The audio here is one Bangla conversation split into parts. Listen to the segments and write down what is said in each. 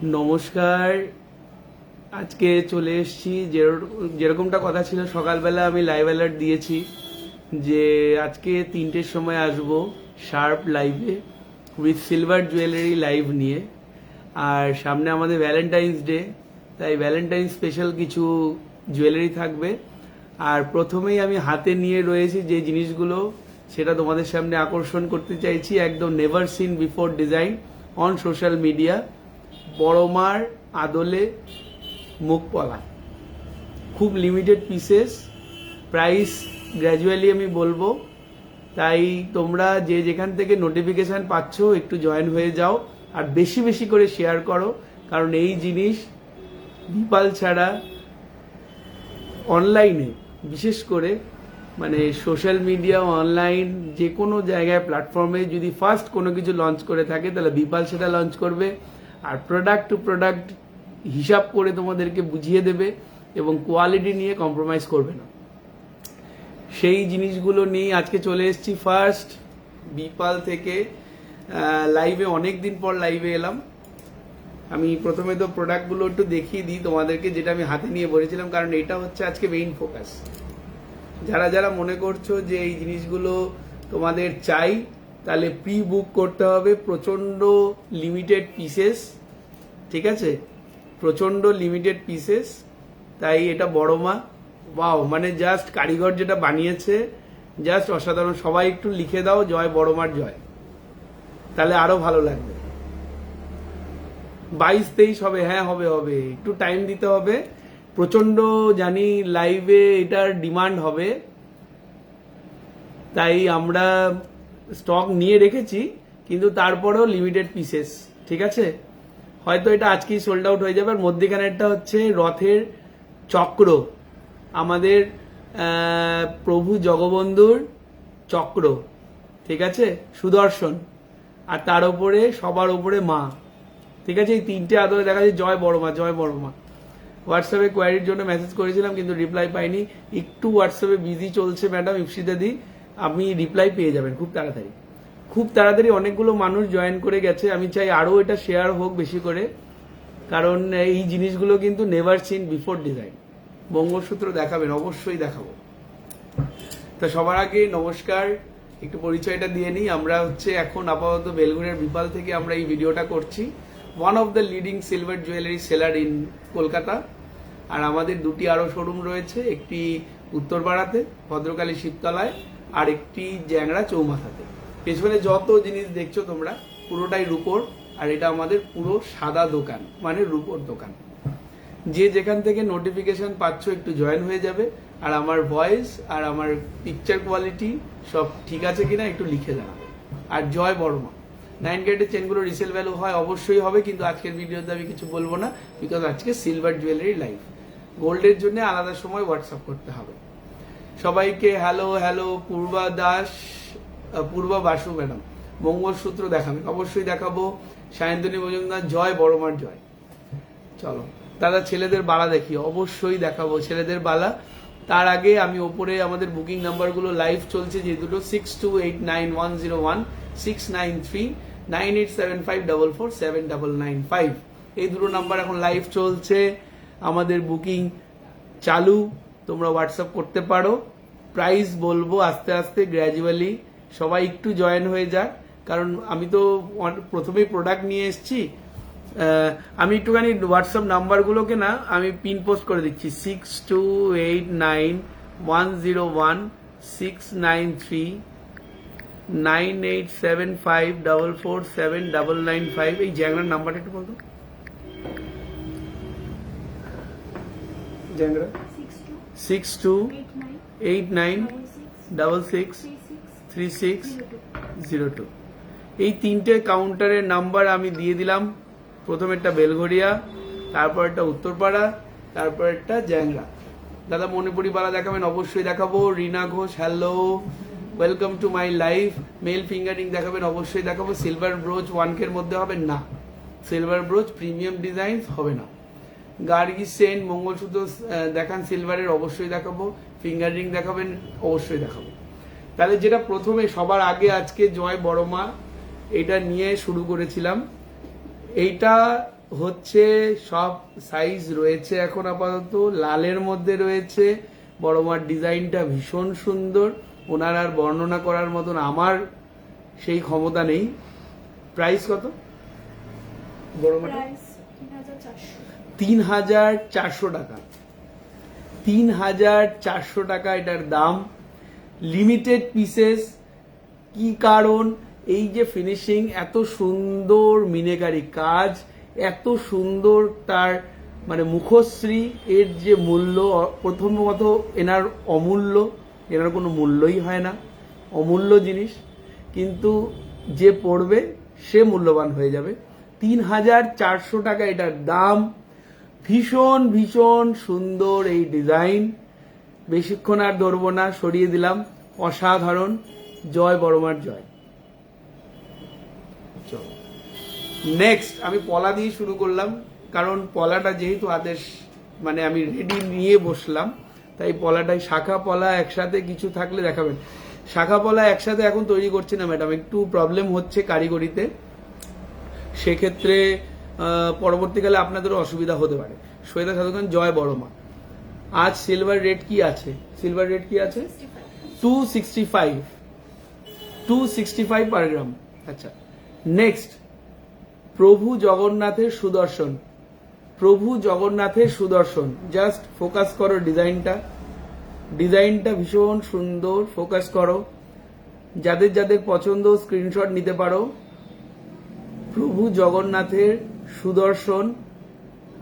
নমস্কার। আজকে চলে এসেছি যেরকমটা কথা ছিল সকালবেলা আমি লাইভ অ্যালার্ট দিয়েছি যে আজকে 3টের সময় আসবো শার্প লাইভে উইথ সিলভার জুয়েলারি লাইভ নিয়ে। আর সামনে আমাদের ভ্যালেন্টাইন্স ডে, তাই ভ্যালেন্টাইন স্পেশাল কিছু জুয়েলারি থাকবে। আর প্রথমেই আমি হাতে নিয়ে রয়েছি যে জিনিসগুলো সেটা তোমাদের সামনে আকর্ষণ করতে চাইছি। একদম never seen before design on social media, বড়মার আদলে মুখপলা, খুব লিমিটেড পিসেস, প্রাইস গ্র্যাজুয়ালি আমি বলবো। তাই তোমরা যে যেখান থেকে নোটিফিকেশান পাচ্ছ একটু জয়েন হয়ে যাও আর বেশি বেশি করে শেয়ার করো, কারণ এই জিনিস বিপাল ছাড়া অনলাইনে, বিশেষ করে মানে সোশ্যাল মিডিয়া, অনলাইন যে কোনো জায়গায় প্ল্যাটফর্মে যদি ফার্স্ট কোনো কিছু লঞ্চ করে থাকে তাহলে বিপাল সেটা লঞ্চ করবে আর প্রোডাক্ট টু প্রোডাক্ট হিসাব করে তোমাদেরকে বুঝিয়ে দেবে এবং কোয়ালিটি নিয়ে কম্প্রোমাইজ করবে না। সেই জিনিসগুলো নিয়ে আজকে চলে এসেছি ফার্স্ট বিপাল থেকে লাইভে। অনেক দিন পর লাইভে এলাম। আমি প্রথমে তো প্রোডাক্টগুলো একটু দেখিয়ে দিই তোমাদেরকে, যেটা আমি হাতে নিয়ে বলেছিলাম, কারণ এটা হচ্ছে আজকে মেইন ফোকাস। যারা যারা মনে করছো যে এই জিনিসগুলো তোমাদের চাই তাহলে প্রি বুক করতে হবে। প্রচণ্ড লিমিটেড পিসেস, ঠিক আছে, প্রচণ্ড লিমিটেড পিসেস। তাই এটা বড়মা, ওয়াও, মানে জাস্ট কারিগর যেটা বানিয়েছে জাস্ট অসাধারণ। সবাই একটু লিখে দাও জয় বড়মার জয়, তাহলে আরো ভালো লাগবে। 22-23 হবে, হ্যাঁ হবে হবে, একটু টাইম দিতে হবে। প্রচন্ড জানি লাইভে এটার ডিমান্ড হবে, তাই আমরা স্টক নিয়ে রেখেছি, কিন্তু তারপরেও লিমিটেড পিসেস, ঠিক আছে। হয়তো এটা আজকেই সোল্ড আউট হয়ে যাবে। আর মধ্যেখানেরটা হচ্ছে রথের চক্র, আমাদের প্রভু জগবন্ধুর চক্র, ঠিক আছে, সুদর্শন, আর তার উপরে সবার উপরে মা, ঠিক আছে। এই তিনটে আদরে দেখা যায় জয় বড়মা, জয় বড়মা। হোয়াটসঅ্যাপে কোয়ারির জন্য মেসেজ করেছিলাম কিন্তু রিপ্লাই পাইনি। একটু হোয়াটসঅ্যাপে বিজি চলছে ম্যাডাম ইপসিতা দি, আপনি রিপ্লাই পেয়ে যাবেন খুব তাড়াতাড়ি, খুব তাড়াতাড়ি। অনেকগুলো মানুষ জয়েন করে গেছে, আমি চাই আরও এটা শেয়ার হোক বেশি করে, কারণ এই জিনিসগুলো কিন্তু never seen before design. Mangalsutra দেখাবেন, অবশ্যই দেখাবো। তো সবার আগে নমস্কার, একটু পরিচয়টা দিয়ে নিই। আমরা হচ্ছে এখন আপাতত বেলঘড়িয়ার বিপাল থেকে আমরা এই ভিডিওটা করছি। One of the leading silver jewellery seller in Kolkata. আর আমাদের দুটি আরও শোরুম রয়েছে, একটি উত্তরপাড়াতে ভদ্রকালী শিবতলায়, আর একটি জ্যাংড়া চৌমাথাতে। পেছনে যত জিনিস দেখছো তোমরা পুরোটাই রূপোর, আর এটা আমাদের পুরো সাদা দোকান, মানে রূপোর দোকান। যে যেখান থেকে নোটিফিকেশন পাচ্ছ একটু জয়েন হয়ে যাবে। আর আমার ভয়েস আর আমার পিকচার কোয়ালিটি সব ঠিক আছে কিনা একটু লিখে জানাবে। আর জয় বড়মা। 9 ক্যারেটের চেনগুলো রিসেল ভ্যালু হয়, অবশ্যই হবে, কিন্তু আজকের ভিডিওতে আমি কিছু বলবো না, বিকজ আজকে সিলভার জুয়েলারি লাইভ। গোল্ডের জন্য আলাদা সময় হোয়াটসঅ্যাপ করতে হবে। সবাইকে হ্যালো হ্যালো। পূর্বা দাস, পূর্বা বাসু ম্যাডাম, মঙ্গলসূত্র দেখাবেন, অবশ্যই দেখাবো। সায়ন্তনী মজুমদার, জয় বড়মার জয়। চলো দাদা, ছেলেদের বালা দেখি, অবশ্যই দেখাবো ছেলেদের বালা। তার আগে আমি ওপরে আমাদের বুকিং নাম্বারগুলো লাইভ চলছে যে দুটো, 6289101693, 9875447995, এই দুটো নাম্বার এখন লাইভ চলছে। আমাদের বুকিং চালু, তোমরা হোয়াটসঅ্যাপ করতে পারো। প্রাইস বলবো আস্তে আস্তে গ্র্যাজুয়ালি, সবাই একটু জয়েন হয়ে যাক, কারণ আমি তো প্রথমেই প্রোডাক্ট নিয়ে এসেছি। আমি একটুখানি হোয়াটসঅ্যাপ নাম্বারগুলোকে না আমি পিন পোস্ট করে দিচ্ছি। 6289101693, 9875447995। এই জ্যাংরার নাম্বারটা একটু বলতো। জ্যাংরা 6289663602। এই তিনটে কাউন্টারের নাম্বার আমি দিয়ে দিলাম। প্রথমেরটা বেলঘড়িয়া, তারপর একটা উত্তরপাড়া, তারপর একটা জ্যাংরা। দাদা মণিপুরি বালা দেখাবেন, অবশ্যই দেখাবো। Rina Ghosh, hello, welcome to my life. Male finger ring দেখাবেন, অবশ্যই দেখাবো। সিলভার ব্রোচ 1K-র মধ্যে হবে না, সিলভার ব্রোচ প্রিমিয়াম ডিজাইন হবে না। গার্গি সেন, মঙ্গলসূত্র দেখান সিলভারের, অবশ্যই দেখাবো। ফিঙ্গার রিং দেখাবেন, অবশ্যই দেখাবো। তাহলে যেটা প্রথমে সবার আগে আজকে জয় বড়মা এটা নিয়ে শুরু করেছিলাম, এইটা হচ্ছে সব সাইজ রয়েছে এখন আপাতত। লালের মধ্যে রয়েছে। বড় মার ডিজাইনটা ভীষণ সুন্দর, ওনার আর বর্ণনা করার মতন আমার সেই ক্ষমতা নেই। প্রাইস কত বড় মাটা? 3,400 টাকা। 3,400 টাকা এটার দাম। Limited pieces. কি কারণ? এই যে ফিনিশিং, এত সুন্দর মিনেকারি কাজ, এত সুন্দর তার মানে মুখশ্রী, এর যে মূল্য, প্রথমত এনার অমূল্য, এনার কোনো মূল্যই হয় না, অমূল্য জিনিস, কিন্তু যে পড়বে সে মূল্যবান হয়ে যাবে। 3,400 টাকা এটার দাম। ভীষণ ভীষণ সুন্দর এই ডিজাইন। বেশিক্ষণ আর ধরবো না, সরিয়ে দিলাম। অসাধারণ। জয় বড়মার জয়। চলো নেক্সট আমি পলা দিয়ে শুরু করলাম, কারণ পলাটা যেহেতু আদেশ মানে আমি রেডি নিয়ে বসলাম, তাই পলাটাই শাখা পলা একসাথে কিছু থাকলে দেখাবেন। শাখা পলা একসাথে এখন তৈরি করছি না ম্যাডাম, একটু প্রবলেম হচ্ছে কারিগরিতে, সেক্ষেত্রে পরবর্তীকালে আপনাদেরও অসুবিধা হতে পারে। শ্বেতা সাধুখান জয় বড়মা। আজ সিলভার রেট কি আছে? সিলভার রেট কি আছে? 265 পার গ্রাম। আচ্ছা নেক্সট, প্রভু জগন্নাথের সুদর্শন। প্রভু জগন্নাথের সুদর্শন, জাস্ট ফোকাস করো ডিজাইনটা। ডিজাইনটা ভীষণ সুন্দর, ফোকাস করো। যাদের যাদের পছন্দ স্ক্রিনশট নিতে পারো। প্রভু জগন্নাথের সুদর্শন।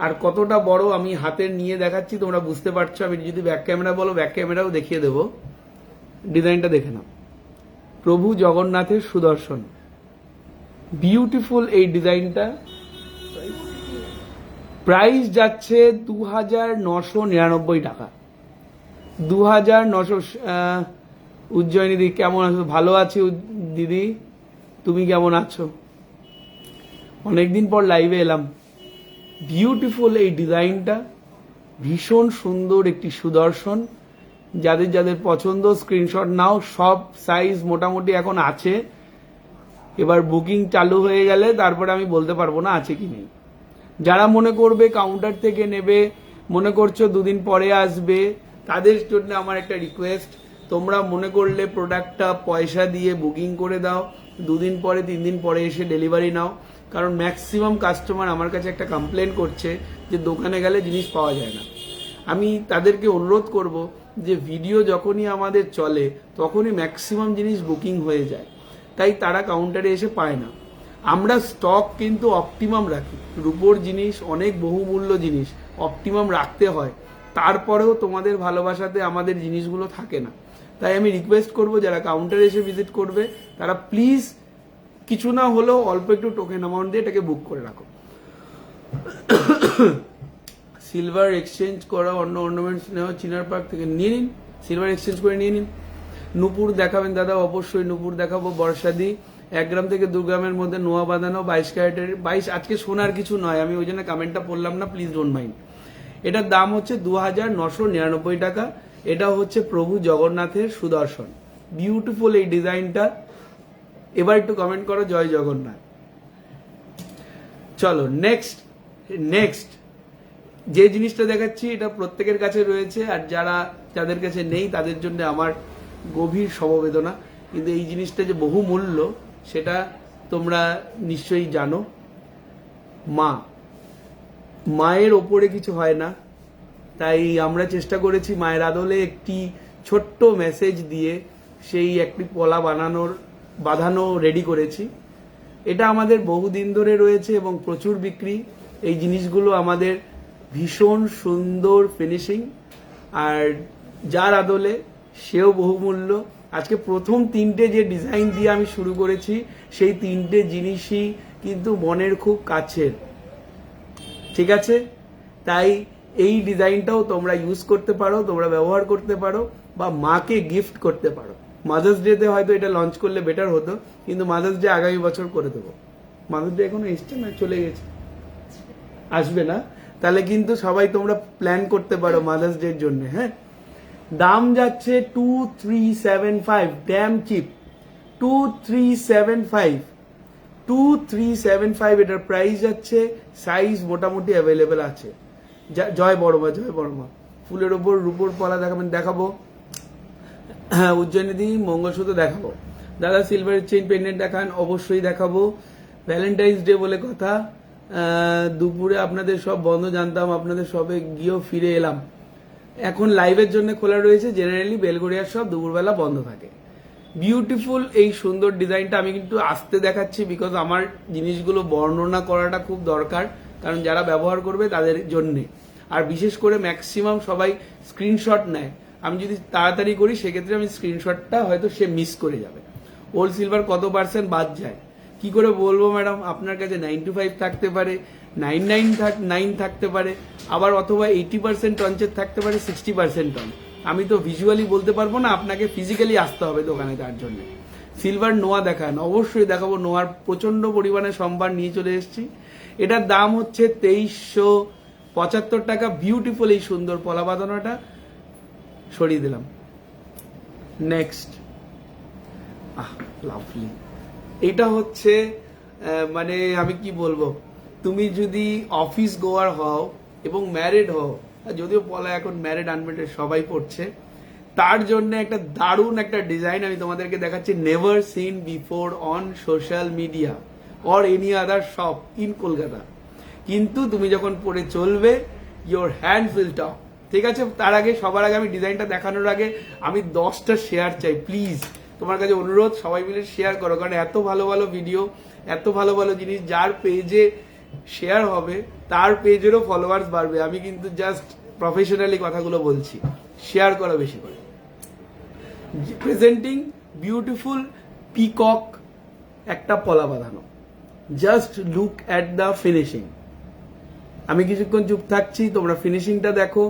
আর কতটা বড় আমি হাতের নিয়ে দেখাচ্ছি, তোমরা বুঝতে পারছো। আমি যদি ব্যাক ক্যামেরা বলো, ব্যাক ক্যামেরাও দেখিয়ে দেবো। ডিজাইনটা দেখে নাও। প্রভু জগন্নাথের সুদর্শন, বিউটিফুল এই ডিজাইনটা। প্রাইস যাচ্ছে 2,999 টাকা। 2,900। উজ্জয়িনী দিদি কেমন আছো? ভালো আছি দিদি, তুমি কেমন আছো? অনেকদিন পর লাইভে এলাম। বিউটিফুল এই ডিজাইনটা, ভীষণ সুন্দর একটি সুদর্শন। যাদের যাদের পছন্দ স্ক্রিনশট নাও। সব সাইজ মোটামুটি এখন আছে। এবার বুকিং চালু হয়ে গেলে তারপরে আমি বলতে পারবো না আছে কি নেই। যারা মনে করবে কাউন্টার থেকে নেবে, মনে করছো দুদিন পরে আসবে, তাদের জন্য আমার একটা রিকোয়েস্ট, তোমরা মনে করলে প্রোডাক্টটা পয়সা দিয়ে বুকিং করে দাও, 2 দিন পরে 3 দিন পরে এসে ডেলিভারি নাও। কারণ ম্যাক্সিমাম কাস্টমার আমার কাছে একটা কমপ্লেন করছে যে দোকানে গেলে জিনিস পাওয়া যায় না। আমি তাদেরকে অনুরোধ করব যে ভিডিও যখনই আমাদের চলে তখনই ম্যাক্সিমাম জিনিস বুকিং হয়ে যায়, তাই তারা কাউন্টারে এসে পায় না। আমরা স্টক কিন্তু অপটিমাম রাখি। রূপোর জিনিস, অনেক বহুমূল্য জিনিস অপটিমাম রাখতে হয়, তারপরেও তোমাদের ভালোবাসাতে আমাদের জিনিসগুলো থাকে না। তাই আমি রিকোয়েস্ট করব যারা কাউন্টারে এসে ভিজিট করবে তারা প্লিজ কিছু না হলেও অল্প একটু টোকেন অ্যামাউন্ট দিয়ে এটাকে বুক করে রাখো। সিলভার এক্সচেঞ্জ করা, অন্য অর্নামেন্টস নেওয়া চিনার পার্ক থেকে নিয়ে নিন, সিলভার এক্সচেঞ্জ করে নিয়ে নিন। নূপুর দেখাবেন দাদা? অবশ্যই নূপুর দেখাবো। বর্ষাদি 1 গ্রাম থেকে 2 গ্রামের মধ্যে নোয়া বাঁধানো 22 ক্যারেটের। 22 আজকে সোনার কিছু নয়, আমি ওই জন্য কমেন্টটা পড়লাম না, প্লিজ ডোন্ট মাইন্ড। এটার দাম হচ্ছে 2,999 টাকা। এটা হচ্ছে প্রভু জগন্নাথের সুদর্শন। বিউটিফুল এই ডিজাইনটা। এবার একটু কমেন্ট করো জয় জগন্নাথ। চলো নেক্সট যে জিনিসটা দেখাচ্ছি এটা প্রত্যেকের কাছে রয়েছে, আর যাদের কাছে নেই তাদের জন্য আমার গভীর সমবেদনা। কিন্তু এই জিনিসটা যে বহুমূল্য সেটা তোমরা নিশ্চয়ই জানো। মায়ের ওপরে কিছু হয় না, তাই আমরা চেষ্টা করেছি মায়ের আদলে একটি ছোট্ট মেসেজ দিয়ে সেই একটি পলা বাঁধানো রেডি করেছি। এটা আমাদের বহুদিন ধরে রয়েছে এবং প্রচুর বিক্রি। এই জিনিসগুলো আমাদের ভীষণ সুন্দর ফিনিশিং, আর যার আদলে সেও বহুমূল্য। আজকে প্রথম 3টে যে ডিজাইন দিয়ে আমি শুরু করেছি, সেই 3টে জিনিসই কিন্তু মনের খুব কাছের, ঠিক আছে? তাই এই ডিজাইনটাও তোমরা ইউজ করতে পারো, তোমরা ব্যবহার করতে পারো, বা মাকে গিফট করতে পারো। মাদার্স ডেতে হয়তো এটা লঞ্চ করলে বেটার হতো, কিন্তু মাদার্স ডে আগামী বছর করে দেবো। মাদার্স ডে এখনো এসছে না, চলে গেছে, আসবে না? তাহলে কিন্তু সবাই তোমরা প্ল্যান করতে পারো মাদার্স ডের জন্য। হ্যাঁ, দাম যাচ্ছে 2375, ড্যাম চিপ। 2375 2375 এটার প্রাইস যাচ্ছে, সাইজ মোটামুটি অ্যাভেলেবেল আছে। জয় বড়মা, জয় বড়মা। ফুলের ওপর রূপোর পলা দেখাবো, হ্যাঁ উজ্জয়িনী মঙ্গলসূত্র দেখাবো। দাদা সিলভার চেইন পেন্ডেন্ট দেখান, অবশ্যই দেখাবো। ভ্যালেন্টাইন্স ডে বলে কথা, দুপুরে আপনাদের সব বন্ধ জানতাম, আপনাদের সবে গিয়েও ফিরে এলাম। এখন লাইভের জন্য খোলা রয়েছে, জেনারেলি বেলগড়িয়ার সব দুপুরবেলা বন্ধ থাকে। বিউটিফুল এই সুন্দর ডিজাইনটা আমি কিন্তু আসতে দেখাচ্ছি, বিকজ আমার জিনিসগুলো বর্ণনা করাটা খুব দরকার, কারণ যারা ব্যবহার করবে তাদের জন্যে। আর বিশেষ করে ম্যাক্সিমাম সবাই স্ক্রিনশট নেয়, আমি যদি তাড়াতাড়ি করি সেক্ষেত্রে আমি স্ক্রিনশটটা হয়তো সে মিস করে যাবে। ওল্ড সিলভার কত পার্সেন্ট বাদ যায় কি করে বলবো ম্যাডাম, আপনার কাছে 9 to 5 থাকতে পারে, 9 থাকতে পারে, আবার অথবা 80% টঞ্চের থাকতে পারে, 60% টন। আমি তো ভিজুয়ালি বলতে পারবো না, আপনাকে ফিজিক্যালি আসতে হবে দোকানে তার জন্য। সিলভার নোয়া দেখান, অবশ্যই দেখাবো। নোয়ার প্রচন্ড পরিমাণে সম্ভার নিয়ে চলে এসেছি। এটার দাম হচ্ছে 2375 টাকা। বিউটিফুল এই সুন্দর পলা বাঁধানোটা সরিয়ে দিলাম। Next, lovely. এটা হচ্ছে মানে আমি কি বলবো, তুমি যদি অফিস গোয়ার হও এবং ম্যারিড হও, যদিও পলা এখন ম্যারিড আনম্যারিড সবাই পড়ছে, তার জন্য একটা দারুণ একটা ডিজাইন আমি তোমাদেরকে দেখাচ্ছি, never seen before on social media or any other shop in Kolkata. কিন্তু তুমি যখন পরে চলবে, ইয়োর হ্যান্ড উইল টক। ঠিক আছে, তার আগে সবার আগে আমি ডিজাইনটা দেখানোর আগে আমি 10টা শেয়ার চাই প্লিজ। তোমার কাছে অনুরোধ, সবাই মিলে শেয়ার করো, কারণ এত ভালো ভালো ভিডিও, এত ভালো ভালো জিনিস যার পেজে শেয়ার হবে তার পেজেরও ফলোয়ার্স বাড়বে। আমি কিন্তু জাস্ট প্রফেশনালি কথাগুলো বলছি, শেয়ার করো বেশি করে। প্রেজেন্টিং বিউটিফুল পিকক একটা পলা বাঁধানো, just look at the finishing. আমি কিছুক্ষণ চুপ থাকছি, তোমরা ফিনিশিংটা দেখো।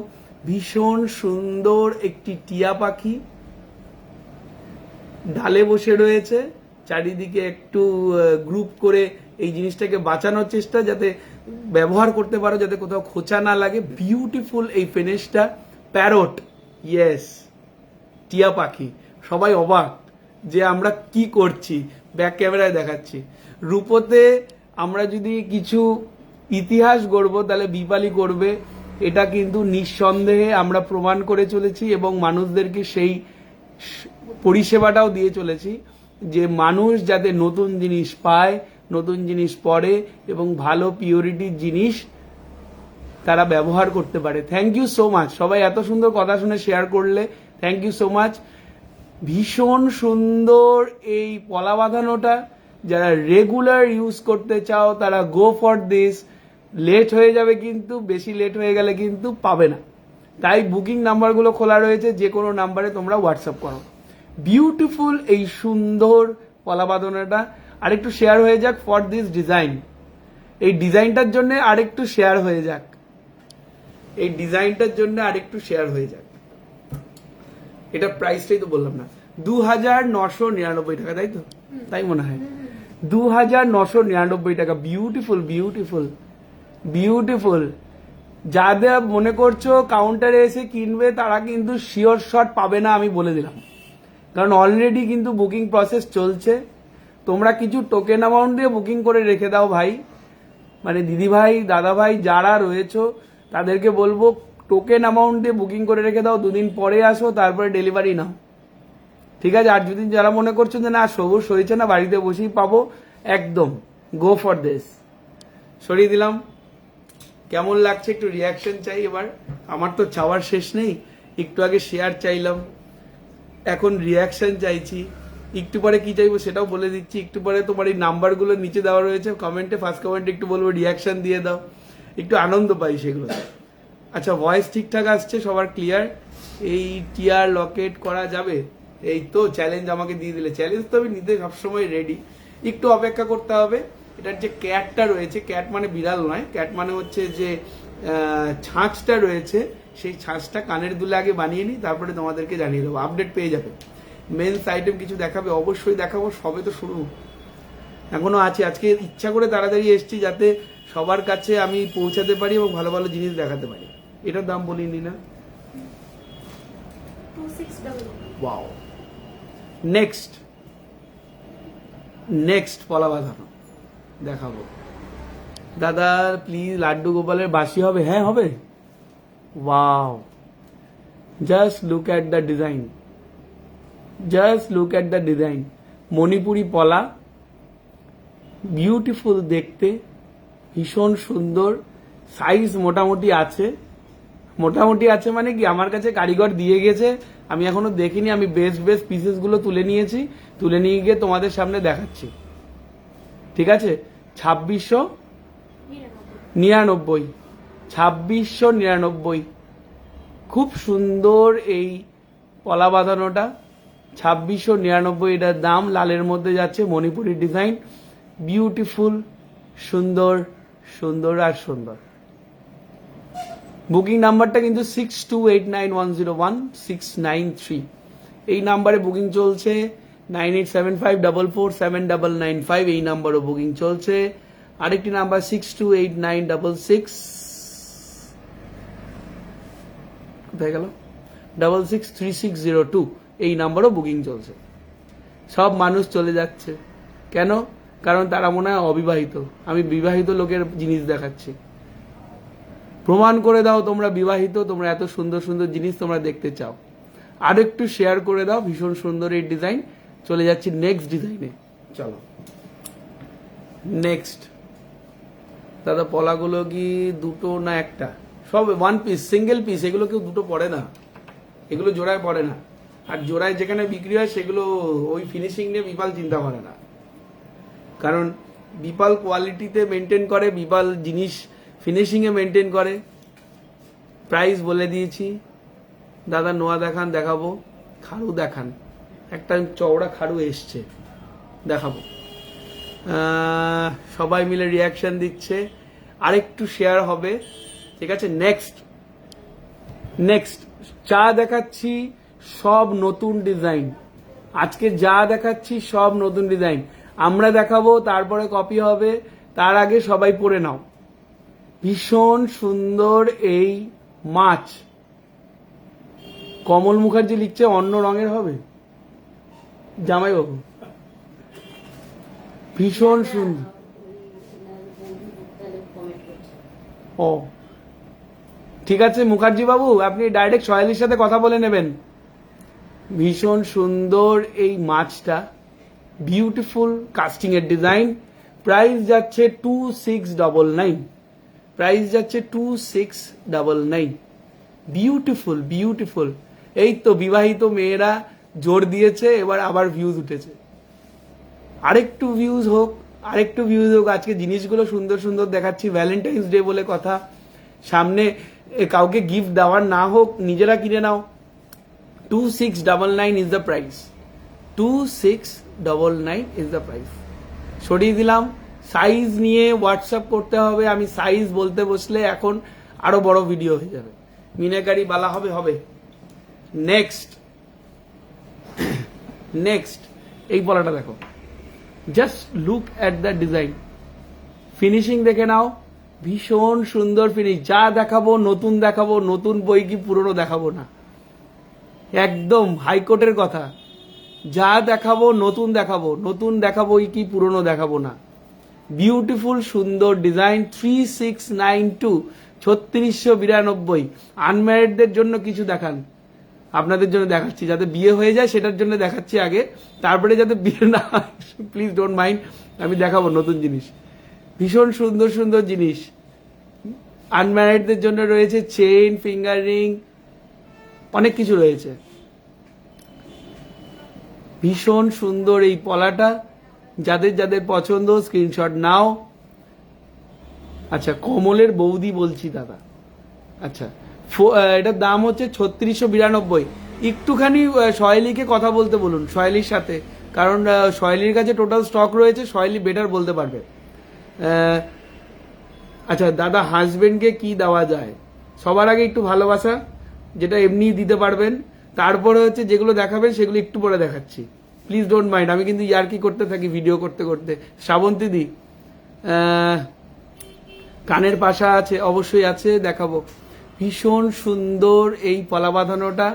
ভীষণ সুন্দর একটি টিয়া পাখি ডালে বসে রয়েছে, চারিদিকে একটু গ্রুপ করে এই জিনিসটাকে বাঁচানোর চেষ্টা, যাতে ব্যবহার করতে পারো, যাতে কোথাও খোঁচা না লাগে। বিউটিফুল এই ফিনিশটা। প্যারট, ইয়েস, টিয়া পাখি। সবাই অবাক যে আমরা কি করছি, ব্যাক ক্যামেরায় দেখাচ্ছি। রূপোতে আমরা যদি কিছু ইতিহাস গড়বো তাহলে বিপালি করবে, এটা কিন্তু নিঃসন্দেহে আমরা প্রমাণ করে চলেছি এবং মানুষদেরকে সেই পরিষেবাটাও দিয়ে চলেছি যে মানুষ যাতে নতুন জিনিস পায়, নতুন জিনিস পড়ে এবং ভালো পিওরিটির জিনিস তারা ব্যবহার করতে পারে। থ্যাংক ইউ সো মাচ, সবাই এত সুন্দর কথা শুনে শেয়ার করলে, থ্যাংক ইউ সো মাচ। ভীষণ সুন্দর এই পলা বাঁধানোটা, যারা রেগুলার ইউজ করতে চাও তারা গো ফর দিস। লেট হয়ে যাবে, কিন্তু বেশি লেট হয়ে গেলে কিন্তু পাবে না। তাই বুকিং নাম্বারগুলো খোলা রয়েছে, যে কোনো নাম্বারে তোমরা হোয়াটসঅ্যাপ করো। বিউটিফুল এই সুন্দর পলা বাঁধানোটা আরেকটু শেয়ার হয়ে যাক ফর দিস ডিজাইন। এই ডিজাইনটার জন্য আরেকটু শেয়ার হয়ে যাক, এই ডিজাইনটার জন্য আরেকটু শেয়ার হয়ে যাক। এটা প্রাইসটাই তো বললাম না, 2999 টাকা, তাই তো? তাই মনে হয় 2999 টাকা। Beautiful beautiful beautiful. যাদের মনে করছো কাউন্টারে এসে কিনবে তারা কিন্তু শিওর শট পাবে না, আমি বলে দিলাম, কারণ অলরেডি কিন্তু বুকিং প্রসেস চলছে। তোমরা কিছু টোকেন অ্যামাউন্ট দিয়ে বুকিং করে রেখে দাও ভাই, মানে দিদি ভাই দাদা ভাই যারা রয়েছো তাদেরকে বলবো টোকেন অ্যামাউন্ট দিয়ে বুকিং করে রেখে দাও, 2 দিন পরে আসো, তারপরে ডেলিভারি নাও, ঠিক আছে? আর যদি যারা মনে করছো যে না সবুজ হয়েছে না, বাড়িতে বসেই পাবো, একদম গো ফর দিস। সরিয়ে দিলাম। কেমন লাগছে একটু রিয়াকশন চাই এবার, আমার তো চাওয়ার শেষ নেই। একটু আগে শেয়ার চাইলাম, এখন রিয়াকশন চাইছি। একটু পরে কি চাইবো সেটাও বলে দিচ্ছি। একটু পরে তোমার এই নাম্বারগুলো নিচে দেওয়া রয়েছে, কমেন্টে, ফার্স্ট কমেন্টে একটু বলবো রিয়াকশন দিয়ে দাও, একটু আনন্দ পাই সেগুলো। আচ্ছা, ভয়েস ঠিকঠাক আসছে সবার, ক্লিয়ার? এই টিয়ার লকেট করা যাবে? এই তো চ্যালেঞ্জ আমাকে দিয়ে দিলে, চ্যালেঞ্জ তো আমি নিতে সবসময় রেডি। একটু অপেক্ষা করতে হবে। এটার যে ক্যাটটা রয়েছে, ক্যাট মানে বিড়াল নয়, ক্যাট মানে হচ্ছে যে ছাঁচটা রয়েছে, সেই ছাঁচটা কানের দুলে আগে বানিয়ে নিই, তারপরে তোমাদেরকে জানিয়ে দেবো, আপডেট পেয়ে যাবে। মেন্স আইটেম কিছু দেখাবে, অবশ্যই দেখাবো, সবে তো শুরু, এখনো আছে। আজকে ইচ্ছা করে তাড়াতাড়ি এসেছি যাতে সবার কাছে আমি পৌঁছাতে পারি এবং ভালো ভালো জিনিস দেখাতে পারি। এটার দাম বলিনি না? 2600। ওয়াও। নেক্সট পলা বাঁধানো, দেখাবো। দাদা প্লিজ লাড্ডু গোপালের বাসি হবে? হ্যাঁ হবে। Wow, just look at the design, just look at the design. Manipuri পলা, বিউটিফুল দেখতে, ভীষণ সুন্দর। সাইজ মোটামুটি আছে, মোটামুটি আছে মানে কি আমার কাছে কারিগর দিয়ে গেছে, আমি এখনো দেখিনি। আমি বেস্ট বেস্ট পিসেস গুলো তুলে নিয়েছি, তুলে নিয়ে গিয়ে তোমাদের সামনে দেখাচ্ছি। ঠিক আছে, 2699, 2699। খুব সুন্দর এই পলা বাঁধানোটা, 2699 এটার দাম। লালের মধ্যে যাচ্ছে, মণিপুরি ডিজাইন, বিউটিফুল, সুন্দর সুন্দর আর সুন্দর। বুকিং নাম্বারটা কিন্তু 6289101693, এই নাম্বারে বুকিং চলছে। 987544479995, এই নাম্বারও বুকিং চলছে। আরেকটি নাম্বার 628966, কোথায় গেল, 663602, এই নাম্বারও বুকিং চলছে। সব মানুষ চলে যাচ্ছে কেন? কারণ তারা মনে হয় অবিবাহিত। আমি বিবাহিত লোকের জিনিস দেখাচ্ছি। প্রমাণ করে দাও তোমরা বিবাহিত, তোমরা এত সুন্দর সুন্দর জিনিস তোমরা দেখতে চাও। আর একটু শেয়ার করে দাও। ভীষণ সুন্দর এই ডিজাইন। চলে যাচ্ছি নেক্সট ডিজাইনে, চলো নেক্সট। দাদা পলাগুলো কি দুটো না একটা? সব ওয়ান পিস, সিঙ্গেল পিস। এগুলো কেউ দুটো পড়ে না, এগুলো জোড়ায় পড়ে না। আর জোড়ায় যেখানে বিক্রি হয় সেগুলো ওই ফিনিশিং নিয়ে বিপাল চিন্তা করে না, কারণ বিপাল কোয়ালিটিতে মেনটেন করে, বিপাল জিনিস ফিনিশিং এ মেনটেন করে। প্রাইস বলে দিয়েছি। দাদা নোয়া দেখান, দেখাবো। খাড়ু দেখান, একটা চওড়া খাড়ু এসছে, দেখাবো। সবাই মিলে রিয়াকশন দিচ্ছে, আরেকটু শেয়ার হবে। ঠিক আছে, নেক্সট নেক্সট যা দেখাচ্ছি সব নতুন ডিজাইন। আজকে যা দেখাচ্ছি সব নতুন ডিজাইন। আমরা দেখাবো, তারপরে কপি হবে, তার আগে সবাই পড়ে নাও। ভীষণ সুন্দর এই মাছ। কমল মুখার্জি লিখছে অন্য রঙের হবে জামাইবাবু। ভীষণ সুন্দর। ও ঠিক আছে মুখার্জি বাবু, আপনি ডাইরেক্ট সোহেলির সাথে কথা বলে নেবেন। ভীষণ সুন্দর এই মাছটা, বিউটিফুল কাস্টিং এর ডিজাইন। প্রাইস যাচ্ছে 2699, প্রাইস যাচ্ছে 2699। Beautiful beautiful. এই তো বিবাহিত মেয়েরা জোর দিয়েছে, এবার আবার ভিউজ উঠেছে। আরেকটু ভিউজ হোক, আরেকটু ভিউজ হোক। আজকে জিনিসগুলো সুন্দর সুন্দর দেখাচ্ছি। ভ্যালেন্টাইন্স ডে বলে কথা, সামনে কাউকে গিফট দেওয়ার না হোক, নিজেরা কিনে নাও। 2699 is the price, 2699 is the price. সরিয়ে দিলাম। সাইজ নিয়ে হোয়াটসঅ্যাপ করতে হবে। আমি সাইজ বলতে বসলে এখন আরো বড় ভিডিও হয়ে যাবে। মিনাকারি বালা হবে হবে। নেক্সট নেক্সট এই পলাটা দেখো, just look at the design. Finishing দেখে নাও, ভীষণ সুন্দর ফিনিশ। যা দেখাবো নতুন দেখাবো, নতুন বই কি পুরনো দেখাবো না, একদম হাইকোর্টের কথা। যা দেখাবো নতুন দেখাবো, নতুন দেখাবো কি পুরনো দেখাবো না। বিউটিফুল সুন্দর ডিজাইন। 3692, 3692। আনম্যারিডদের জন্য কিছু দেখান, আপনাদের জন্য দেখাচ্ছি। যাতে বিয়ে হয়ে যায় সেটার জন্য দেখাচ্ছি আগে, তারপরে যাতে বিয়ে না হয় প্লিজ ডোন্ট মাইন্ড, আমি দেখাবো নতুন জিনিস। ভীষণ সুন্দর সুন্দর জিনিস। আনম্যারিডদের জন্য রয়েছে চেইন, ফিঙ্গার রিং, অনেক কিছু রয়েছে। ভীষণ সুন্দর এই পলাটা, যাদের যাদের পছন্দ স্ক্রিনশট নাও। আচ্ছা, কমলের বৌদি বলছি দাদা। আচ্ছা, এটার দাম হচ্ছে 3692। একটুখানি সোহেলিকে কথা বলতে বলুন, সোহেলির সাথে, কারণ সোহেলির কাছে টোটাল স্টক রয়েছে, সোহেলি বেটার বলতে পারবে। আচ্ছা দাদা, হাজবেন্ডকে কি দেওয়া যায়? সবার আগে একটু ভালোবাসা, যেটা এমনি দিতে পারবেন। তারপরে হচ্ছে যেগুলো দেখাবেন সেগুলো একটু পরে দেখাচ্ছি, প্লিজ ডোন্ট মাইন্ড। আমি কিন্তু ইয়ার্কি করতে থাকি ভিডিও করতে করতে। শ্রাবন্তী দি, কানের পাশা আছে, অবশ্যই আছে, দেখাবো। ভীষণ সুন্দর এই পলা বাঁধানোটা,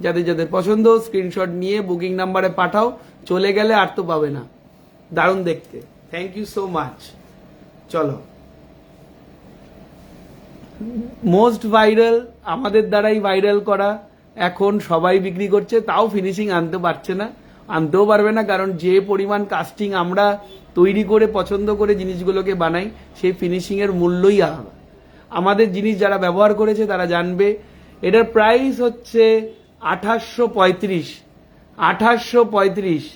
যাদের যাদের পছন্দ স্ক্রিনশট নিয়ে বুকিং নাম্বারে পাঠাও। চলে গেলে আর তো পাবে না। দারুণ দেখতে। Thank you so much. চলো, মোস্ট ভাইরাল, আমাদের দ্বারাই ভাইরাল করা, এখন সবাই বিক্রি করছে, তাও ফিনিশিং আনতে পারছে না, আনতেও পারবে না, কারণ যে পরিমাণ কাস্টিং আমরা তৈরি করে পছন্দ করে জিনিসগুলোকে বানাই, সেই ফিনিশিং এর মূল্যই আলাদা। আমাদের জিনিস যারা ব্যবহার করেছে তারা জানবে। এটার প্রাইস হচ্ছে 2835। 2835।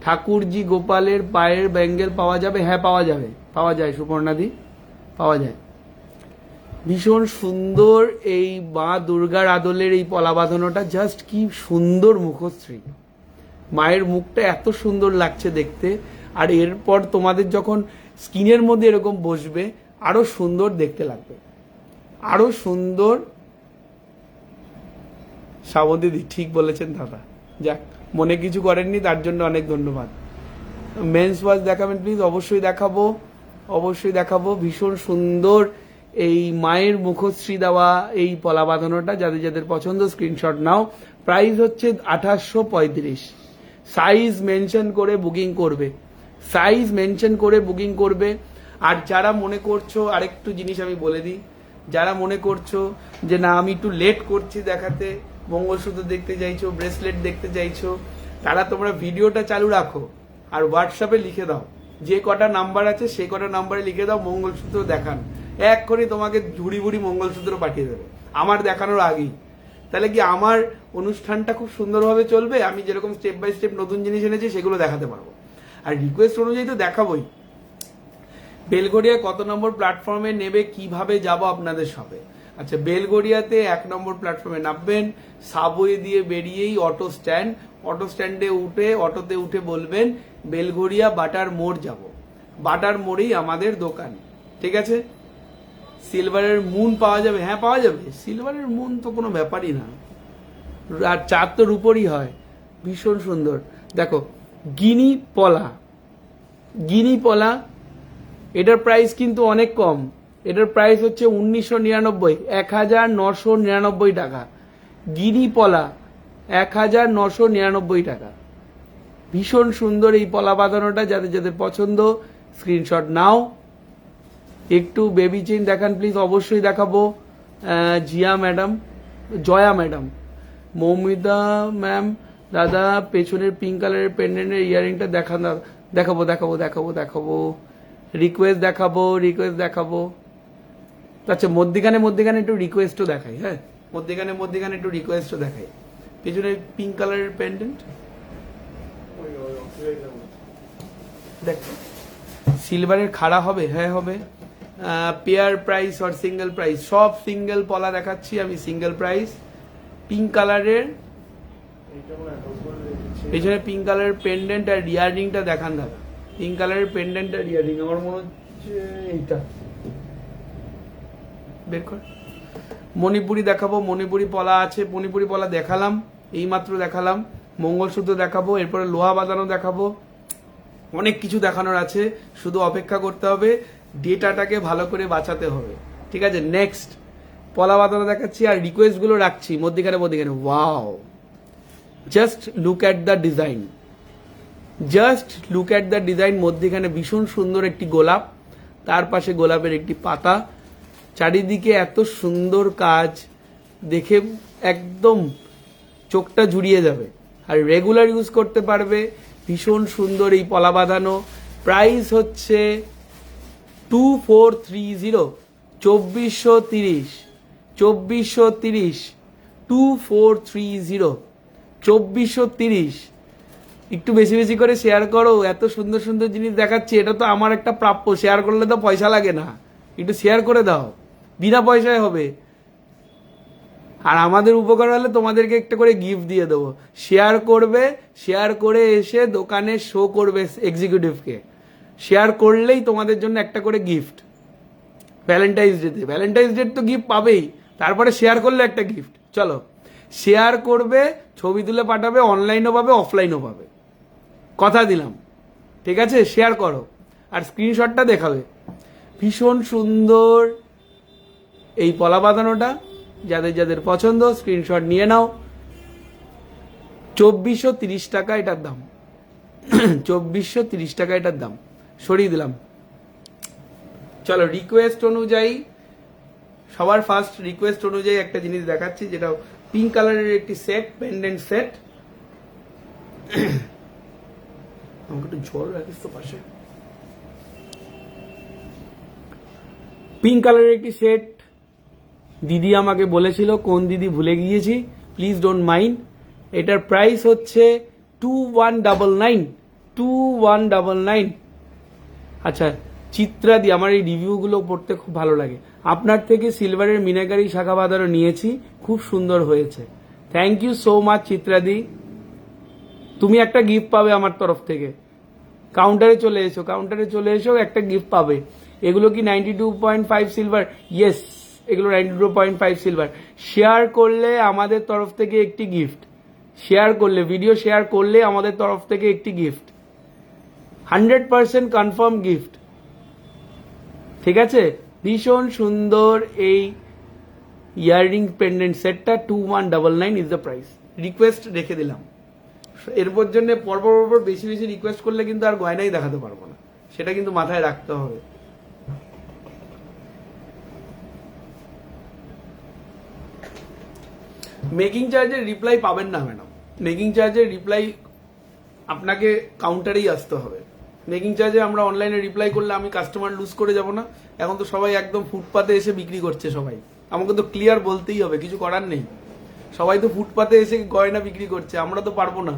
ঠাকুরজি গোপালের পায়ের ব্যাঙ্গেল পাওয়া যাবে? হ্যাঁ পাওয়া যাবে, পাওয়া যায় সুপর্ণাদি, পাওয়া যায়। ভীষণ সুন্দর এই মা দুর্গার আদলের এই পলা বাঁধানোটা, জাস্ট কি সুন্দর মুখশ্রী, মায়ের মুখটা এত সুন্দর লাগছে দেখতে। আর এরপর তোমাদের যখন স্কিনের মধ্যে এরকম বসবে আরো সুন্দর দেখতে লাগবে, আরো সুন্দর। শ্রাবন্তীদি ঠিক বলেছেন দাদা, যাক মনে কিছু করেননি, তার জন্য অনেক ধন্যবাদ। মেন্স ওয়াশ দেখাবেন প্লিজ? অবশ্যই দেখাবো, অবশ্যই দেখাবো। ভীষণ সুন্দর এই মায়ের মুখশ্রী দেওয়া এই পলা বাঁধানোটা, যাদের যাদের পছন্দ স্ক্রিনশট নাও। প্রাইস হচ্ছে 2835। সাইজ মেনশন করে বুকিং করবে, সাইজ মেনশন করে বুকিং করবে। আর যারা মনে করছো, আরেকটু জিনিস আমি বলে দিই, যারা মনে করছো যে না আমি একটু লেট করছি দেখাতে, মঙ্গলসূত্র দেখতে চাইছো, ব্রেসলেট দেখতে চাইছো, তারা তোমরা ভিডিওটা চালু রাখো আর হোয়াটসঅ্যাপে লিখে দাও, যে কটা নাম্বার আছে সেই কটা নাম্বারে লিখে দাও মঙ্গলসূত্র দেখান, এক্ষুনি তোমাকে ঝুড়ি ভুড়ি মঙ্গলসূত্র পাঠিয়ে দেবে আমার দেখানোর আগেই। তাহলে কি আমার অনুষ্ঠানটা খুব সুন্দরভাবে চলবে, আমি যেরকম স্টেপ বাই স্টেপ নতুন জিনিস এনেছি সেগুলো দেখাতে পারবো। আর রিকোয়েস্ট অনুযায়ী তো দেখাবোই। বেলঘড়িয়া কত নম্বর প্ল্যাটফর্মে নেবে, কিভাবে যাব আপনাদের সবে? আচ্ছা, বেলঘড়িয়াতে 1 নম্বর প্ল্যাটফর্মে নামবেন, সাবওয়ে দিয়ে বেরিয়েই অটো স্ট্যান্ড, অটো স্ট্যান্ডে উঠে অটোতে উঠে বলবেন বেলঘড়িয়া বাটার মোড় যাব, বাটার মোড়েই আমাদের দোকান, ঠিক আছে? সিলভারের মুন পাওয়া যাবে? হ্যাঁ পাওয়া যাবে, সিলভারের মুন তো কোনো ব্যাপারই না, আর চার তো রূপরই হয়। ভীষণ সুন্দর, দেখো গিনি পলা, গিনি পলা, এটার প্রাইস কিন্তু অনেক কম, এটার প্রাইস হচ্ছে 1999, 1999 টাকা। গিনি পলা 1999 টাকা। ভীষণ সুন্দর এই পলা বাঁধানোটা, যাদের যাদের পছন্দ স্ক্রিনশট নাও। একটু বেবি চেইন দেখান প্লিজ? অবশ্যই দেখাবো। Zia madam, Jaya madam, Moumita ma'am, দাদা পেছনের পিঙ্ক কালারের পেন্ডেন্টের ইয়ারিংটা দেখান, দেখাবো দেখাবো দেখাবো দেখাবো, রিকোয়েস্ট দেখাবো, রিকোয়েস্ট দেখাবো। আচ্ছা, মধ্যিখানে মধ্যিখানে একটু রিকোয়েস্টও দেখাই, হ্যাঁ মধ্যিখানে মধ্যিখানে একটু রিকোয়েস্টও দেখাই। পেছনে পিঙ্ক কালারের পেন্ডেন্ট দেখ, সিলভারের খাড়া হবে? হ্যাঁ হবে। পেয়ার প্রাইস আর সিঙ্গেল প্রাইস? সব সিঙ্গেল পলা দেখাচ্ছি আমি, সিঙ্গেল প্রাইস। পিঙ্ক কালারের পেছনে পিঙ্ক কালারের পেন্ডেন্ট আর ইয়ারিংটা দেখান দাদা, পিঙ্ক কালারের পেন্ডেন্ট আর ইয়ারিং, আমার মনে হচ্ছে এইটা বের কর। মণিপুরি দেখাবো, মণিপুরি পলা আছে, মণিপুরি পলা দেখালাম, এইমাত্র দেখালাম। মঙ্গলসূত্র দেখাবো, এরপরে লোহা বাঁধানো দেখাবো, অনেক কিছু দেখানোর আছে, শুধু অপেক্ষা করতে হবে, ডেটাটাকে ভালো করে বাঁচাতে হবে, ঠিক আছে? নেক্সট পলা বাঁধানো দেখাচ্ছি আর রিকোয়েস্ট গুলো রাখছি মধ্যিখানে মধ্যিখানে। Wow, just look at the design, just look at the design. মধ্যিখানে ভীষণ সুন্দর একটি গোলাপ, তার পাশে গোলাপের একটি পাতা, চারিদিকে এত সুন্দর কাজ, দেখে একদম চোখটা জুড়িয়ে যাবে। আর রেগুলার ইউজ করতে পারবে। ভীষণ সুন্দর এই পলা বাঁধানো। প্রাইস হচ্ছে 2430, 2430, 2430, 2430, 2430। একটু বেশি বেশি করে শেয়ার করো, এত সুন্দর সুন্দর জিনিস দেখাচ্ছি, এটা তো আমার একটা প্রাপ্য, শেয়ার করলে তো পয়সা লাগে না, একটু শেয়ার করে দাও, বিনা পয়সায় হবে। আর আমাদের উপকার হলে তোমাদেরকে একটা করে গিফট দিয়ে দেবো। শেয়ার করবে, শেয়ার করে এসে দোকানে শো করবে এক্সিকিউটিভকে, শেয়ার করলেই তোমাদের জন্য একটা করে গিফট। ভ্যালেন্টাইন্স ডেতে, ভ্যালেন্টাইন্স ডে তো গিফট পাবেই, তারপরে শেয়ার করলে একটা গিফট। চলো, শেয়ার করবে, ছবি তুলে পাঠাবে, অনলাইনও পাবে অফলাইনও পাবে, কথা দিলাম, ঠিক আছে? শেয়ার করো আর স্ক্রিনশটটা দেখাবে। ভীষণ সুন্দর এই পলা বাঁধানোটা, যাদের যাদের পছন্দ স্ক্রিনশট নিয়ে নাও। 2430 টাকা এটার দাম, 2430 টাকা এটার দাম, সরিয়ে দিলাম। চলো রিকোয়েস্ট অনুযায়ী, সবার ফার্স্ট রিকোয়েস্ট অনুযায়ী একটা জিনিস দেখাচ্ছি, যেটা পিঙ্ক কালারের একটি সেট, পেন্ডেন্ট সেট। আমাকে একটু জল রাখিস তো পাশে। পিঙ্ক কালারের একটি সেট দিদি আমাকে বলেছিল, কোন দিদি ভুলে গিয়েছি, প্লিজ ডোন্ট মাইন্ড। এটার প্রাইস হচ্ছে 2199, 2199। আচ্ছা চিত্রাদি, আমার এই রিভিউগুলো পড়তে খুব ভালো লাগে। আপনার থেকে সিলভারের মিনাকারি শাখা বাঁধানো নিয়েছি, খুব সুন্দর হয়েছে। থ্যাংক ইউ সো মাচ চিত্রাদি, তুমি একটা গিফট পাবে আমার তরফ থেকে। কাউন্টারে চলে এসো, কাউন্টারে চলে এসো, একটা গিফট পাবে। এগুলো কি 92.5 সিলভার? ইয়েস, এগুলো 92.5 সিলভার। শেয়ার করলে আমাদের তরফ থেকে একটি গিফট, শেয়ার করলে, ভিডিও শেয়ার করলে আমাদের তরফ থেকে একটি গিফট, 100% কনফার্ম গিফট। ঠিক আছে, ভীষণ সুন্দর এই ইয়াররিং পেন্ডেন্ট সেটটা, 2199 ইজ দ্য প্রাইস। রিকোয়েস্ট রেখে দিলাম। এরপর জন্য পরপর বেশি বেশি রিকোয়েস্ট করলে কিন্তু আর গয়নাই দেখাতে পারবো না, সেটা কিন্তু মাথায় রাখতে হবে। মেকিং চার্জের রিপ্লাই পাবেন না ম্যাডাম, মেকিং চার্জের রিপ্লাই আপনাকে কাউন্টারেই আসতে হবে। মেকিং চার্জে আমরা অনলাইনে রিপ্লাই করলে আমি কাস্টমার লুজ করে যাব না। এখন তো সবাই একদম ফুটপাতে এসে বিক্রি করছে সবাই, আমাকে তো ক্লিয়ার বলতেই হবে, কিছু করার নেই। সবাই তো ফুটপাতে এসে গয়না বিক্রি করছে, আমরা তো পারবো না।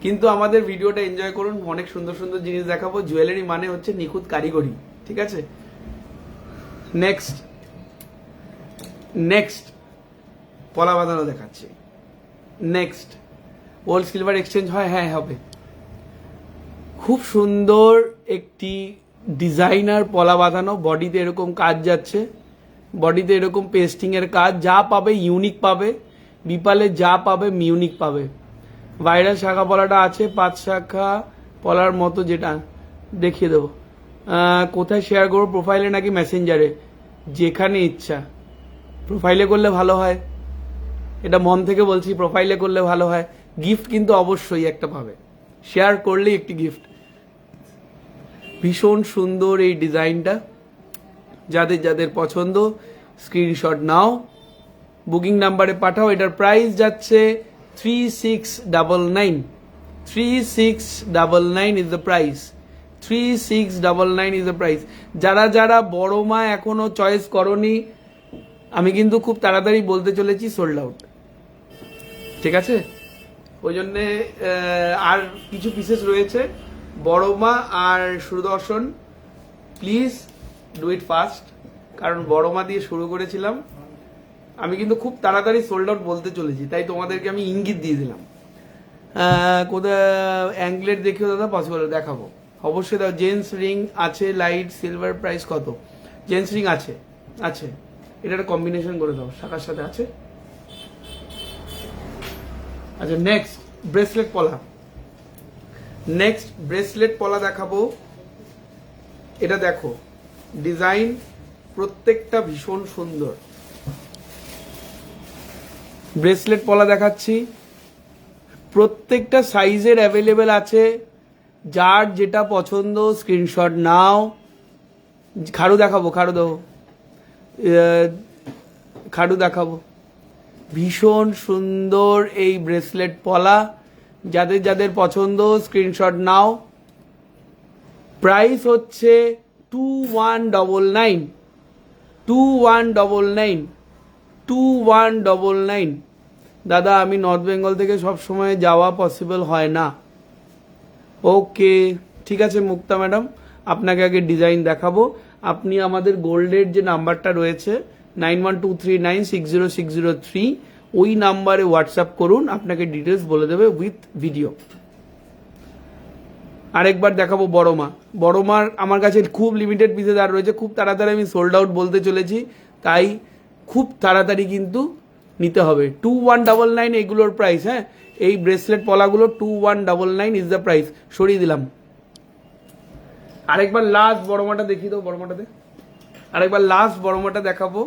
কিন্তু আমাদের ভিডিওটা এনজয় করুন, অনেক সুন্দর সুন্দর জিনিস দেখাবো। জুয়েলারি মানে হচ্ছে নিখুঁত কারিগরি, ঠিক আছে। নেক্সট নেক্সট পলা বাঁধানো দেখাচ্ছি। নেক্সট ওল্ড সিলভার এক্সচেঞ্জ হয়, হ্যাঁ হবে। খুব সুন্দর একটি ডিজাইনার পলা বাঁধানো, বডিতে এরকম কাজ যাচ্ছে, বডিতে এরকম পেস্টিং এর কাজ, যা পাবে ইউনিক পাবে, বিপালে যা পাবে মিউনিক পাবে। ভাইরাল শাখা পলাটা আছে, 5 শাখা পলার মতো, যেটা দেখিয়ে দেবো। কোথায় শেয়ার করবো, প্রোফাইলে নাকি মেসেঞ্জারে? যেখানে ইচ্ছা। প্রোফাইলে করলে ভালো হয়, এটা মন থেকে বলছি, প্রোফাইলে করলে ভালো হয়। গিফট কিন্তু অবশ্যই একটা পাবে, শেয়ার করলেই একটি গিফট। ভীষণ সুন্দর এই ডিজাইনটা, যাদের যাদের পছন্দ স্ক্রিনশট নাও, বুকিং নাম্বারে পাঠাও। এটার প্রাইস যাচ্ছে 3699, 3699 is the price, 3699 is the price. যারা যারা বড় মা এখনো চয়েস করনি, আমি কিন্তু খুব তাড়াতাড়ি বলতে চলেছি সোল্ড আউট, ঠিক আছে। ওই জন্যে আর কিছু পিসেস রয়েছে, বড় মা আর সুদর্শন, প্লিজ ডু ইট ফাস্ট, কারণ বড় মা দিয়ে শুরু করেছিলাম, আমি কিন্তু খুব তাড়াতাড়ি সোল্ড আউট বলতে চলেছি, তাই তোমাদেরকে আমি ইঙ্গিত দিয়ে দিলাম। কোথায় অ্যাঙ্গলেট দেখিও দাদা, পসিবল দেখাবো অবশ্যই। দাও জেন্টস রিং আছে, লাইট সিলভার, প্রাইস কত? জেন্টস রিং আছে, আছে, এটার কম্বিনেশন করে দাও, শাখার সাথে আছে। আচ্ছা নেক্সট ব্রেসলেট পলা, নেক্সট ব্রেসলেট পলা দেখাবো। এটা দেখো ডিজাইন প্রত্যেকটা ভীষণ সুন্দর। ব্রেসলেট পলা দেখাচ্ছি, প্রত্যেকটা সাইজের অ্যাভেলেবেল আছে, যার যেটা পছন্দ স্ক্রিনশট নাও। খাড়ু দেখাবো, খাড়ু দেবো, খাড়ু দেখাবো। ভীষণ সুন্দর এই ব্রেসলেট পলা, যাদের যাদের পছন্দ স্ক্রিনশট নাও। প্রাইস হচ্ছে 2199, 2199, 2199। দাদা আমি নর্থ বেঙ্গল থেকে সব সময় যাওয়া পসিবল হয় না। ওকে ঠিক আছে মুক্তা ম্যাডাম, আপনাকে আগে ডিজাইন দেখাবো। আপনি আমাদের গোল্ডের যে নাম্বারটা রয়েছে 9123960603, ওই নাম্বারে হোয়াটসঅ্যাপ করুন, আপনাকে ডিটেলস বলে দেবে উইথ ভিডিও। আরেকবার দেখাবো বড় মা। বড় মার আমার কাছে খুব লিমিটেড পিসেস আর রয়েছে, খুব তাড়াতাড়ি আমি সোল্ড আউট বলতে চলেছি, তাই খুব তাড়াতাড়ি কিন্তু নিতে হবে। 2199 এগুলোর প্রাইস, হ্যাঁ এই ব্রেসলেট পলাগুলো 2199 ইজ দ্য প্রাইস। সরিয়ে দিলাম। আরেকবার লাস্ট বড় মাটা দেখিয়ে দাও, বড় মাটাতে আরেকবার লাস্ট বড় মাটা দেখাবো,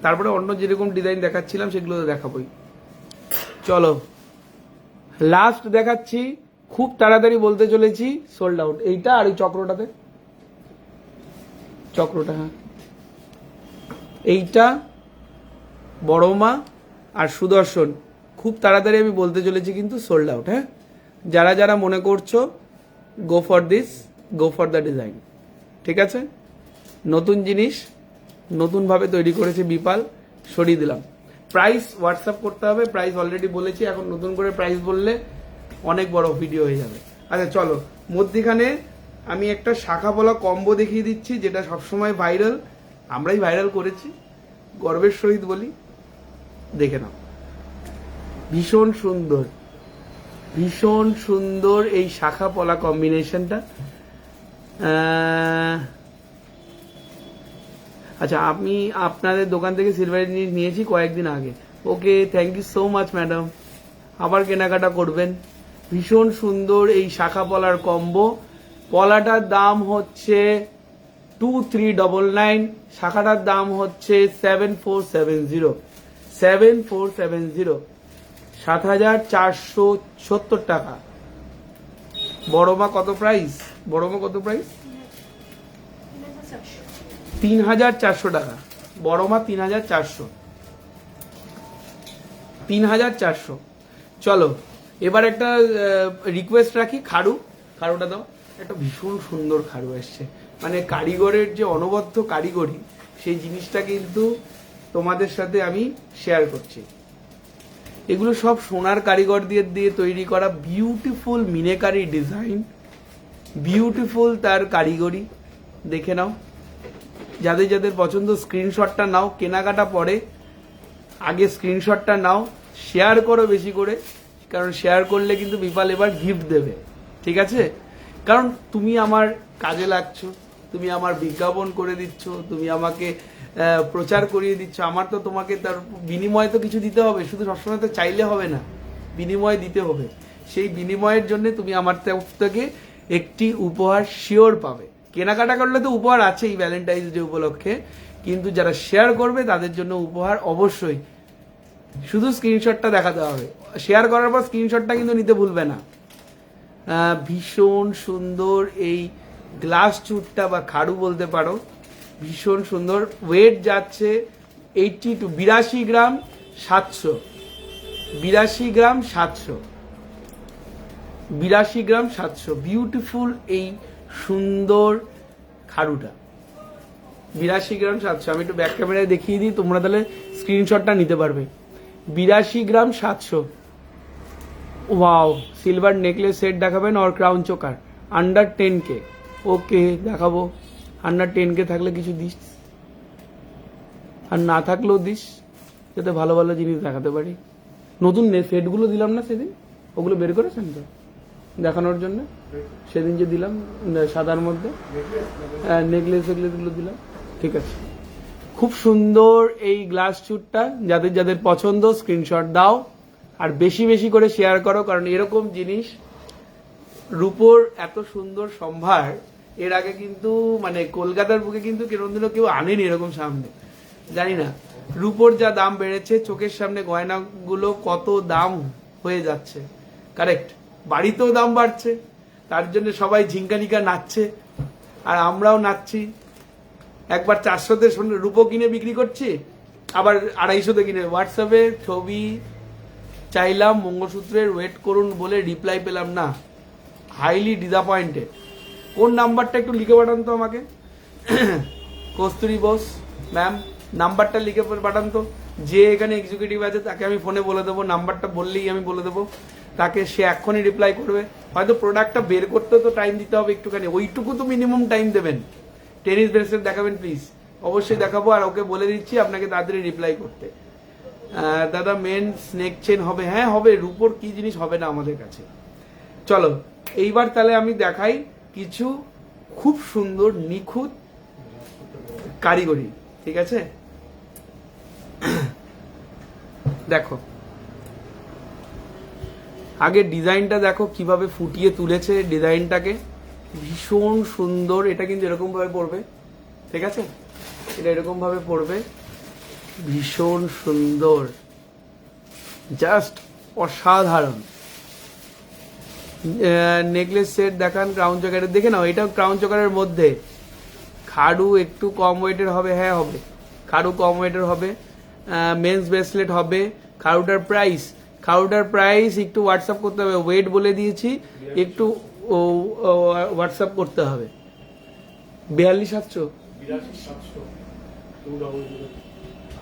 তারপরে অন্য যেরকম ডিজাইন দেখাচ্ছিলাম সেগুলো দেখাবোই। চলো লাস্ট দেখাচ্ছি, খুব তাড়াতাড়ি বলতে চলেছি, সোল্ড আউট। এইটা আর এই চক্রটাতে চক্রটা, হ্যাঁ এইটা বড় মা আর সুদর্শন খুব তাড়াতাড়ি আমি বলতে চলেছি কিন্তু সোল্ড আউট। হ্যাঁ, যারা যারা মনে করছো go for this, go for the design. ঠিক আছে, নতুন জিনিস নতুনভাবে তৈরি করেছে বিপাল, সরিয়ে দিলাম। প্রাইস হোয়াটসঅ্যাপ করতে হবে, প্রাইস অলরেডি বলেছি, এখন নতুন করে প্রাইস বললে অনেক বড় ভিডিও হয়ে যাবে। আচ্ছা চলো, মধ্যিখানে আমি একটা শাখা বলা কম্বো দেখিয়ে দিচ্ছি, যেটা সবসময় ভাইরাল, আমরাই ভাইরাল করেছি, গর্বের সহিত বলি, দেখে নাও। ভীষণ সুন্দর, ভীষণ সুন্দর এই শাখা পলা কম্বিনেশনটা। আচ্ছা, আমি আপনাদের দোকান থেকে সিলভারের জিনিস নিয়েছি কয়েকদিন আগে। Okay, thank you so much madam, আবার কেনাকাটা করবেন। ভীষণ সুন্দর এই শাখা পলার কম্বো। পলাটার দাম হচ্ছে 2399, শাখাটার দাম হচ্ছে 7470, 7470, 7470 টাকা। বড় মা কত প্রাইস? বড় মা কত প্রাইস? 3400 টাকা। বড় মা 3400, 3400। চলো এবার একটা রিকোয়েস্ট রাখি, খাড়ুটা দাও। একটা ভীষণ সুন্দর খাড়ু এসছে, মানে কারিগরের যে অনবদ্য কারিগরি, সেই জিনিসটা কিন্তু তোমাদের সাথে আমি শেয়ার করছি। এগুলো সব সোনার কারিগর দিয়ে তৈরি করা, বিউটিফুল মিনেকারি ডিজাইন, বিউটিফুল তার কারিগরি। দেখে নাও, যাদের যাদের পছন্দ স্ক্রিনশটটা নাও, কেনাকাটা পরে আগে স্ক্রিনশটটা নাও, শেয়ার করো বেশি করে, কারণ শেয়ার করলে কিন্তু বিপাল এবার গিফট দেবে। ঠিক আছে, কারণ তুমি আমার কাজে লাগছো, তুমি আমার বিজ্ঞাপন করে দিচ্ছ, তুমি আমাকে প্রচার করিয়ে দিচ্ছ, আমার তো তোমাকে তার বিনিময়ে তো কিছু দিতে হবে, শুধু সবসময় তো চাইলে হবে না, বিনিময় দিতে হবে। সেই বিনিময়ের জন্য তুমি আমার থেকে একটি উপহার শিওর পাবে। কেনাকাটা করলে তো উপহার আছেই ভ্যালেন্টাইন্স ডে উপলক্ষে, কিন্তু যারা শেয়ার করবে তাদের জন্য উপহার অবশ্যই। শুধু স্ক্রিনশটটা দেখাতে হবে, শেয়ার করার পর স্ক্রিনশটটা কিন্তু নিতে ভুলবে না। ভীষণ সুন্দর এই গ্লাস চুটটা বা খাড়ু বলতে পারো, ভীষণ সুন্দর। ওয়েট যাচ্ছে 82 গ্রাম 700, 82 গ্রাম 700, 82 গ্রাম 700। বিউটিফুল এই সুন্দর খাড়ুটা 82 গ্রাম 700। আমি একটু ব্যাক ক্যামেরায় দেখিয়ে দিই, তোমরা তাহলে স্ক্রিনশটটা নিতে পারবে। 82 গ্রাম 700। ওয়াও, সিলভার নেকলেস সেট দেখাবেন আর ক্রাউন চোকার আন্ডার 10K। ওকে, দেখাবো। আন্ডার 10K থাকলে কিছু দিস, আর না থাকলেও দিস, যাতে ভালো ভালো জিনিস দেখাতে পারি। নতুন সেটগুলো দিলাম না সেদিন, ওগুলো বের করেছেন তো দেখানোর জন্য? সেদিন যে দিলাম সাদার মধ্যে নেকলেস গুলো দিলাম। ঠিক আছে, খুব সুন্দর এই গ্লাস চুটটা। যাদের যাদের পছন্দ স্ক্রিনশট দাও, আর বেশি বেশি করে শেয়ার করো, কারণ এরকম জিনিস রূপোর এত সুন্দর সম্ভার এর আগে কিন্তু মানে কলকাতার বুকে কিন্তু কোনোদিনও কেউ আনেনি এরকম সামনে। জানি না রূপোর যা দাম বেড়েছে, চোখের সামনে গয়নাগুলো কত দাম হয়ে যাচ্ছে, কারেক্ট। বাড়িতেও দাম বাড়ছে, তার জন্য সবাই ঝিঙ্কানিকা নাচছে, আর আমরাও নাচছি। একবার 400-তে রূপো কিনে বিক্রি করছি, আবার 250-তে কিনে। হোয়াটসঅ্যাপে ছবি চাইলাম মঙ্গলসূত্রের, ওয়েট করুন বলে রিপ্লাই পেলাম না, হাইলি ডিসঅ্যাপয়েন্টেড। কোন নাম্বারটা একটু লিখে পাঠান তো আমাকে, কস্তুরী বোস ম্যাম, নাম্বারটা লিখে পাঠান তো। যে এখানে এক্সিকিউটিভ আছে তাকে আমি ফোনে বলে দেবো, নাম্বারটা বললেই আমি বলে দেবো তাকে, সে এক্ষুনি রিপ্লাই করবে। হয়তো প্রোডাক্টটা বের করতে তো টাইম দিতে হবে একটুখানি, ওইটুকু তো মিনিমাম টাইম দেবেন। টেনিস ব্রেসলেট দেখাবেন প্লিজ, অবশ্যই দেখাবো, আর ওকে বলে দিচ্ছি আপনাকে তাড়াতাড়ি রিপ্লাই করতে। দাদা মেন স্নেক চেন হবে? হ্যাঁ হবে, রূপোর কি জিনিস হবে না আমাদের কাছে। চলো এইবার তাহলে আমি দেখাই কিছু খুব সুন্দর নিখুঁত কারিগরি। ঠিক আছে, দেখো আগে ডিজাইনটা দেখো কিভাবে ফুটিয়ে তুলেছে ডিজাইনটাকে, ভীষণ সুন্দর। এটা কিন্তু এরকম ভাবে পড়বে, ঠিক আছে, এটা এরকম ভাবে পড়বে, ভীষণ সুন্দর, জাস্ট অসাধারণ। নেকলেস সেট দেখান ক্রাউন চকারের, দেখে নাও, এটাও ক্রাউন চকারের মধ্যে খাড়ু একটু কম ওয়েটের হবে, হ্যাঁ হবে, খাড়ু কম ওয়েটের হবে। মেন্স ব্রেসলেট হবে। খাড়ুটার প্রাইস একটু হোয়াটসঅ্যাপ করতে হবে, ওয়েট বলে দিয়েছি, একটু হোয়াটসঅ্যাপ করতে হবে। 42,700।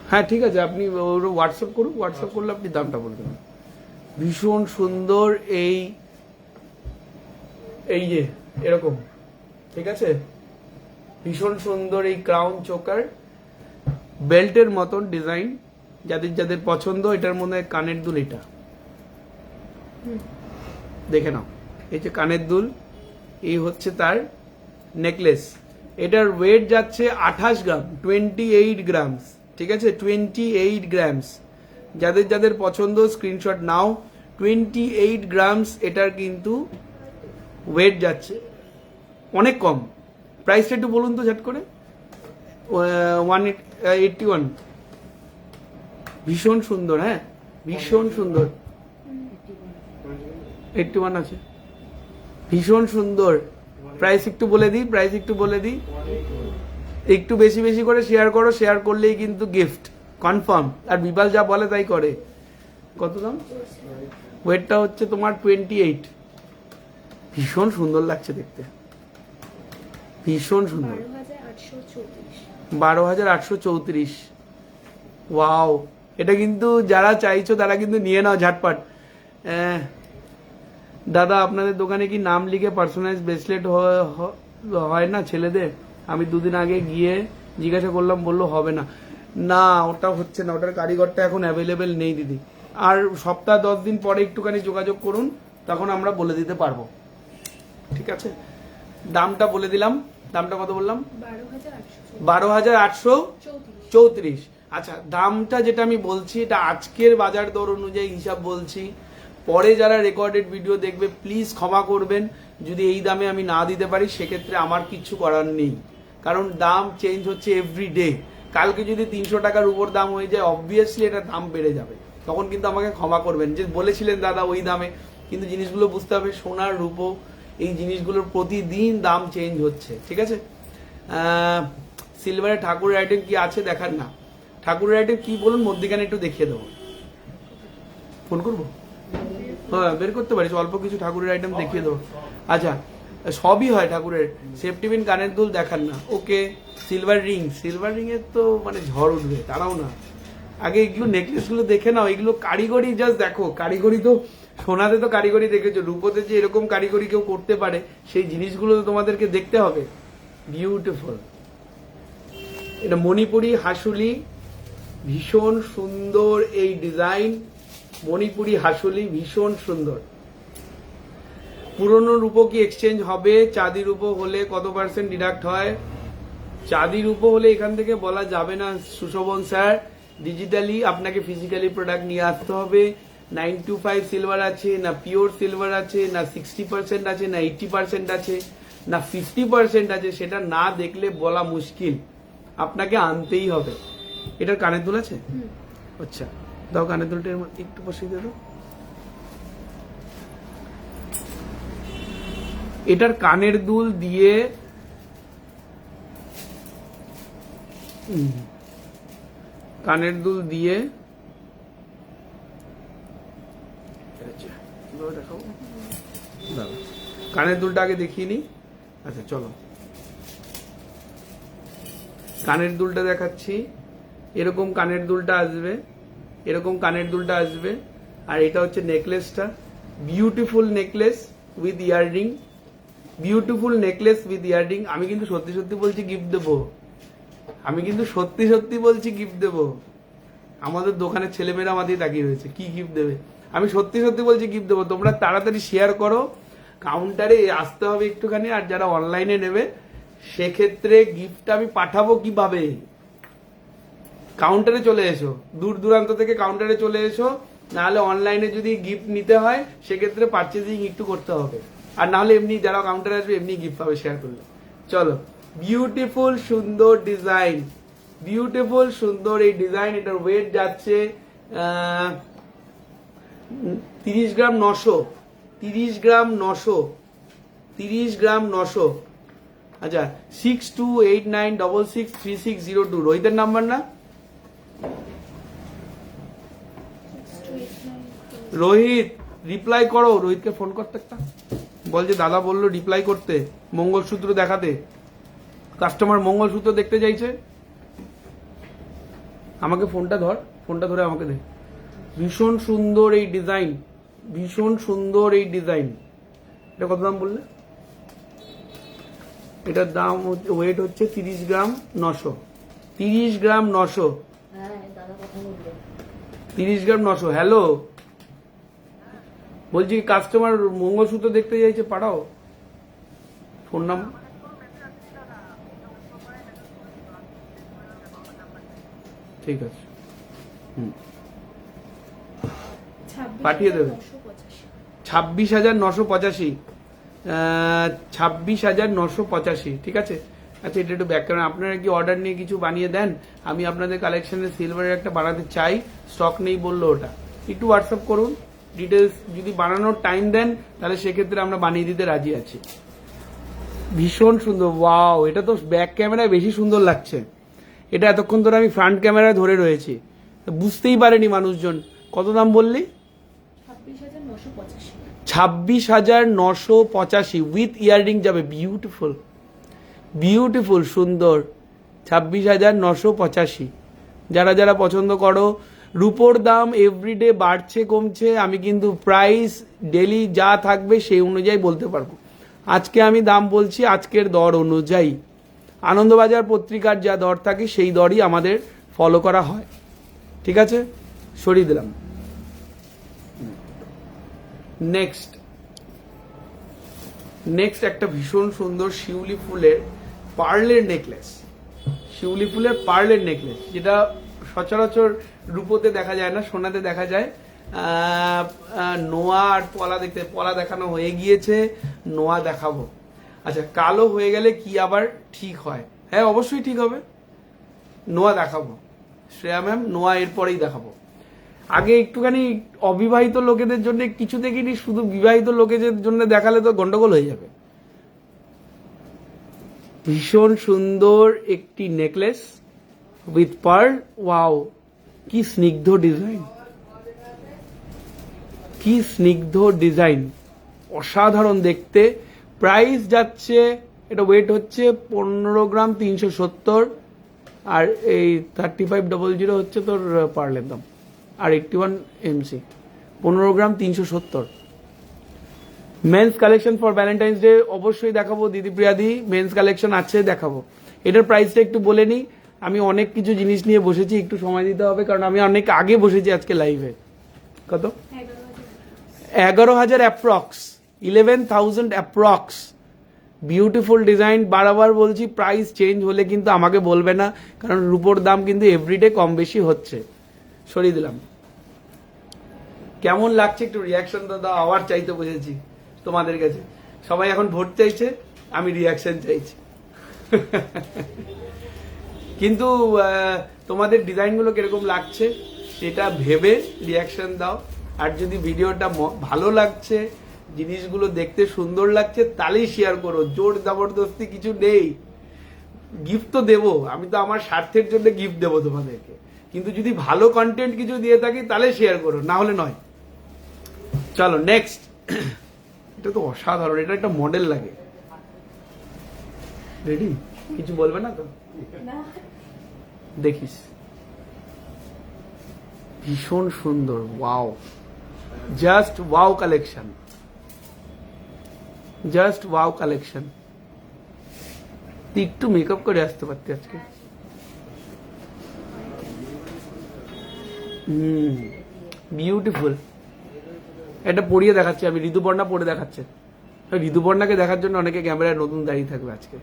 হ্যাঁ ঠিক আছে, আপনি হোয়াটসঅ্যাপ করুন, হোয়াটসঅ্যাপ করলে আপনি দামটা বলে দেবেন। ভীষণ সুন্দর এই যে এরকম, ঠিক আছে, ভীষণ সুন্দর এই ক্রাউন চোকার বেল্টের মতন ডিজাইন, যাদের যাদের পছন্দ। এটার মধ্যে কানের দুল, এটা দেখে নাও, এই যে কানের দুল, এই হচ্ছে তার নেকলেস। এটার ওয়েট যাচ্ছে 28 গ্রাম, 28 গ্রামস, ঠিক আছে, 28 গ্রামস। যাদের যাদের পছন্দ স্ক্রিনশট নাও। 28 গ্রামস এটার কিন্তু ওয়েট যাচ্ছে, অনেক কম। প্রাইসটা একটু বলুন তো ঝট করে। 181। ভীষণ সুন্দর, হ্যাঁ ভীষণ সুন্দর। 81 আছে, ভীষণ সুন্দর। প্রাইস একটু বলে দিই, একটু বেশি বেশি করে শেয়ার করো, শেয়ার করলেই কিন্তু গিফট কনফার্ম। আর বিপাল যা বলে তাই করে। কত দাম? ওয়েটটা হচ্ছে তোমার 28। ভীষণ সুন্দর লাগছে দেখতে, ভীষণ সুন্দর। 12,834। ওয়াও, এটা কিন্তু যারা চাইছো তারা কিন্তু নিয়ে নাও ঝটপট। দাদা আপনাদের দোকানে কি নাম লিখে পার্সোনালাইজ ব্রেসলেট হয় না ছেলেদের? আমি দুদিন আগে গিয়ে জিজ্ঞাসা করলাম, বললো হবে না। না, ওটা হচ্ছে না, ওটার কারিগরটা এখন অ্যাভেলেবেল নেই দিদি। আর সপ্তাহ 10 দিন পরে একটুখানি যোগাযোগ করুন, তখন আমরা বলে দিতে পারবো, ঠিক আছে। দামটা বলে দিলাম, দামটা কত বললাম? 12,834। আচ্ছা, দামটা যেটা আমি বলছি এটা আজকের বাজার দর অনুযায়ী হিসাব বলছি। পরে যারা রেকর্ডেড ভিডিও দেখবে প্লিজ ক্ষমা করবেন যদি এই দামে আমি না দিতে পারি, সেক্ষেত্রে আমার কিচ্ছু করার নেই, কারণ দাম চেঞ্জ হচ্ছে এভরি ডে। কালকে যদি 300 টাকার উপর দাম হয়ে যায়, অবভিয়াসলি এটা দাম বেড়ে যাবে, তখন কিন্তু আমাকে ক্ষমা করবেন। যে বলেছিলেন দাদা ওই দামে, কিন্তু জিনিসগুলো বুঝতে হবে, সোনার রূপো এই জিনিসগুলোর প্রতিদিন দাম চেঞ্জ হচ্ছে, ঠিক আছে। সিলভারের ঠাকুরের আইটেম কি আছে দেখার না? ঠাকুরের আইটেম কি বলুন, মধ্যিখানে একটু দেখিয়ে দেবো, ফোন করবো, হ্যাঁ বের করতে পারিস, অল্প কিছু ঠাকুরের আইটেম দেখিয়ে দেবো। আচ্ছা, সবই হয় ঠাকুরের। সেফটি পিন, কানের দুল দেখান না, ওকে। সিলভার রিং এর তো মানে ঝড় উঠবে, তারাও না। আগে এগুলো নেকলেস গুলো দেখে নাও, এগুলো কারিগরি জাস্ট দেখো, কারিগরি তো সোনাতে তো কারিগরি দেখেছো, রূপোতে যে এরকম কারিগরি কেউ করতে পারে সেই জিনিসগুলো তো তোমাদেরকে দেখতে হবে। বিউটিফুল। এটা মণিপুরি হাসুলি, ভীষণ সুন্দর এই ডিজাইন। মণিপুরি হাসুলি ভীষণ সুন্দর। পুরনো রূপো কি এক্সচেঞ্জ হবে? চাঁদি রূপো হলে কত % ডিডাক্ট হয়? চাঁদি রূপো হলে এখান থেকে বলা যাবে না সুশোভন স্যার, ডিজিটালি আপনাকে ফিজিক্যালি প্রোডাক্ট নিয়ে আসতে হবে। 925 সিলভার আছে না, পিওর সিলভার আছে না, 60% আছে না, 80% আছে না, 50% আছে, সেটা না দেখলে বলা মুশকিল, আপনাকে আনতেই হবে। এটার কানের দুল আছে? আচ্ছা দাও, কানের দুলটা একটু বসিয়ে দিয়ে দাও। এটার কানের দুল দিয়ে দেখাবো, কানের দুলটা আগে দেখিয়ে নি। আচ্ছা চলো, কানের দুলটা দেখাচ্ছি। এরকম কানের দুলটা আসবে, এরকম কানের দুলটা আসবে। আর এটা হচ্ছে নেকলেসটা, beautiful necklace with earring, beautiful necklace with earring. আমি কিন্তু সত্যি সত্যি বলছি গিফট দেবো, আমি কিন্তু সত্যি সত্যি বলছি গিফট দেবো। আমাদের দোকানের ছেলেমেয়েরা আমাদের তাকিয়ে রয়েছে, কি গিফট দেবে। আমি সত্যি সত্যি বলছি গিফট দেবো। তোমরা তাড়াতাড়ি শেয়ার করো, কাউন্টারে আসতে হবে একটুখানি। আর যারা অনলাইনে নেবে সেক্ষেত্রে গিফটটা আমি পাঠাবো কিভাবে? কাউন্টারে চলে এসো, দূর দূরান্ত থেকে কাউন্টারে চলে এসো, নাহলে অনলাইনে যদি গিফট নিতে হয় সেক্ষেত্রে পার্চেজিং একটু করতে হবে। আর নাহলে এমনি যারা কাউন্টারে আসবে এমনি গিফট পাবে শেয়ার করলে। চলো, বিউটিফুল সুন্দর ডিজাইন, বিউটিফুল সুন্দর এই ডিজাইন। এটার ওয়েট যাচ্ছে 30 গ্রাম 900, 30 গ্রাম 900, 30 গ্রাম 900। আচ্ছা 6289663602 রোহিতের নাম্বার না? রোহিত রিপ্লাই করো, রোহিতকে ফোন করতে একটা বল যে দাদা বললো রিপ্লাই করতে, মঙ্গলসূত্র দেখাতে। কাস্টমার মঙ্গলসূত্র দেখতে চাইছে। আমাকে ফোনটা ধর, ফোনটা ধরে আমাকে দে। ভীষণ সুন্দর এই ডিজাইন, ভীষণ সুন্দর এই ডিজাইন। এটা কত দাম বললে? এটার দাম ওয়েট হচ্ছে 30 গ্রাম 900। 30 গ্রাম 900। 30 গ্রাম 900। হ্যালো, বলছি কাস্টমার মঙ্গলসূত্র দেখতে চাইছে, পাঠাও ফোন নাম্বার। ঠিক আছে, পাঠিয়ে দেবে। 26,985। 26,985, ঠিক আছে। আচ্ছা এটা একটু ব্যাক করেন। আপনারা কি অর্ডার নিয়ে কিছু বানিয়ে দেন? আমি আপনাদের কালেকশনে সিলভারের একটা বানাতে চাই, স্টক নেই বললো ওটা। একটু হোয়াটসঅ্যাপ করুন ডিটেলস, যদি বানানোর টাইম দেন তাহলে সেক্ষেত্রে আমরা বানিয়ে দিতে রাজি আছি। ভীষণ সুন্দর, ওয়াও, এটা তো ব্যাক ক্যামেরায় বেশি সুন্দর লাগছে। এটা এতক্ষণ ধরে আমি ফ্রন্ট ক্যামেরায় ধরে রয়েছি, বুঝতেই পারেনি মানুষজন। কত দাম বললি? 26,985 উইথ ইয়াররিং যাবে। বিউটিফুল, বিউটিফুল, সুন্দর। 26,985। যারা যারা পছন্দ করো। রূপোর দাম এভরিডে বাড়ছে কমছে, আমি কিন্তু প্রাইস ডেলি যা থাকবে সেই অনুযায়ী বলতে পারবো। আজকে আমি দাম বলছি আজকের দর অনুযায়ী। আনন্দবাজার পত্রিকার যা দর থাকে সেই দরই আমাদের ফলো করা হয়, ঠিক আছে। সরিয়ে দিলাম। নেক্সট একটা ভীষণ সুন্দর শিউলি ফুলের পার্লের নেকলেস। শিউলি ফুলের পার্লের নেকলেস, যেটা সচরাচর রূপোতে দেখা যায় না, সোনাতে দেখা যায়। নোয়া আর পলা দেখতে, পলা দেখানো হয়ে গিয়েছে, নোয়া দেখাবো। আচ্ছা কালো হয়ে গেলে কি আবার ঠিক হয়? হ্যাঁ অবশ্যই ঠিক হবে। নোয়া দেখাবো শ্রেয়া ম্যাম, নোয়া এরপরেই দেখাবো। আগে একটুখানি অবিবাহিত লোকেদের জন্য কিছু দেখিনি, শুধু বিবাহিত লোকেদের জন্য দেখালে তো গন্ডগোল হয়ে যাবে। ভীষণ সুন্দর একটি নেকলেস উইথ পার্ল। ওয়াও, কি স্নিগ্ধ ডিজাইন, কি স্নিগ্ধ ডিজাইন, অসাধারণ দেখতে। প্রাইস যাচ্ছে, এটা ওয়েট হচ্ছে 15 গ্রাম 370, আর এই 3500 হচ্ছে তোর পার্লের দাম, আর 81 MC। 15 গ্রাম 370। Men's collection for Valentine's day অবশ্যই দেখাবো দিদি প্রিয়াদি, মেন্স কালেকশন আছে দেখাবো। এটার প্রাইসটা একটু বলে নিই। আমি অনেক কিছু জিনিস নিয়ে বসেছি, একটু সময় দিতে হবে কারণ আমি অনেক আগে বসেছি আজকে লাইভে। কত? 11,000 অ্যাপ্রক্স, 11,000 অ্যাপ্রক্স। Beautiful design. বারবার বলছি প্রাইস চেঞ্জ হলে কিন্তু আমাকে বলবে না, কারণ রূপোর দাম কিন্তু এভরিডে কম বেশি হচ্ছে। সরিয়ে দিলাম। কেমন লাগছে একটু রিয়াকশন তো দাও। আবার চাইতে বুঝেছি তোমাদের কাছে, সবাই এখন ভোট চাইছে, আমি রিয়াকশন চাইছি। কিন্তু তোমাদের ডিজাইনগুলো কিরকম লাগছে সেটা ভেবে রিয়াকশন দাও। আর যদি ভিডিওটা ভালো লাগছে, জিনিসগুলো দেখতে সুন্দর লাগছে, তাহলেই শেয়ার করো। জোর জবরদস্তি কিছু নেই। গিফট তো দেবো, আমি তো আমার স্বার্থের জন্য গিফট দেবো তোমাদেরকে, কিন্তু যদি ভালো কন্টেন্ট কিছু দিয়ে থাকি তাহলে শেয়ার করো, না হলে নয়। চলো নেক্সট। এটা তো অসাধারণ, এটা একটা মডেল লাগে। রেডি? কিছু বলবে না তো? দেখিস, ভীষণ সুন্দর। Wow, just wow collection, just wow collection. তুই একটু মেকআপ করে আসতে পারতি আজকে। বিউটিফুল। এটা পরিয়ে দেখাচ্ছি আমি, ঋতুপর্ণা পরে দেখাচ্ছে। ঋতুপর্ণাকে দেখার জন্য অনেকে ক্যামেরায় নতুন দাঁড়িয়ে থাকবে আজকে,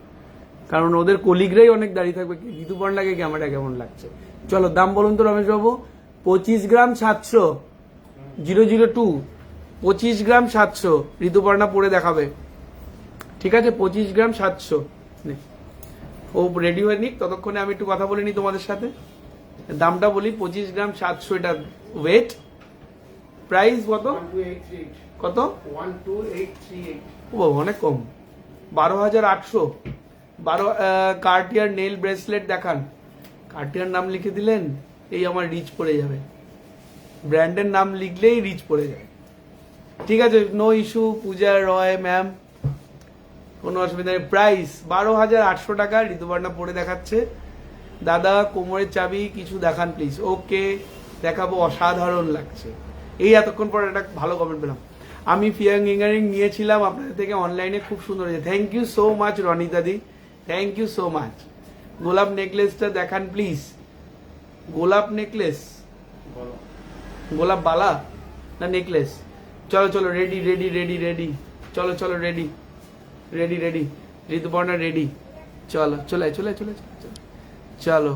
কারণ ওদের কলিগরাই অনেক দাঁড়িয়ে থাকবে ঋতুপর্ণাকে ক্যামেরা কেমন লাগছে। চলো দাম বলুন তো রমেশ বাবু। 25 গ্রাম 700, 002, 25 গ্রাম 700। ঋতুপর্ণা পরে দেখাবে, ঠিক আছে? 25 গ্রাম 700। ও রেডি হয়ে নিক, ততক্ষণে আমি একটু কথা বলে নিই তোমাদের সাথে। দামটা বলি, 25 গ্রাম 700 এটা ওয়েট। প্রাইস কত? কত? 12,838। ও অনেক কম। 12,800। কার্টিয়ার নেল ব্রেসলেট দেখান। কার্টিয়ার নাম লিখে দিলেন, এই আমার রিচ পড়ে যাবে, ব্র্যান্ডের নাম লিখলেই রিচ পড়ে যায়। ঠিক আছে, নো ইস্যু পূজা রয় ম্যাম, কোনো অসুবিধা নেই। প্রাইস 12,800 টাকা। ঋতুপর্ণা পরে দেখাচ্ছে। দাদা কোমরের চাবি কিছু দেখান প্লিজ। ওকে দেখাবো, অসাধারণ লাগছে। এই এতক্ষণ পর একটা ভালো কমেন্ট পেলাম। আমি ইয়ারিং নিয়েছিলাম আপনাদের থেকে অনলাইনে, খুব সুন্দর হয়েছে। Thank you so much Ronita দি, থ্যাংক ইউ সো মাচ। গোলাপ নেকলেসটা দেখান প্লিজ। গোলাপ নেকলেস, গোলাপ বালা না নেকলেস? চলো চলো, রেডি রেডি রেডি রেডি, চলো চলো ready ready ready, Rituparna ready, চলো চলে চলে চলে চলে, চলো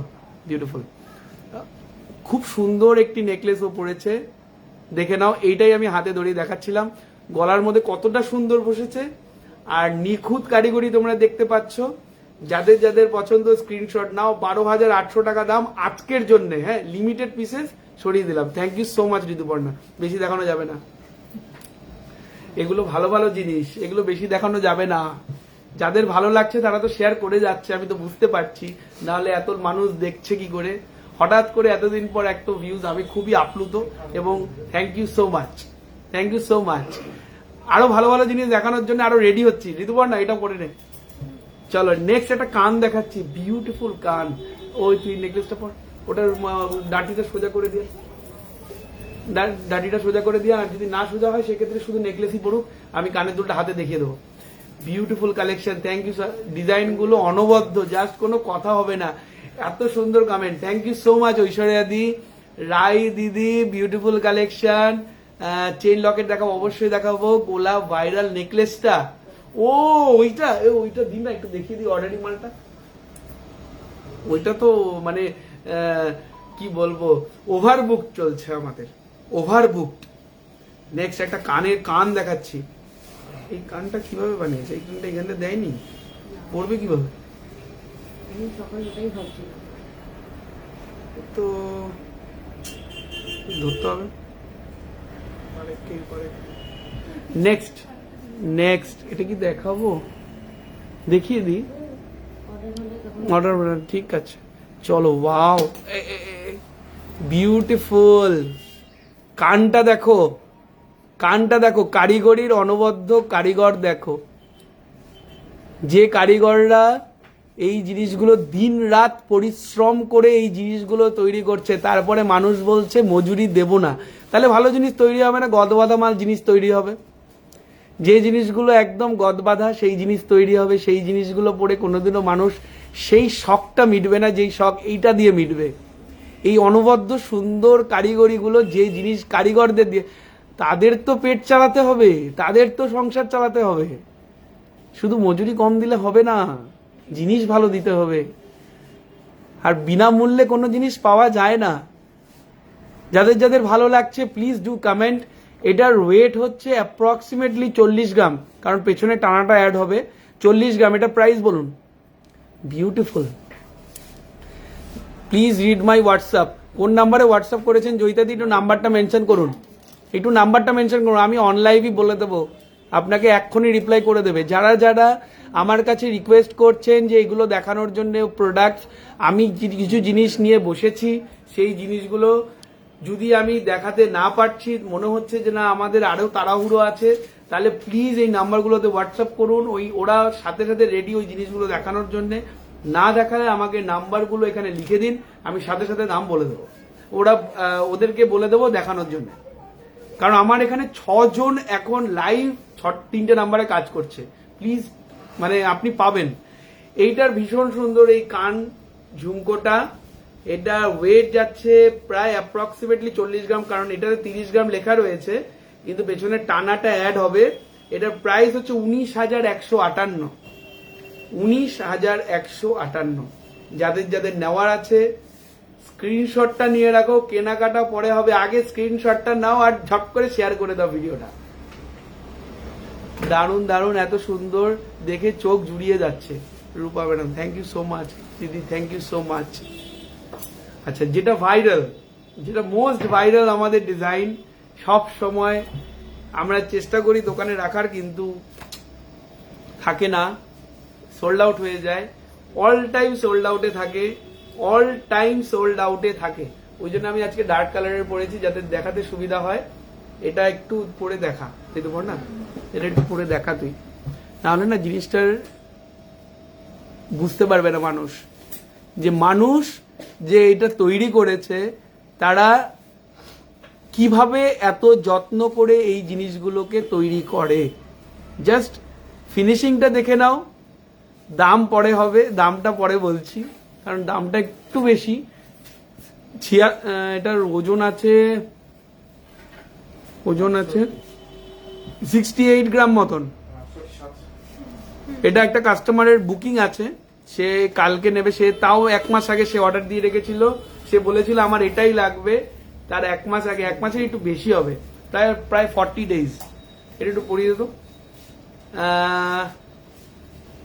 বিউটিফুল। খুব সুন্দর একটি নেকলেস ও পড়েছে, দেখে নাও। এইটাই আমি হাতে ধরিয়ে দেখাচ্ছিলাম, গলার মধ্যে কতটা সুন্দর বসেছে আর নিখুঁত কারিগরি তোমরা দেখতে পাচ্ছ। যাদের যাদের পছন্দ স্ক্রিনশট নাও। 12,800 টাকা দাম আজকের জন্য। হ্যাঁ, লিমিটেড পিসেস সরিয়ে দিলাম। Thank you so much Rituparna. বেশি দেখানো যাবে না, এগুলো ভালো ভালো জিনিস, এগুলো বেশি দেখানো যাবে না। যাদের ভালো লাগছে তারা তো শেয়ার করে যাচ্ছে, আমি তো বুঝতে পারছি, নাহলে এত মানুষ দেখছে কি করে। হঠাৎ করে এতদিন পর একটা ভিউজ, আমি খুবই আপ্লুত এবং thank you so much, thank you so much. আরো ভালো ভালো জিনিস দেখানোর জন্য আরো রেডি হচ্ছি। ঋতুপর্ণা এটা পরে নে। চলো নেক্সট একটা কান দেখাচ্ছি, বিউটিফুল কান। ওই তুই নেকলেসটা পর, ওটার ডাটিটা সোজা করে দিয়ে, ডাটিটা সোজা করে দিয়ে। আর যদি না সোজা হয় সেক্ষেত্রে শুধু নেকলেসই পড়ুক, আমি কানের দুলটা হাতে দেখিয়ে দেবো। Beautiful collection, thank you sir. Design গুলো অনবদ্য, জাস্ট কোনো কথা হবে না, এত সুন্দর comment. Thank you so much Aishwarya দি, রাই দিদি, বিউটিফুল কালেকশন। চেইন লকেট দেখাবো, অবশ্যই দেখাবো। গোলাপ ভাইরাল নেকলেসটা, ও ওইটা ওইটা দিন না, একটু দেখিয়ে দিই অর্ডারিং মালটা। ওইটা তো মানে কি বলবো, ওভারবুক চলছে আমাদের, ওভারবুক। নেক্সট একটা কানের কান দেখাচ্ছি। এই কানটা কিভাবে বানিয়েছে? এই কানটা এখানে দেয়নি, পড়বে কিভাবে? তো ধরতে হবে। নেক্সট নেক্সট এটা কি দেখাবো? দেখিয়ে দিই অর্ডার। ঠিক আছে চলো। Wow, beautiful. কানটা দেখো, কানটা দেখো, কারিগরির অনবদ্য কারিগর দেখো। যে কারিগররা এই জিনিসগুলো দিন রাত পরিশ্রম করে এই জিনিসগুলো তৈরি করছে, তারপরে মানুষ বলছে মজুরি দেব না, তাহলে ভালো জিনিস তৈরি হবে না? গদবাধা মাল জিনিস তৈরি হবে। যে জিনিসগুলো একদম গদবাধা সেই জিনিস তৈরি হবে। সেই জিনিসগুলো পরে কোনোদিনও মানুষ সেই শখটা মিটবে না, যেই শখ এইটা দিয়ে মিটবে। এই অনবদ্য সুন্দর কারিগরিগুলো, যে জিনিস কারিগরদের দিয়ে, তাদের তো পেট চালাতে হবে, তাদের তো সংসার চালাতে হবে। শুধু মজুরি কম দিলে হবে না, জিনিস ভালো দিতে হবে। আর বিনামূল্যে কোনো জিনিস পাওয়া যায় না। যাদের যাদের ভালো লাগছে প্লিজ ডু কমেন্ট। এটার ওয়েট হচ্ছে অ্যাপ্রক্সিমেটলি 40 গ্রাম, কারণ পেছনে টানাটা অ্যাড হবে। 40 গ্রাম। এটা প্রাইস বলুন। Beautiful. Please read my WhatsApp. কোন নাম্বারে হোয়াটসঅ্যাপ করেছেন জয়িতাদি, একটু নাম্বারটা মেনশন করুন, একটু নাম্বারটা মেনশন করুন। আমি অনলাইভই বলে দেবো, আপনাকে এক্ষুনি রিপ্লাই করে দেবে। যারা যারা আমার কাছে রিকোয়েস্ট করছেন যে এগুলো দেখানোর জন্য প্রোডাক্ট, আমি কিছু জিনিস নিয়ে বসেছি, সেই জিনিসগুলো যদি আমি দেখাতে না পারছি, মনে হচ্ছে যে না আমাদের আরো তাড়াহুড়ো আছে, তাহলে প্লিজ এই নাম্বারগুলোতে হোয়াটসঅ্যাপ করুন। ওরা সাথে সাথে রেডি ওই জিনিসগুলো দেখানোর জন্য। না দেখালে আমাকে নাম্বারগুলো এখানে লিখে দিন, আমি সাথে সাথে দাম বলে দেবো। ওদেরকে বলে দেবো দেখানোর জন্য। কারণ আমার এখানে 6 জন এখন লাইভ 3টে নাম্বারে কাজ করছে। প্লিজ মানে আপনি পাবেন। এইটার ভীষণ সুন্দর এই কান ঝুমকোটা। এটা ওয়েট যাচ্ছে প্রায় অ্যাপ্রক্সিমেটলি 40 গ্রাম, কারণ এটাতে 30 গ্রাম লেখা রয়েছে, কিন্তু পেছনে টানাটা অ্যাড হবে। এটার প্রাইস হচ্ছে 19,158। 19,158। যাদের যাদের নেওয়ার আছে স্ক্রিনশটটা নিয়ে রাখো, কেনাকাটা পরে হবে, আগে স্ক্রিনশটটা নাও আর ঝপ করে শেয়ার করে দাও ভিডিওটা। দারুণ দারুণ, এত সুন্দর দেখে চোখ জুড়িয়ে যাচ্ছে। Rupa madam thank you so much. দিদি থ্যাংক ইউ সো মাচ। আচ্ছা, যেটা ভাইরাল, যেটা মোস্ট ভাইরাল আমাদের ডিজাইন, সব সময় আমরা চেষ্টা করি দোকানে রাখার, কিন্তু থাকে না। সোল্ড আউট হয়ে যায়, অল টাইম সোল্ড আউটে থাকে, অল টাইম সোল্ড আউটে থাকে। ওই জন্য আমি আজকে ডার্ক কালারের পরেছি যাতে দেখাতে সুবিধা হয়। এটা একটু পরে দেখা ঋতুপর না, এটা একটু পরে দেখা তুই, তাহলে না জিনিসটার বুঝতে পারবে না মানুষ, যে মানুষ যে এটা তৈরি করেছে তারা কিভাবে এত যত্ন করে এই জিনিসগুলোকে তৈরি করে। জাস্ট ফিনিশিংটা দেখে নাও। দাম পরে হবে, দামটা পরে বলছি, কারণ দামটা একটু বেশি। এটার ওজন আছে 68 গ্রাম মতন। এটা একটা কাস্টমারের বুকিং আছে, সে কালকে নেবে। সে তাও 1 মাস আগে সে অর্ডার দিয়ে রেখেছিল। সে বলেছিল আমার এটাই লাগবে, তার 1 মাস আগে, 1 মাসের একটু বেশি হবে, তাই প্রায় 40 ডেজ। এটা একটু পড়িয়ে দিত,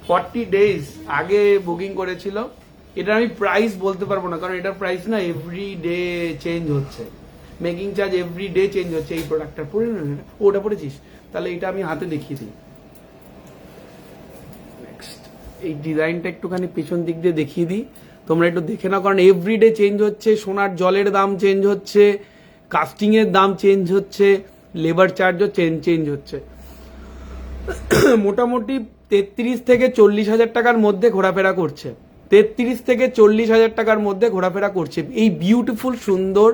40 ডেজ আগে বুকিং করেছিল। এটা আমি প্রাইস বলতে পারবো না, কারণ এটার প্রাইস না এভরি ডে চেঞ্জ হচ্ছে, making charge every day change হচ্ছে। এই প্রোডাক্টটা পড়ে না, ওটা পড়েছিস, তাহলে এটা আমি হাতে দেখিয়ে দিই। এই ডিজাইনটা একটুখানি পেছন দিক দিয়ে দেখিয়ে দিই, তোমরা একটু দেখে নাও, কারণ এভরিডে চেঞ্জ হচ্ছে। সোনার জলের দাম চেঞ্জ হচ্ছে, কাস্টিং এর দাম চেঞ্জ হচ্ছে, লেবার চার্জও চেঞ্জ হচ্ছে। মোটামুটি 33 থেকে 40 হাজার টাকার মধ্যে ঘোরাফেরা করছে, 33 থেকে 40 হাজার টাকার মধ্যে ঘোরাফেরা করছে এই বিউটিফুল সুন্দর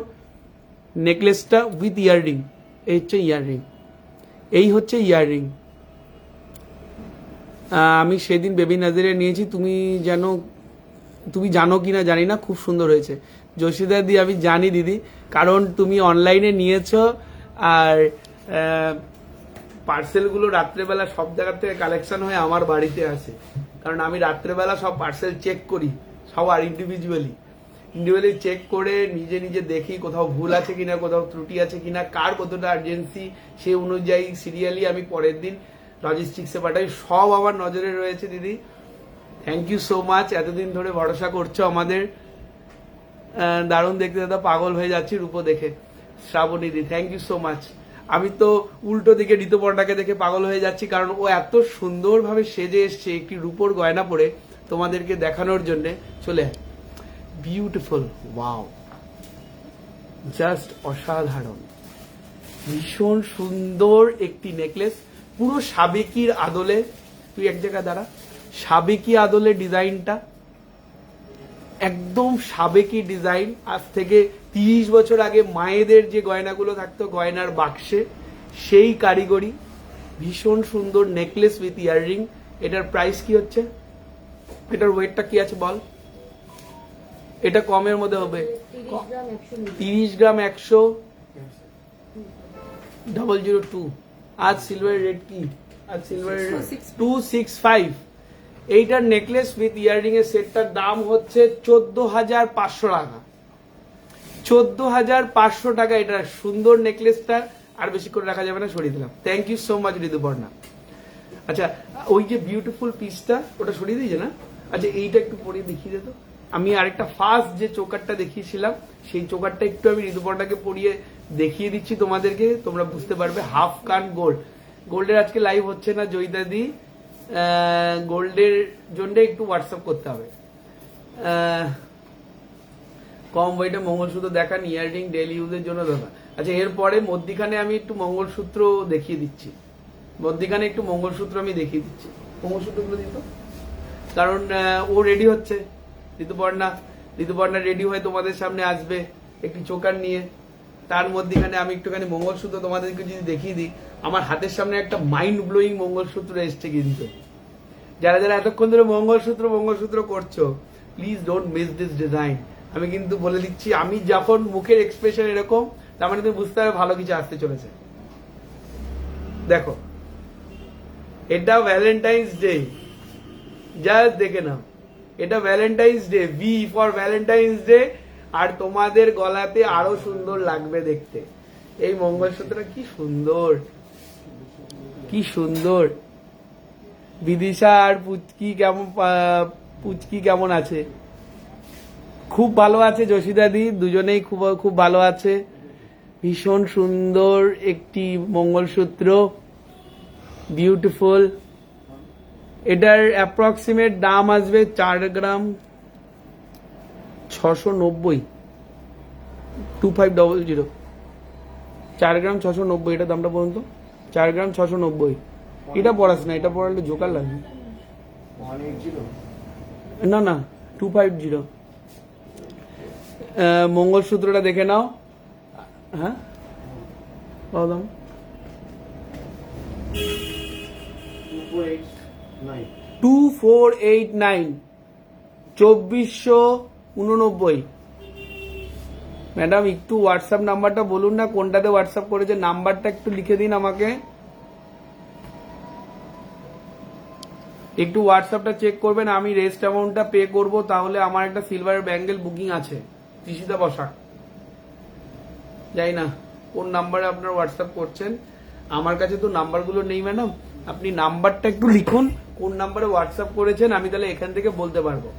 নেকলেসটা উইথ ইয়াররিং। এই হচ্ছে ইয়াররিং, এই হচ্ছে ইয়াররিং। আমি সেদিন বেবি নাজিরে নিয়েছি, তুমি জানো কিনা জানি না, খুব সুন্দর হয়েছে। জসিদা দি আমি জানি দিদি, কারণ তুমি অনলাইনে নিয়েছো, আর পার্সেলগুলো রাত্রেবেলা সব জায়গার থেকে কালেকশন হয়ে আমার বাড়িতে আসে, কারণ আমি রাত্রেবেলা সব পার্সেল চেক করি, সবার ইন্ডিভিজুয়ালি চেক করে নিজে নিজে দেখি কোথাও ভুল আছে কিনা, কোথাও ত্রুটি আছে কিনা, কার কতটা আর্জেন্সি, সে অনুযায়ী সিরিয়ালি আমি পরের দিন লজিস্টিক্সে পাঠাই। সব আমার নজরে রয়েছে দিদি। থ্যাংক ইউ সো মাচ, এতদিন ধরে ভরসা করছো আমাদের। দারুণ দেখতে দাদা, পাগল হয়ে যাচ্ছি রূপো দেখে। শ্রাবণী দি থ্যাংক ইউ সো মাচ। আমি তো উল্টো দিকে ঋতুপর্ণাকে দেখে পাগল হয়ে যাচ্ছি, কারণ ও এত সুন্দরভাবে সেজে এসছে একটি রূপোর গয়না পরে তোমাদেরকে দেখানোর জন্য। চলে বিউটিফুল, ওয়াও, জাস্ট অসাধারণ, ভীষণ সুন্দর একটি নেকলেস, পুরো সাবেকির আদলে। তুই এক জায়গায় দাঁড়া, সাবেকি আদলে ডিজাইনটা, একদম সাবেকি ডিজাইন। আজ থেকে 30 বছর আগে মায়েদের যে গয়নাগুলো থাকতো গয়নার বাক্সে, সেই কারিগরি। ভীষণ সুন্দর নেকলেস উইথ ইয়াররিং। এটার প্রাইস কি হচ্ছে, এটার ওয়েটটা কি আছে বল? এটা কমের মধ্যে হবে, 30 গ্রাম 100,002। আজ সিলভার রেট কি, আজ সিলভার 265। এইটার নেকলেস উইথ ইয়াররিং এর সেটটার দাম হচ্ছে 14,500 টাকা। 14,500 টাকা এটা সুন্দর নেকলেসটা। আর বেশি করে রাখা যাবে না, সরিয়ে দিলাম। Thank you so much Rituparna. আচ্ছা, ওই যে বিউটিফুল পিসটা ওটা সরিয়ে দিয়েছে না? আচ্ছা, এইটা একটু পরিয়ে দেখিয়ে দে তো। আমি আরেকটা ফার্স্ট যে চোকারটা দেখিয়েছিলাম, সেই চোকারটা একটু আমি ঋতুপর্ণাকে পরিয়ে দেখিয়ে দিচ্ছি তোমাদেরকে, তোমরা বুঝতে পারবে। হাফ কান গোল্ড, গোল্ডের আজকে লাইভ হচ্ছে না জয়িতাদি, গোল্ডের জন্য একটু হোয়াটসঅ্যাপ করতে হবে। কম ওয়েটে মঙ্গলসূত্র দেখান, ইয়াররিং ডেইলি ইউজের জন্য দাদা। আচ্ছা, এরপরে মধ্যিখানে আমি একটু মঙ্গলসূত্র দেখিয়ে দিচ্ছি, মধ্যিখানে একটু মঙ্গলসূত্র আমি দেখিয়ে দিচ্ছি। মঙ্গলসূত্রগুলো দিত, কারণ ও রেডি হচ্ছে, ঋতুপর্ণা রেডি হয়ে তোমাদের সামনে আসবে একটি চোকার নিয়ে। তার মধ্যিখানে আমি একটুখানি মঙ্গলসূত্র তোমাদেরকে যদি দেখিয়ে দিই, আমার হাতের সামনে একটা মাইন্ড ব্লোয়িং মঙ্গলসূত্র এসছে। কিন্তু যারা যারা এতক্ষণ ধরে মঙ্গলসূত্র করছো, please don't miss this design. আমি কিন্তু বলে দিচ্ছি, আমি যখন মুখের এক্সপ্রেশন এরকম, তার মানে তুমি বুঝতে পারবে ভালো কিছু আসতে চলেছে। দেখো, এটা ভ্যালেন্টাইন্স ডে, জাস্ট দেখে নাও, এটা Valentine's day, V for Valentine's day. আর তোমাদের গলাতে আরো সুন্দর লাগবে দেখতে। এই মঙ্গলসূত্রটা কি সুন্দর, কি সুন্দর। বিদিশা আর পুচকি কেমন আছে? খুব ভালো আছে যশিদাদি, দুজনেই খুব খুব ভালো আছে। ভীষণ সুন্দর একটি মঙ্গলসূত্র, বিউটিফুল। এটার অ্যাপ্রক্সিমেট দাম আসবে 4 গ্রাম 690, 2500, 4 গ্রাম 690, এটা দামটা বলুন তো। 4 গ্রাম 690, এটা পড়াস না, এটা পড়ালে জোকার লাগবে। না না 250। মঙ্গলসূত্রটা দেখে নাও। হ্যাঁ কত দাম? 2489, 2489। ম্যাডাম একটু হোয়াটসঅ্যাপ নাম্বারটা বলুন না, কোনটাতে হোয়াটসঅ্যাপ করেছে, নাম্বারটা একটু লিখে দিন আমাকে। একটু হোয়াটসঅ্যাপটা চেক করবেন, আমি রেস্ট অ্যামাউন্টটা পে করব, তাহলে আমার একটা সিলভার ব্যাঙ্গেল বুকিং আছে ত্রিশিতা বসা। যাই না কোন নাম্বারে আপনার হোয়াটসঅ্যাপ করছেন, আমার কাছে তো নাম্বারগুলো নেই ম্যাডাম, আপনি নাম্বারটা একটু লিখুন, কোন নাম্বারে হোয়াটসঅ্যাপ করেছেন, আমি তাহলে এখান থেকে বলতে পারবো।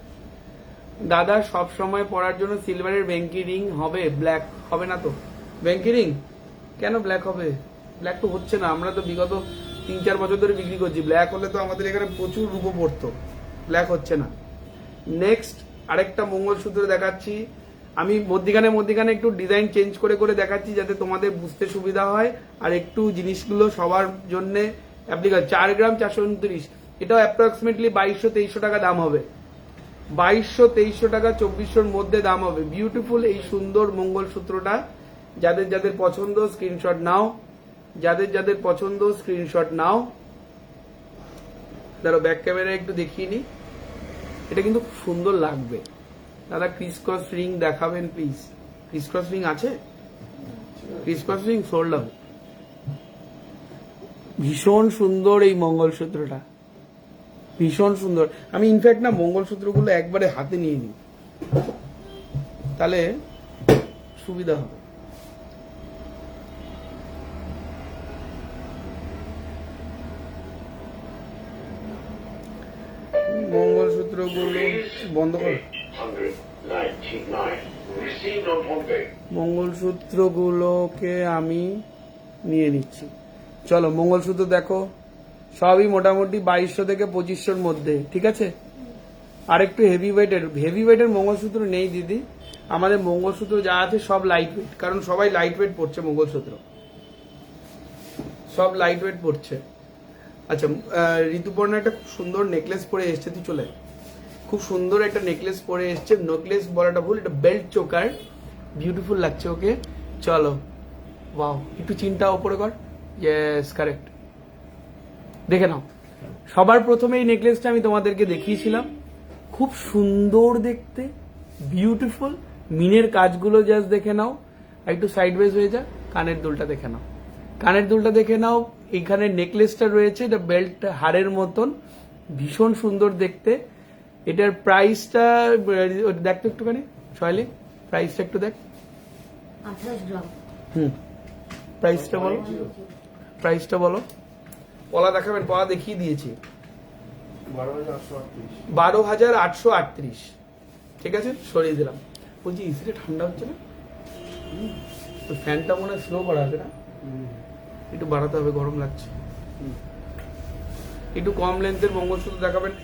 দাদা সব সময় পরার জন্য সিলভারের ব্যাঙ্কি রিং হবে, ব্ল্যাক হবে না তো? ব্যাঙ্কি রিং কেন ব্ল্যাক হবে? ব্ল্যাক তো হচ্ছে না, আমরা তো বিগত 3-4 বছর ধরে বিক্রি করছি। ব্ল্যাক হলে তো আমাদের এখানে প্রচুর রূপো পড়তো, ব্ল্যাক হচ্ছে না। নেক্সট আরেকটা মঙ্গলসূত্র দেখাচ্ছি আমি, মধ্যিখানে একটু ডিজাইন চেঞ্জ করে করে দেখাচ্ছি যাতে তোমাদের বুঝতে সুবিধা হয় আর একটু জিনিসগুলো সবার জন্য অ্যাপ্লিকেবল। 4 গ্রাম 429, এটাও অ্যাপ্রক্সিমেটলি 2200-2300 টাকা দাম হবে। 2200-2300 টাকা, 2400-র মধ্যে দাম হবে। বিউটিফুল এই সুন্দর মঙ্গলসূত্রটা যাদের যাদের পছন্দ স্ক্রিনশট নাও, যাদের যাদের পছন্দ স্ক্রিনশট নাও। ধরো ব্যাক ক্যামেরায় একটু দেখিয়ে নি, এটা কিন্তু খুব সুন্দর লাগবে। দাদা ক্রিস ক্রস রিং দেখাবেন প্লিজ। ক্রিস ক্রস রিং আছে? Chris cross ring sold out. ভীষণ সুন্দর এই মঙ্গলসূত্রটা, ভীষণ সুন্দর। আমি ইনফ্যাক্ট না মঙ্গলসূত্রগুলো একবারে হাতে নিয়ে নিই, তাহলে সুবিধা হবে। মঙ্গলসূত্রগুলো বন্ধ কর, মঙ্গলসূত্রগুলোকে আমি নিয়ে নিচ্ছি। চলো মঙ্গলসূত্র দেখো, সবই মোটামুটি 2200 থেকে 2500-র মধ্যে, ঠিক আছে। আর একটু হেভি ওয়েটের মঙ্গলসূত্র নেই দিদি, আমাদের মঙ্গলসূত্র যা আছে সব লাইট ওয়েট, কারণ সবাই লাইট ওয়েট পড়ছে মঙ্গলসূত্র, সব লাইট ওয়েট পড়ছে। আচ্ছা ঋতুপর্ণা একটা খুব সুন্দর নেকলেস পরে এসছে, তুই চলে, খুব সুন্দর একটা নেকলেস পরে এসছে। নেকলেস বলাটা ভুল, এটা বেল্ট চোকার, বিউটিফুল লাগছে ওকে। চলো ওয়াও, একটু চিন্তা ওপরে কর, ইয়েস কারেক্ট। দেখে নাও, সবার প্রথমে এই নেকলেসটা আমি তোমাদেরকে দেখিয়েছিলাম, খুব সুন্দর দেখতে, বিউটিফুল। মিনের কাজগুলো জাস্ট দেখে নাও, একটু সাইডওয়েজ হয়ে যা। কানের দুলটা দেখে নাও, কানের দুলটা দেখে নাও। এখানে নেকলেসটা রয়েছে, এটা বেল্ট হারের মতন, ভীষণ সুন্দর দেখতে। এটার প্রাইসটা দেখ তো একটুখানি শৈলী, প্রাইসটা একটু দেখ। 28 গ্রাম। প্রাইসটা বলো, প্রাইসটা বলো। পলা দেখাবেন, পলা দেখিয়ে দিয়েছি। 12,838। ঠিক আছে, সরিয়ে দিলাম। বলছি ইসিতে ঠান্ডা হচ্ছে না, ফ্যানটা মনে হয় স্লো করা আছে না, একটু বাড়াতে হবে, গরম লাগছে। একটু কম লেন্থের মঙ্গলসূত্র দেখাবেন।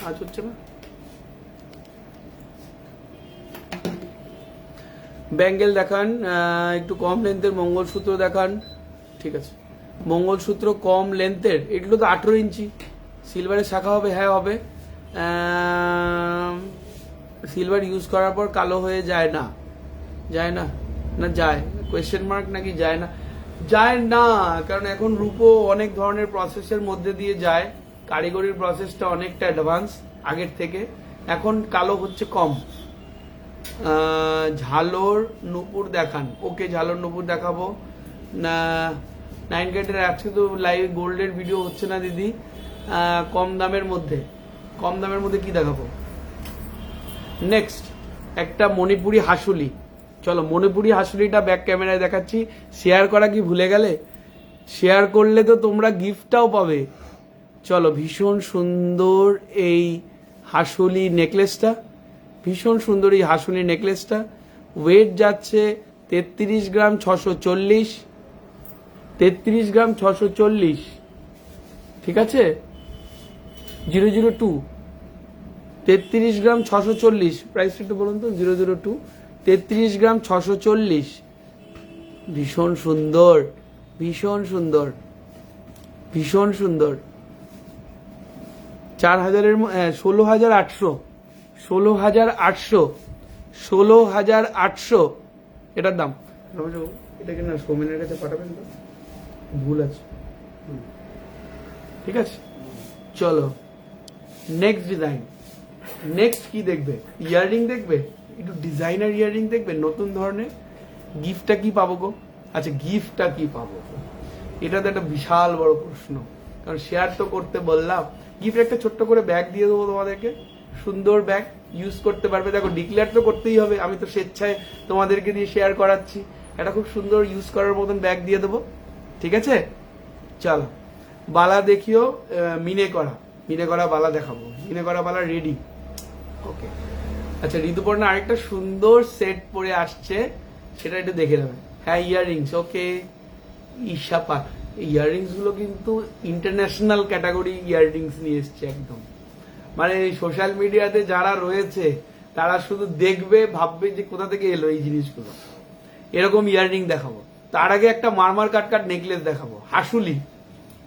আজ হচ্ছে না, ব্যাঙ্গেল দেখান, একটু কম লেন্থের মঙ্গলসূত্র দেখান। ঠিক আছে, মঙ্গলসূত্র কম লেন্থের, এগুলো তো 18 ইঞ্চি। সিলভারের শাখা হবে? হ্যাঁ হবে। সিলভার ইউজ করার পর কালো হয়ে যায় না? যায় না, না যায়, কোয়েশ্চেন মার্ক নাকি যায় না? যায় না, কারণ এখন রূপো অনেক ধরনের প্রসেসের মধ্যে দিয়ে যায়, কারিগরির প্রসেসটা অনেকটা অ্যাডভান্স আগের থেকে, এখন কালো হচ্ছে কম। ঝালর নুপুর দেখান। ওকে, ঝালর নুপুর দেখাবো না। 9 ক্যারেটের আজকে তো লাইভ গোল্ডের ভিডিও হচ্ছে না দিদি। কম দামের মধ্যে, কম দামের মধ্যে কি দেখাবো? নেক্সট একটা মণিপুরি হাসুলি। চলো মণিপুরি হাসুলিটা ব্যাক ক্যামেরায় দেখাচ্ছি। শেয়ার করা কি ভুলে গেলে? শেয়ার করলে তো তোমরা গিফটটাও পাবে। চলো, ভীষণ সুন্দর এই হাসুলি নেকলেসটা, ভীষণ সুন্দর এই হাসুলি নেকলেসটা। ওয়েট যাচ্ছে 33 গ্রাম 640, 33 গ্রাম 640, ঠিক আছে? 002, 33 গ্রাম 640, প্রাইসটা একটু বলুন তো। 002, 33 গ্রাম 640, ভীষণ সুন্দর, ভীষণ সুন্দর, ভীষণ সুন্দর। 4000-এর 16,800, 16,800, 16,800 এটার দাম। এটাকে না সৌমেনের কাছে পাঠাবেন তো, ভুল আছে। ঠিক আছে, চলো নেক্সট ডিজাইন। নেক্সট কি দেখবে? ইয়াররিং দেখবে, একটু ডিজাইনার ইয়াররিং দেখবে নতুন ধরনের। গিফটটা কি পাবো গো? আচ্ছা, গিফটটা কি পাবো, এটা তো একটা বিশাল বড় প্রশ্ন। কারণ শেয়ার তো করতে বললাম, গিফট একটা ছোট্ট করে ব্যাগ দিয়ে দেবো তোমাদেরকে, সুন্দর ব্যাগ, ইউজ করতে পারবে। দেখো, ডিক্লেয়ার তো করতেই হবে, আমি তো স্বেচ্ছায় তোমাদেরকে দিয়ে শেয়ার করাচ্ছি। একটা খুব সুন্দর ইউজ করার মতন ব্যাগ দিয়ে দেবো, ঠিক আছে? চলো, বালা দেখিও। মিনে করা বালা দেখাবো, মিনে করা বালা রেডি। ওকে, আচ্ছা, ঋতুপর্ণা আরেকটা সুন্দর সেট পরে আসছে, সেটা একটু দেখে নেবে। হ্যাঁ, ইয়াররিংস। ওকে, ঈশা পাল, ইয়াররিংস গুলো কিন্তু ইন্টারন্যাশনাল ক্যাটাগরি ইয়াররিংস নিয়ে এসছে একদম। মানে সোশ্যাল মিডিয়াতে যারা রয়েছে তারা শুধু দেখবে, ভাববে যে কোথা থেকে এলো এই জিনিসগুলো। এরকম ইয়াররিং দেখাবো। তার আগে একটা মারমার কাট নেকলেস দেখাবো, হাসুলি,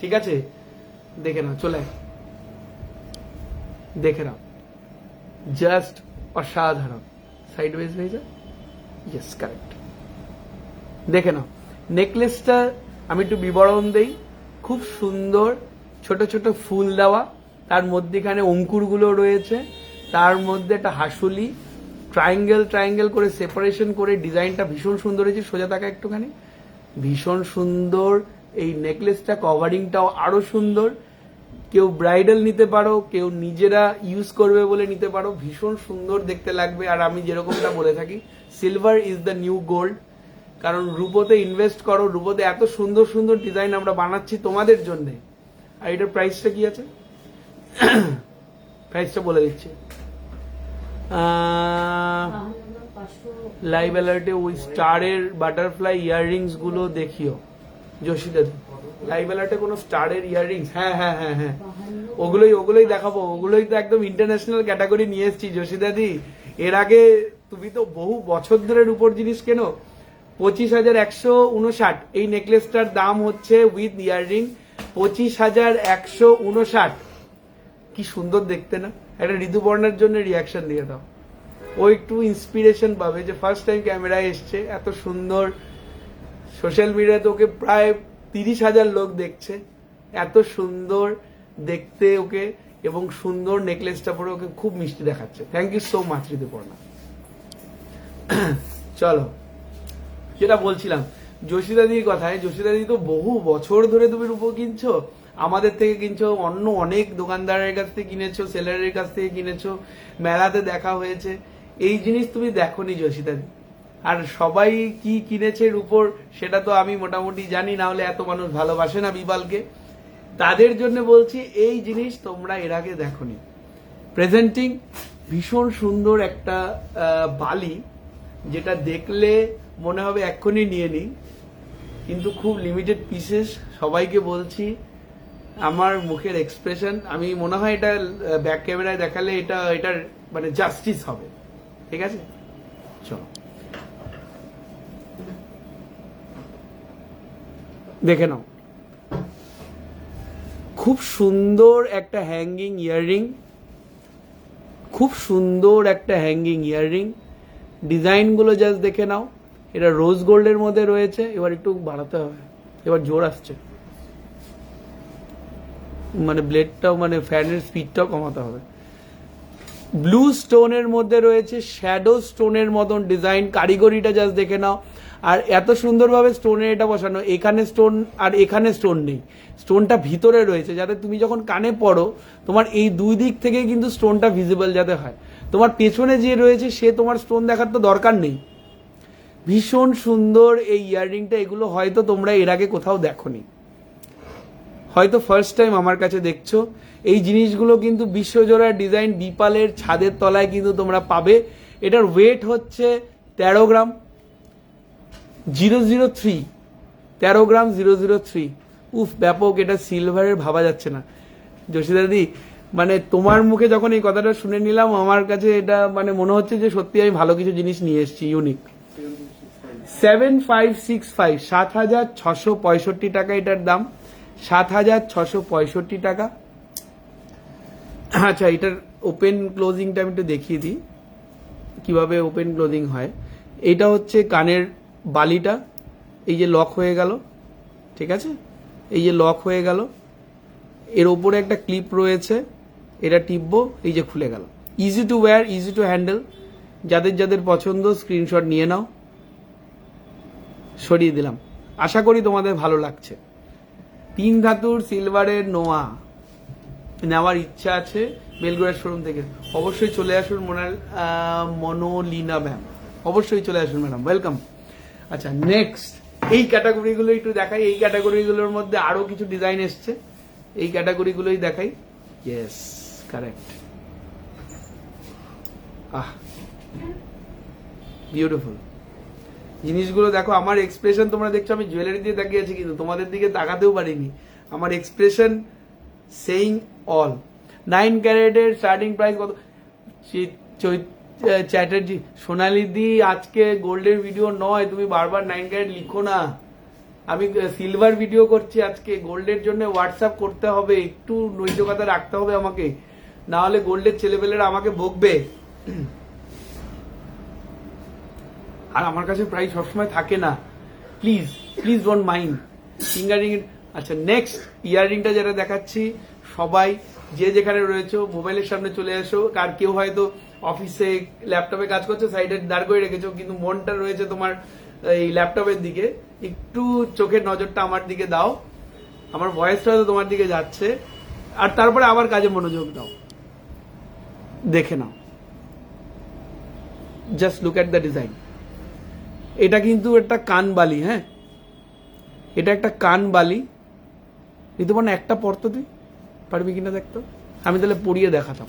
ঠিক আছে? দেখে নাও, চলে দেখে নাও, জাস্ট অসাধারণ। সাইড ওয়েজ হয়ে যায়, ইয়েস, কারেক্ট। দেখে নাও নেকলেসটা, আমি একটু বিবরণ দেই। খুব সুন্দর ছোট ছোট ফুল দেওয়া, তার মধ্যেখানে অঙ্কুরগুলো রয়েছে, তার মধ্যে একটা হাসুলি, ট্রায়াঙ্গেল করে সেপারেশন করে ডিজাইনটা ভীষণ সুন্দর হয়েছে। সোজা থাকা একটুখানি, ভীষণ সুন্দর। এই নেকলেসটা কভারিংটাও আরো সুন্দর। কেউ ব্রাইডাল নিতে পারো, কেউ নিজেরা ইউজ করবে বলে নিতে পারো, ভীষণ সুন্দর দেখতে লাগবে। আর আমি যেরকমটা বলে থাকি, silver is the new gold. কারণ রূপোতে ইনভেস্ট করো, রূপোতে এত সুন্দর সুন্দর ডিজাইন আমরা বানাচ্ছি তোমাদের জন্য। আর এটার প্রাইসটা কি আছে, প্রাইসটা বলে দিচ্ছি। লাইভ অ্যালার্টে ওই স্টারের বাটারফ্লাই ইয়াররিংস গুলো দেখিও যোশিদা। লাইভ অ্যালার্টে কোনো স্টারের ইয়াররিংস, হ্যাঁ হ্যাঁ হ্যাঁ হ্যাঁ, ওগুলোই দেখাবো। ওগুলোই তো একদম ইন্টারন্যাশনাল ক্যাটাগরি নিয়ে এসেছি যোশিদাদি। এর আগে তুমি তো বহু বছর ধরে রূপোর জিনিস কেনো। 25,159 এই নেকলেসটার দাম হচ্ছে উইথ ইয়াররিং 25,159। কি সুন্দর দেখতে না? একটা ঋতুপর্ণার জন্য রিয়াকশন দিয়ে দাও, ও একটু ইন্সপিরেশন পাবে যে ফার্স্ট টাইম ক্যামেরায় এসছে, এত সুন্দর। সোশ্যাল মিডিয়াতে ওকে প্রায় 30,000 লোক দেখছে, এত সুন্দর দেখতে ওকে, এবং সুন্দর নেকলেসটা পরে ওকে খুব মিষ্টি দেখাচ্ছে। Thank you so much Rituparna. চলো, যেটা বলছিলাম যোশিদাদির কথায়, যোশিদাদি তো বহু বছর ধরে তুমি রূপো কিনছো, আমাদের থেকে কিনছো, অন্য অনেক দোকানদারের কাছ থেকে কিনেছো, সেলারের কাছ থেকে কিনেছো, মেলাতে দেখা হয়েছে। এই জিনিস তুমি দেখোনি যোশিদাদি। আর সবাই কি কিনেছে রূপোর সেটা তো আমি মোটামুটি জানি, না হলে এত মানুষ ভালোবাসে না বিপালকে। তাদের জন্য বলছি, এই জিনিস তোমরা এর আগে দেখোনি। প্রেজেন্টিং ভীষণ সুন্দর একটা বালি, যেটা দেখলে মনে হবে এক্ষুনি নিয়ে নিই, কিন্তু খুব লিমিটেড পিসেস। সবাইকে বলছি, আমার মুখের এক্সপ্রেশন, আমি মনে হয় এটা ব্যাক ক্যামেরায় দেখালে এটার মানে জাস্টিস হবে, ঠিক আছে? চলো দেখে নাও, খুব সুন্দর একটা হ্যাঙ্গিং ইয়াররিং, খুব সুন্দর একটা হ্যাঙ্গিং ইয়াররিং। ডিজাইনগুলো জাস্ট দেখে নাও। এটা রোজ গোল্ডের মধ্যে রয়েছে। এবার একটু বাড়াতে হবে, এবার জোর আসছে, মানে ব্লেডটাও, মানে ফ্যানের স্পিডটাও কমাতে হবে। ব্লু স্টোনের মধ্যে রয়েছে শ্যাডো স্টোনের মতন ডিজাইন, কারিগরিটা জাস্ট দেখে নাও। আর এত সুন্দরভাবে স্টোনে এটা বসানো, এখানে স্টোন আর এখানে স্টোন নেই, স্টোনটা ভিতরে রয়েছে, যাতে তুমি যখন কানে পড়ো তোমার এই দুই দিক থেকে কিন্তু স্টোনটা ভিজিবল যাতে হয়। তোমার পেছনে যে রয়েছে সে তোমার স্টোন দেখার তো দরকার নেই। ভীষণ সুন্দর এই ইয়াররিংটা, এগুলো হয়তো তোমরা এর আগে কোথাও দেখোনি। হয়তো ফার্স্ট টাইম আমার কাছে দেখছো, এই জিনিসগুলো কিন্তু বিশ্বজোড়া ডিজাইন বিপালের ছাদের তলায় কিন্তু তোমরা পাবে। এটার ওয়েট হচ্ছে 13 গ্রাম 003, 13 গ্রাম 003। উফ, ব্যাপক। এটা সিলভারের ভাবা যাচ্ছে না যশিদাদি, মানে তোমার মুখে যখন এই কথাটা শুনে নিলাম আমার কাছে এটা মানে মনে হচ্ছে যে সত্যি আমি ভালো কিছু জিনিস নিয়ে এসেছি, ইউনিক। 7565, 7665 টাকা এটার দাম, 7665 টাকা। আচ্ছা, এটার ওপেন ক্লোজিংটা আমি একটু দেখিয়ে দিই কিভাবে ওপেন ক্লোজিং হয়। এটা হচ্ছে কানের বালিটা, এই যে লক হয়ে গেল, ঠিক আছে, এই যে লক হয়ে গেল, এর ওপরে একটা ক্লিপ রয়েছে, এটা টিপবো, এই যে খুলে গেল। Easy to wire, easy to handle. যাদের যাদের পছন্দ স্ক্রিনশট নিয়ে নাও। সরিয়ে দিলাম, আশা করি তোমাদের ভালো লাগছে। 3 ধাতুর সিলভারের নোয়া নেওয়ার ইচ্ছা আছে বেলগুড়ার শোরুম থেকে, অবশ্যই চলে আসুন মনোলিনা ম্যাম, অবশ্যই চলে আসুন ম্যাডাম, ওয়েলকাম। আচ্ছা, নেক্সট এই ক্যাটাগরিগুলো একটু দেখাই। এই ক্যাটাগরিগুলোর মধ্যে আরো কিছু ডিজাইন এসছে, এই ক্যাটাগরিগুলোই দেখাই। Yes, correct. বিউটিফুল জিনিসগুলো দেখো। আমার এক্সপ্রেশন তোমরা দেখছো, আমি জুয়েলারি দিয়ে তাকিয়েছি কিন্তু তোমাদের দিকে তাকাতেও পারিনি। আমার এক্সপ্রেশন সেইং অল। 9 ক্যারেটের স্টার্টিং প্রাইস কত? চ্যাটার্জি, সোনালি দি, আজকে গোল্ডের ভিডিও নয়, তুমি বারবার 9 ক্যারেট লিখো না। আমি সিলভার ভিডিও করছি আজকে, গোল্ডের জন্য হোয়াটসঅ্যাপ করতে হবে, একটু নৈতিকতা রাখতে হবে আমাকে, না হলে গোল্ডের ছেলেপেলেরা আমাকে বকবে। আর আমার কাছে প্রাইস সবসময় থাকে না, please please don't mind. Fingering. আচ্ছা, নেক্সট ইয়াররিংটা যেটা দেখাচ্ছি, সবাই যে যেখানে রয়েছে মোবাইলের সামনে চলে আসো। আর কেউ হয়তো অফিসে ল্যাপটপে কাজ করছো, সাইডে দাঁড় করে রেখেছো, কিন্তু মনটা রয়েছে তোমার এই ল্যাপটপের দিকে, একটু চোখের নজরটা আমার দিকে দাও, আমার ভয়েসটা হয়তো তোমার দিকে যাচ্ছে, আর তারপরে আবার কাজে মনোযোগ দাও, দেখে নাও। Just look at the design. এটা কিন্তু একটা কানবালি, হ্যাঁ, এটা একটা কানবালি। ঋতুপর্ণা একটা পড়তো, তুই পারবি কিনা দেখতো, আমি তাহলে পড়িয়ে দেখাতাম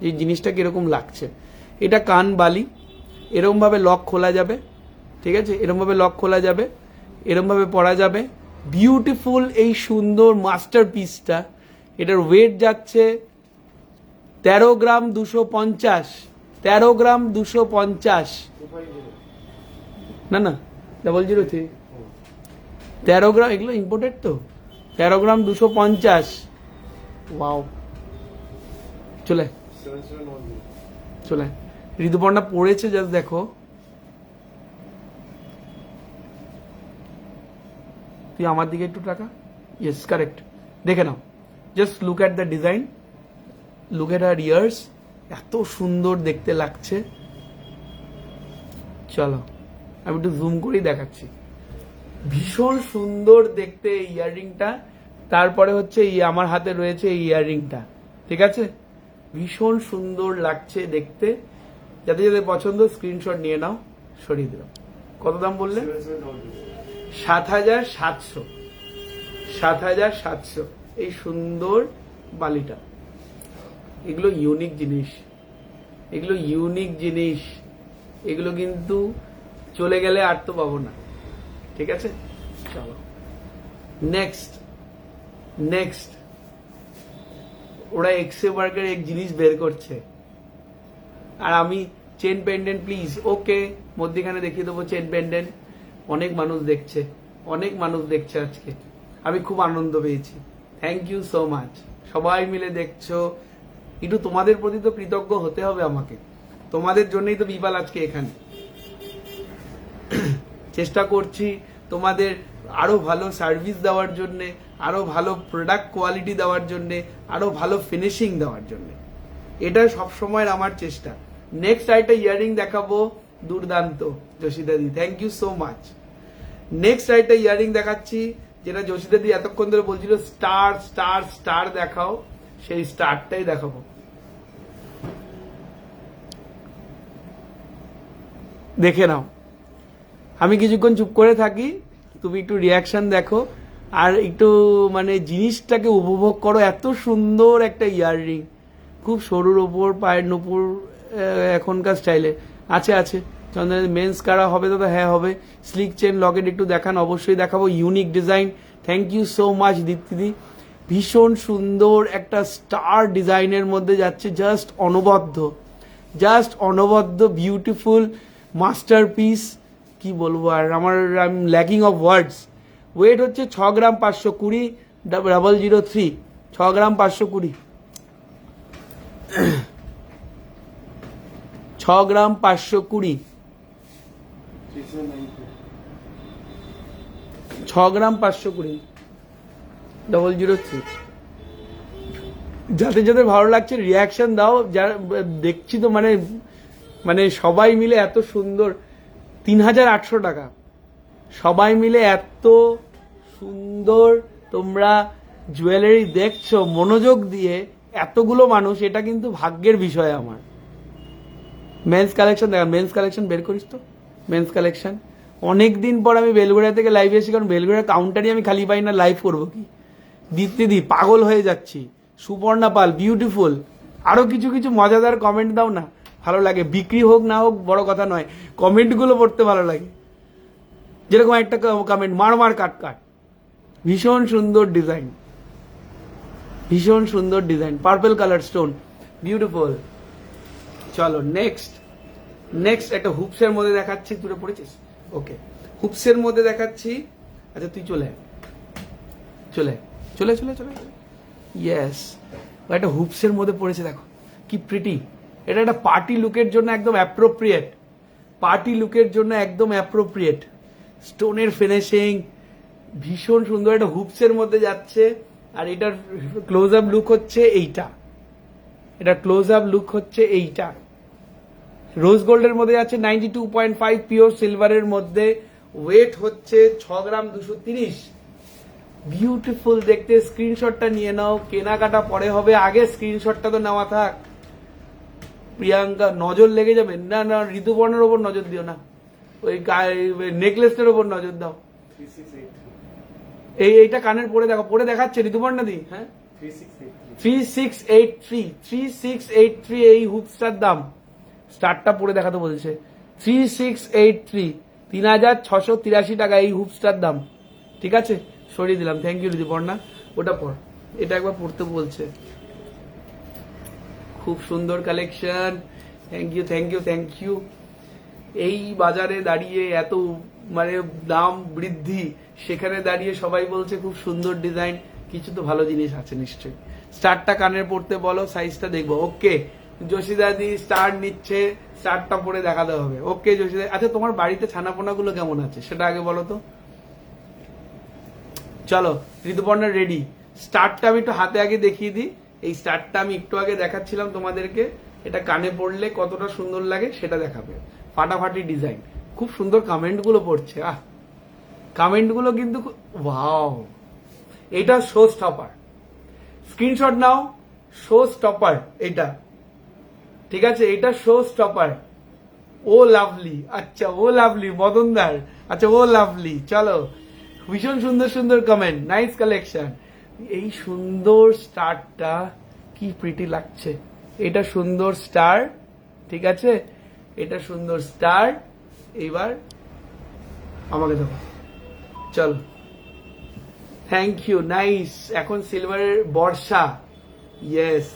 এই জিনিসটা কিরকম লাগছে। এটা কানবালি, এরকম ভাবে লক খোলা যাবে, ঠিক আছে, এরকম ভাবে লক খোলা যাবে, এরকম ভাবে পরা যাবে। বিউটিফুল এই সুন্দর মাস্টার পিসটা, এটার ওয়েট যাচ্ছে 13 গ্রাম 250, 13 গ্রাম 250, না 003, 13 গ্রাম, এগুলো ইম্পোর্টেড তো, 13 গ্রাম 250। ওয়াও, চলে চলে। ঋতুপর্ণা পড়েছে, জাস্ট দেখো। তুই আমার দিকে একটু টাকা, ইয়েস কারেক্ট, দেখে নাও। Just look at the design, look at our ears, এত সুন্দর দেখতে লাগছে। চলো আমি একটু জুম করেই দেখাচ্ছি, ভীষণ সুন্দর দেখতে এই ইয়াররিংটা। তারপরে হচ্ছে এই আমার হাতে রয়েছে এই ইয়াররিংটা, ঠিক আছে, ভীষণ সুন্দর লাগছে দেখতে। যাতে যাদের পছন্দ স্ক্রিনশট নিয়ে নাও। সরিয়ে দিলাম। কত দাম বললে? 7700, 7700 এই সুন্দর বালিটা। এগুলো ইউনিক জিনিস, এগুলো ইউনিক জিনিস, এগুলো কিন্তু চলে গেলে আর তো পাবো না, ঠিক আছে। চলো নেক্সট। নেক্সট ওরা এক্সে ওয়ার্কের এক জিনিস বের করছে, আর আমি চেন পেন্ডেন্ট, প্লিজ, ওকে, মধ্যখানে দেখিয়ে দেবো চেন পেন্ডেন্ট। অনেক মানুষ দেখছে, অনেক মানুষ দেখছে আজকে, আমি খুব আনন্দ পেয়েছি। থ্যাংক ইউ সো মাচ, সবাই মিলে দেখছো। একটু তোমাদের প্রতি তো কৃতজ্ঞ হতে হবে আমাকে, তোমাদের জন্যই তো বিপাল আজকে এখানে। চেষ্টা করছি তোমাদের আরো ভালো সার্ভিস দেওয়ার জন্য, আরো ভালো প্রোডাক্ট কোয়ালিটি দেওয়ার জন্য, আরো ভালো ফিনিশিং দেওয়ার জন্য। এটা সবসময়ের আমার চেষ্টা। নেক্সট আরেকটা ইয়ারিং দেখাবো, দুর্দান্ত যশিদাদি, thank you so much. Next আরেকটা ইয়ারিং দেখাচ্ছি, যেটা যশিদাদি এতক্ষণ ধরে বলছিল স্টার স্টার স্টার দেখাও, সেই স্টারটাই দেখাবো। দেখে নাও। আমি কিছুক্ষণ চুপ করে থাকি, তুমি একটু রিয়াকশন দেখো। আর একটু মানে জিনিসটাকে উপভোগ করো, এত সুন্দর একটা ইয়াররিং, খুব সরুর ওপর পায়ের নুপুর, এখনকার স্টাইলে আছে আছে। চন্দ্রের মেন্স কারা হবে দাদা? হ্যাঁ হবে। স্লিক চেন লকেট একটু দেখান, অবশ্যই দেখাবো। Unique design, thank you so much দীপ্তিদি। ভীষণ সুন্দর একটা স্টার ডিজাইনের মধ্যে যাচ্ছে, জাস্ট অনবদ্য বিউটিফুল মাস্টারপিস। কি বলবো আর, আমার I am lacking of words. Weight হচ্ছে 6 গ্রাম 520, 003, 6 গ্রাম 520, 6 গ্রাম 520, 6 গ্রাম 520, 003। যাদের যাদের ভালো লাগছে রিয়াকশন দাও। যারা দেখছি তো মানে মানে সবাই মিলে এত সুন্দর, 3800 টাকা, সবাই মিলে এত সুন্দর তোমরা জুয়েলারি দেখছো মনোযোগ দিয়ে, এতগুলো মানুষ, এটা কিন্তু ভাগ্যের বিষয় আমার। মেন্স কালেকশন দেখা, মেন্স কালেকশন বের করিস তো, মেন্স কালেকশন। অনেকদিন পর আমি বেলগুড়া থেকে লাইভ এসেছি, কারণ বেলগুড়ার কাউন্টারই আমি খালি পাই না, লাইভ করবো কি। দীপ্তিদি পাগল হয়ে যাচ্ছি, সুপর্ণা পাল বিউটিফুল। আরো কিছু কিছু মজাদার কমেন্ট দাও না, ভালো লাগে। বিক্রি হোক না হোক বড় কথা নয়, কমেন্টগুলো পড়তে ভালো লাগে। যেরকম একটা কমেন্ট, মার কাট কাট, ভীষণ সুন্দর ডিজাইন, ভীষণ সুন্দর design, purple colour stone, beautiful. চলো নেক্সট একটা হুপসের মধ্যে দেখাচ্ছি। তুই পড়েছিস? ওকে, হুপসের মধ্যে দেখাচ্ছি। আচ্ছা তুই চলে চলে চলে চলে চলে ইয়েস, একটা হুপসের মধ্যে পড়েছে, দেখো কি প্রিটি। এটা একটা পার্টি লুকের জন্য একদম অ্যাপ্রোপ্রিয়েট, পার্টি লুকের জন্য একদম অ্যাপ্রোপ্রিয়েট। স্টোনের ফিনিশিং ভীষণ সুন্দর, একটা হুপসের মধ্যে যাচ্ছে। আর এটার ক্লোজ আপ লুক হচ্ছে এইটা, এটা ক্লোজ আপ লুক হচ্ছে এইটা। রোজ গোল্ডের মধ্যে যাচ্ছে, 92.5 পিওর সিলভারের মধ্যে। ওয়েট হচ্ছে 6 গ্রাম 230। বিউটিফুল দেখতে। স্ক্রিনশটটা নিয়ে নাও, কেনাকাটা পরে হবে, আগে স্ক্রিনশটটা তো নেওয়া থাক। প্রিয়াঙ্কা নজর লেগে যাবে, না না ঋতুপর্ণের ওপর নজর দিও না, ওই নেকলেসটার ওপর নজর দাও। এইটা কানের পরে দেখো, পরে দেখাচ্ছে ঋতুপর্ণা দি। হ্যাঁ 3683 এই হুপসটার দাম। স্টারটা পরে দেখাতে বলছে, 3683, 3683 টাকা এই হুপসটার দাম। ঠিক আছে, সরিয়ে দিলাম। Thank you Rituparna. ওটা পর, এটা একবার পড়তে বলছে। খুব সুন্দর collection, thank you thank you thank you. এই বাজারে দাঁড়িয়ে এত মানে দাম বৃদ্ধি, সেখানে দাঁড়িয়ে সবাই বলছে খুব সুন্দর ডিজাইন, কিছু তো ভালো জিনিস আছে নিশ্চয়ই। স্টারটা কানের পড়তে বলো, সাইজটা দেখবো। ওকে যোশিদাদি স্টার নিচ্ছে, স্টারটা পরে দেখাতে হবে। ওকে যোশিদা। আচ্ছা তোমার বাড়িতে ছানাপোনা গুলো কেমন আছে সেটা আগে বলো তো। চলো ঋতুপর্ণা রেডি। স্টারটা আমি একটু হাতে আগে দেখিয়ে দিই। এই স্টারটা আমি একটু আগে দেখাচ্ছিলাম তোমাদেরকে, এটা কানে পড়লে কতটা সুন্দর লাগে সেটা দেখাবে। ফাটাফাটি ডিজাইন, খুব সুন্দর কমেন্ট গুলো পড়ছে। কমেন্ট গুলো কিন্তু ওয়াও। এটা শো স্টপার, স্ক্রিনশট নাও। শো স্টপার এটা, ঠিক আছে, এটা শো স্টপার। ও লাভলি, আচ্ছা ও লাভলি মদনদার, আচ্ছা ও লাভলি। চলো, ভীষণ সুন্দর সুন্দর কমেন্ট, নাইস কালেকশন। এই সুন্দর স্টারটা কি প্রিটি লাগছে। এটা সুন্দর স্টার, ঠিক আছে, এটা সুন্দর স্টার। এবার আমাকে দেখো, চলো থ্যাংক ইউ, নাইস। এখন সিলভারের বর্ষা, ইয়েস।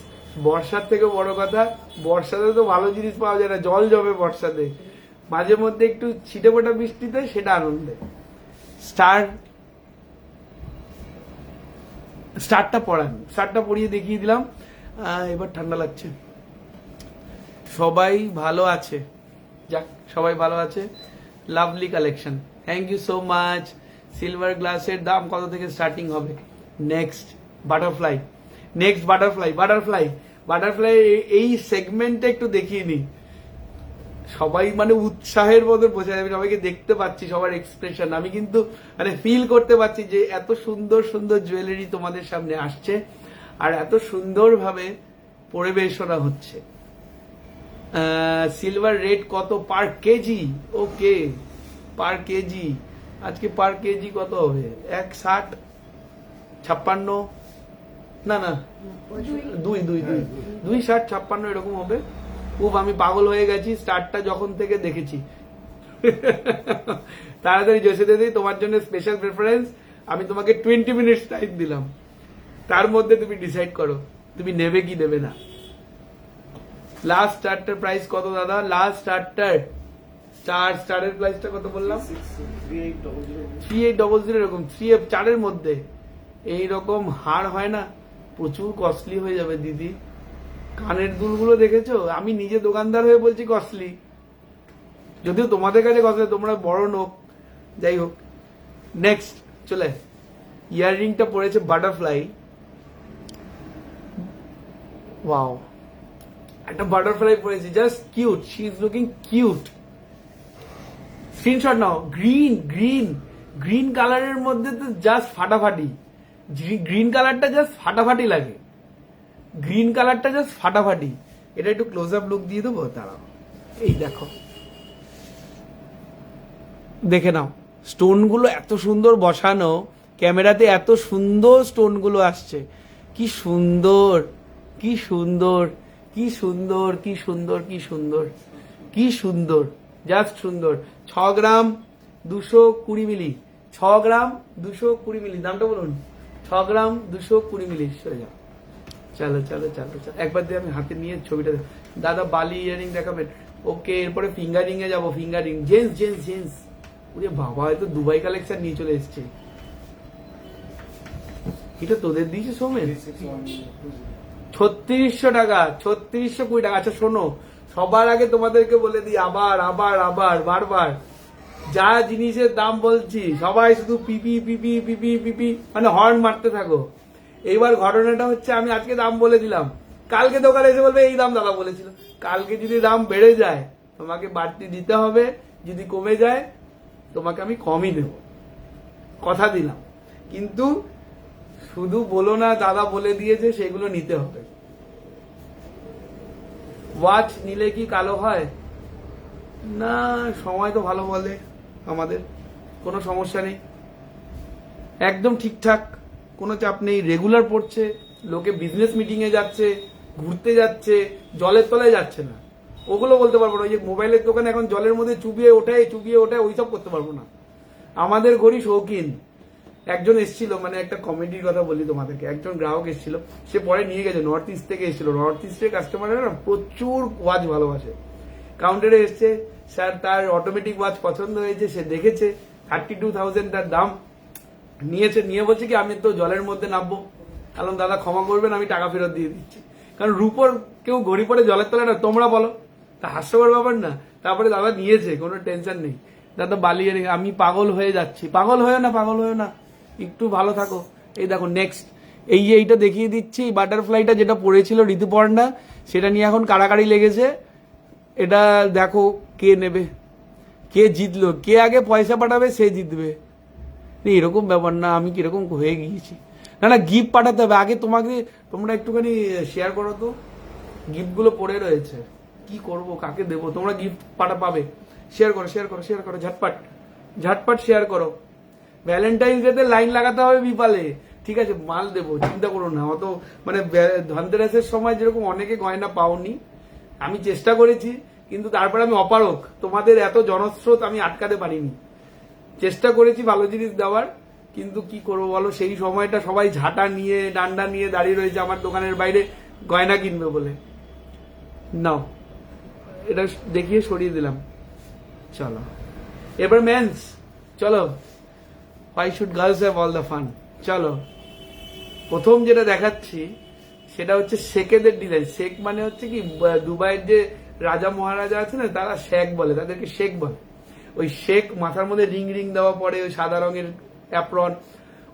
বর্ষার থেকে বড় কথা, বর্ষাতে তো ভালো জিনিস পাওয়া যায় না, জল জমে বর্ষাতে, মাঝে মধ্যে একটু ছিটে ফোটা বৃষ্টিতে, সেটা আনন্দে। স্টারটা পড়ান, স্টারটা পরিয়ে দেখিয়ে দিলাম। এবার ঠান্ডা লাগছে। সবাই ভালো আছে, যাক সবাই ভালো আছে। Lovely collection, thank you so much. Silver গ্লাসের দাম কত থেকে স্টার্টিং হবে? নেক্সট বাটারফ্লাই, বাটারফ্লাই এই সেগমেন্টে একটু দেখিয়ে নি। সবাই মানে উৎসাহের মধ্যে বোঝা যাবে, সবাইকে দেখতে পাচ্ছি, সবার এক্সপ্রেশন আমি কিন্তু মানে ফিল করতে পারছি যে এত সুন্দর সুন্দর জুয়েলারি তোমাদের সামনে আসছে আর এত সুন্দরভাবে পরিবেশনা হচ্ছে। সিলভার রেট কত পার কেজি? ওকে পার কেজি, আজকে পার কেজি কত হবে? 160, 56, না না, 2.60 56 এরকম হবে। আমি পাগল হয়ে গেছি স্টার্টটা যখন থেকে দেখেছি। তাড়াতাড়ি জেসে দিদি, তোমার জন্য স্পেশাল প্রেফারেন্স। আমি তোমাকে 20 মিনিটস টাইম দিলাম, তার মধ্যে তুমি ডিসাইড করো তুমি নেবে কি নেবে না। লাস্ট স্টার্টার প্রাইস কত দাদা? লাস্ট স্টারের প্রাইসটা কত বললাম? 3800 এরকম। 4 মধ্যে এইরকম হার হয় না, প্রচুর কস্টলি হয়ে যাবে দিদি। কানের দুলগুলো দেখেছো? আমি নিজে দোকানদার হয়ে বলছি কস্টলি, যদিও তোমাদের কাছে কস্টলি, তোমরা বড় নোক। যাই হোক, নেক্সট চলে। ইয়াররিংটা পড়েছে বাটারফ্লাই। ওয়াও, একটা বাটারফ্লাই পড়েছে, just cute, she is looking cute. Screenshot now. Green কালারের মধ্যে তো জাস্ট ফাটাফাটি। গ্রিন কালারটা জাস্ট ফাটাফাটি লাগে, গ্রিন কালারটা জাস্ট ফাটাফাটি। এটা একটু ক্লোজ আপ লুক দিয়ে দেবো, তারা এই দেখো, দেখে নাও। স্টোনগুলো এত সুন্দর বসানো, ক্যামেরাতে এত সুন্দর স্টোনগুলো আসছে। কি সুন্দর, কি সুন্দর, কি সুন্দর, কি সুন্দর, কি সুন্দর, কি সুন্দর, জাস্ট সুন্দর। 6 গ্রাম 220 মিলি, 6 গ্রাম 220 মিলি, দামটা বলুন। 6 গ্রাম 220 মিলি। সরে যাও, চলো চলো চলো চলো, একবার দিয়ে আমি হাতে নিয়ে ছবিটা। দাদা বালি ইয়ারিং দেখাবেন? ওকে, এরপরে ফিঙ্গারিং এ যাবো। Fingering gents. ওরে বাবা, হয়তো দুবাই কালেকশন নিয়ে চলে এসছে। এটা তোদের দিয়েছে সোমেন? 3600 টাকা, 3620 টাকা। আচ্ছা শোনো, সবার আগে তোমাদেরকে বলে দিই, বারবার যা জিনিসের দাম বলছি সবাই শুধু পিপি মানে হর্ন মারতে থাকো। এইবার ঘটনাটা হচ্ছে, আমি আজকে দাম বলে দিলাম, কালকে দোকানে এসে বলবে এই দাম দাদা বলেছিল। কালকে যদি দাম বেড়ে যায় তোমাকে বাড়তি দিতে হবে, যদি কমে যায় তোমাকে আমি কমই দেব, কথা দিলাম। কিন্তু শুধু বলো না দাদা বলে দিয়েছে, সেগুলো নিতে হবে। ওয়াচ নিলে কি কালো হয় না? সময় তো ভালো বলে আমাদের, কোনো সমস্যা নেই, একদম ঠিকঠাক, কোনো চাপ নেই। রেগুলার পড়ছে, লোকে বিজনেস মিটিং এ যাচ্ছে, ঘুরতে যাচ্ছে, জলের তলায় যাচ্ছে না, ওগুলো বলতে পারবো না। ওই যে মোবাইলের দোকানে এখন জলের মধ্যে চুবিয়ে ওঠায় ওইসব করতে পারবো না। আমাদের ঘড়ি শৌখিন। একজন এসেছিল, মানে একটা কমেডির কথা বলি তোমাদেরকে, একজন গ্রাহক এসেছিল, সে পরে নিয়ে গেছে, নর্থ ইস্ট থেকে এসেছিল। নর্থ ইস্টের কাস্টমাররা না প্রচুর ওয়াচ ভালোবাসে। কাউন্টারে এসছে, স্যার তার অটোমেটিক ওয়াচ পছন্দ হয়েছে, সে দেখেছে, 32,000 তার দাম, নিয়েছে। নিয়ে বলছে কি আমি তো জলের মধ্যে নামবো। কারণ দাদা ক্ষমা করবেন, আমি টাকা ফেরত দিয়ে দিচ্ছি। কারণ রূপর কেউ ঘড়ি পরে জলের তলায় না, তোমরা বলো, তা হাস্যকর ব্যাপার না? তারপরে দাদা নিয়েছে, কোনো টেনশন নেই। দাদা বালিয়ে রেখে আমি পাগল হয়ে যাচ্ছি। পাগল হয়েও না, একটু ভালো থাকো। এই দেখো নেক্সট, এই যে এইটা দেখিয়ে দিচ্ছি, বাটারফ্লাইটা যেটা পড়েছিল ঋতুপর্ণা, সেটা নিয়ে এখন কাড়াকাড়ি লেগেছে। এটা দেখো কে নেবে, কে জিতলো, কে আগে পয়সা পাঠাবে সে জিতবে। এরকম ব্যাপার না, আমি কিরকম হয়ে গিয়েছি। না গিফট পাঠাতে হবে আগে তোমাকে। তোমরা একটুখানি শেয়ার করো তো, গিফটগুলো পড়ে রয়েছে, কি করব, কাকে দেবো? তোমরা গিফট পাবে, শেয়ার করো, ঝটপট শেয়ার করো। ভ্যালেন্টাইন্স ডেতে লাইন লাগাতে হবে বিপালে, ঠিক আছে? মাল দেবো, চিন্তা করো না অত। মানে ধনতেরাসের সময় যেরকম অনেকে গয়না পাওনি, আমি চেষ্টা করেছি, কিন্তু তারপরে আমি অপারক, তোমাদের এত জনস্রোত আমি আটকাতে পারিনি। চেষ্টা করেছি ভালো জিনিস দেওয়ার, কিন্তু কি করবো বলো, সেই সময়টা সবাই ঝাঁটা নিয়ে ডান্ডা নিয়ে দাঁড়িয়ে রয়েছে আমার দোকানের বাইরে গয়না কিনবে বলে। নাও, এটা দেখিয়ে সরিয়ে দিলাম। চলো এবার মেন্স, চলো। Why should girls have all the fun? চলো, প্রথম যেটা দেখাচ্ছি সেটা হচ্ছে শেখেদের ডিজাইন। শেখ মানে হচ্ছে কি, দুবাইয়ের যে রাজা মহারাজা আছে না, তারা শেখ বলে, তাদেরকে শেখ বলে। ওই শেখ, মাথার মধ্যে রিং দেওয়া পরে, ওই সাদা রঙের অ্যাপ্রন।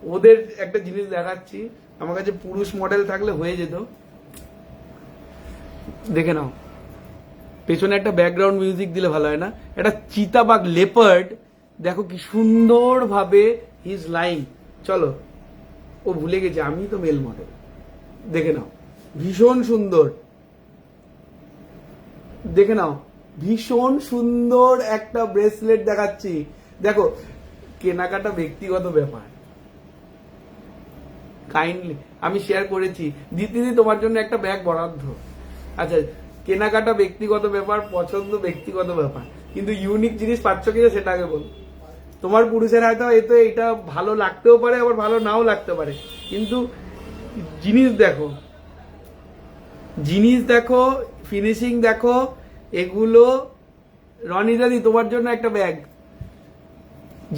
ওদের একটা জিনিস দেখাচ্ছি, আমার কাছে পুরুষ মডেল থাকলে হয়ে যেত। দেখে নাও, পেছনে একটা ব্যাকগ্রাউন্ড মিউজিক দিলে ভালো হয় না? একটা চিতাবাঘ, লেপার্ড, দেখো কি সুন্দর ভাবে হিজ লাইন। চলো, ও ভুলে গেছে আমি তো মেল মডেল। দেখে নাও, ভীষণ সুন্দর, দেখে নাও, ভীষণ সুন্দর একটা ব্রেসলেট দেখাচ্ছি। দেখো, কেনাকাটা ব্যক্তিগত ব্যাপার, কাইন্ডলি আমি শেয়ার করেছি। দিদি তোমার জন্য একটা ব্যাগ বরাদ্দ। আচ্ছা, কেনাকাটা ব্যক্তিগত ব্যাপার, পছন্দ ব্যক্তিগত ব্যাপার, কিন্তু ইউনিক জিনিস পাচ্ছ কিনা সেটা আগে বল। তোমার পুরুষের হয়তো এতে এটা ভালো লাগতেও পারে, আবার ভালো নাও লাগতে পারে, কিন্তু জিনিস দেখো, জিনিস দেখো, ফিনিশিং দেখো, এগুলো রনি দাদি তোমার জন্য একটা ব্যাগ।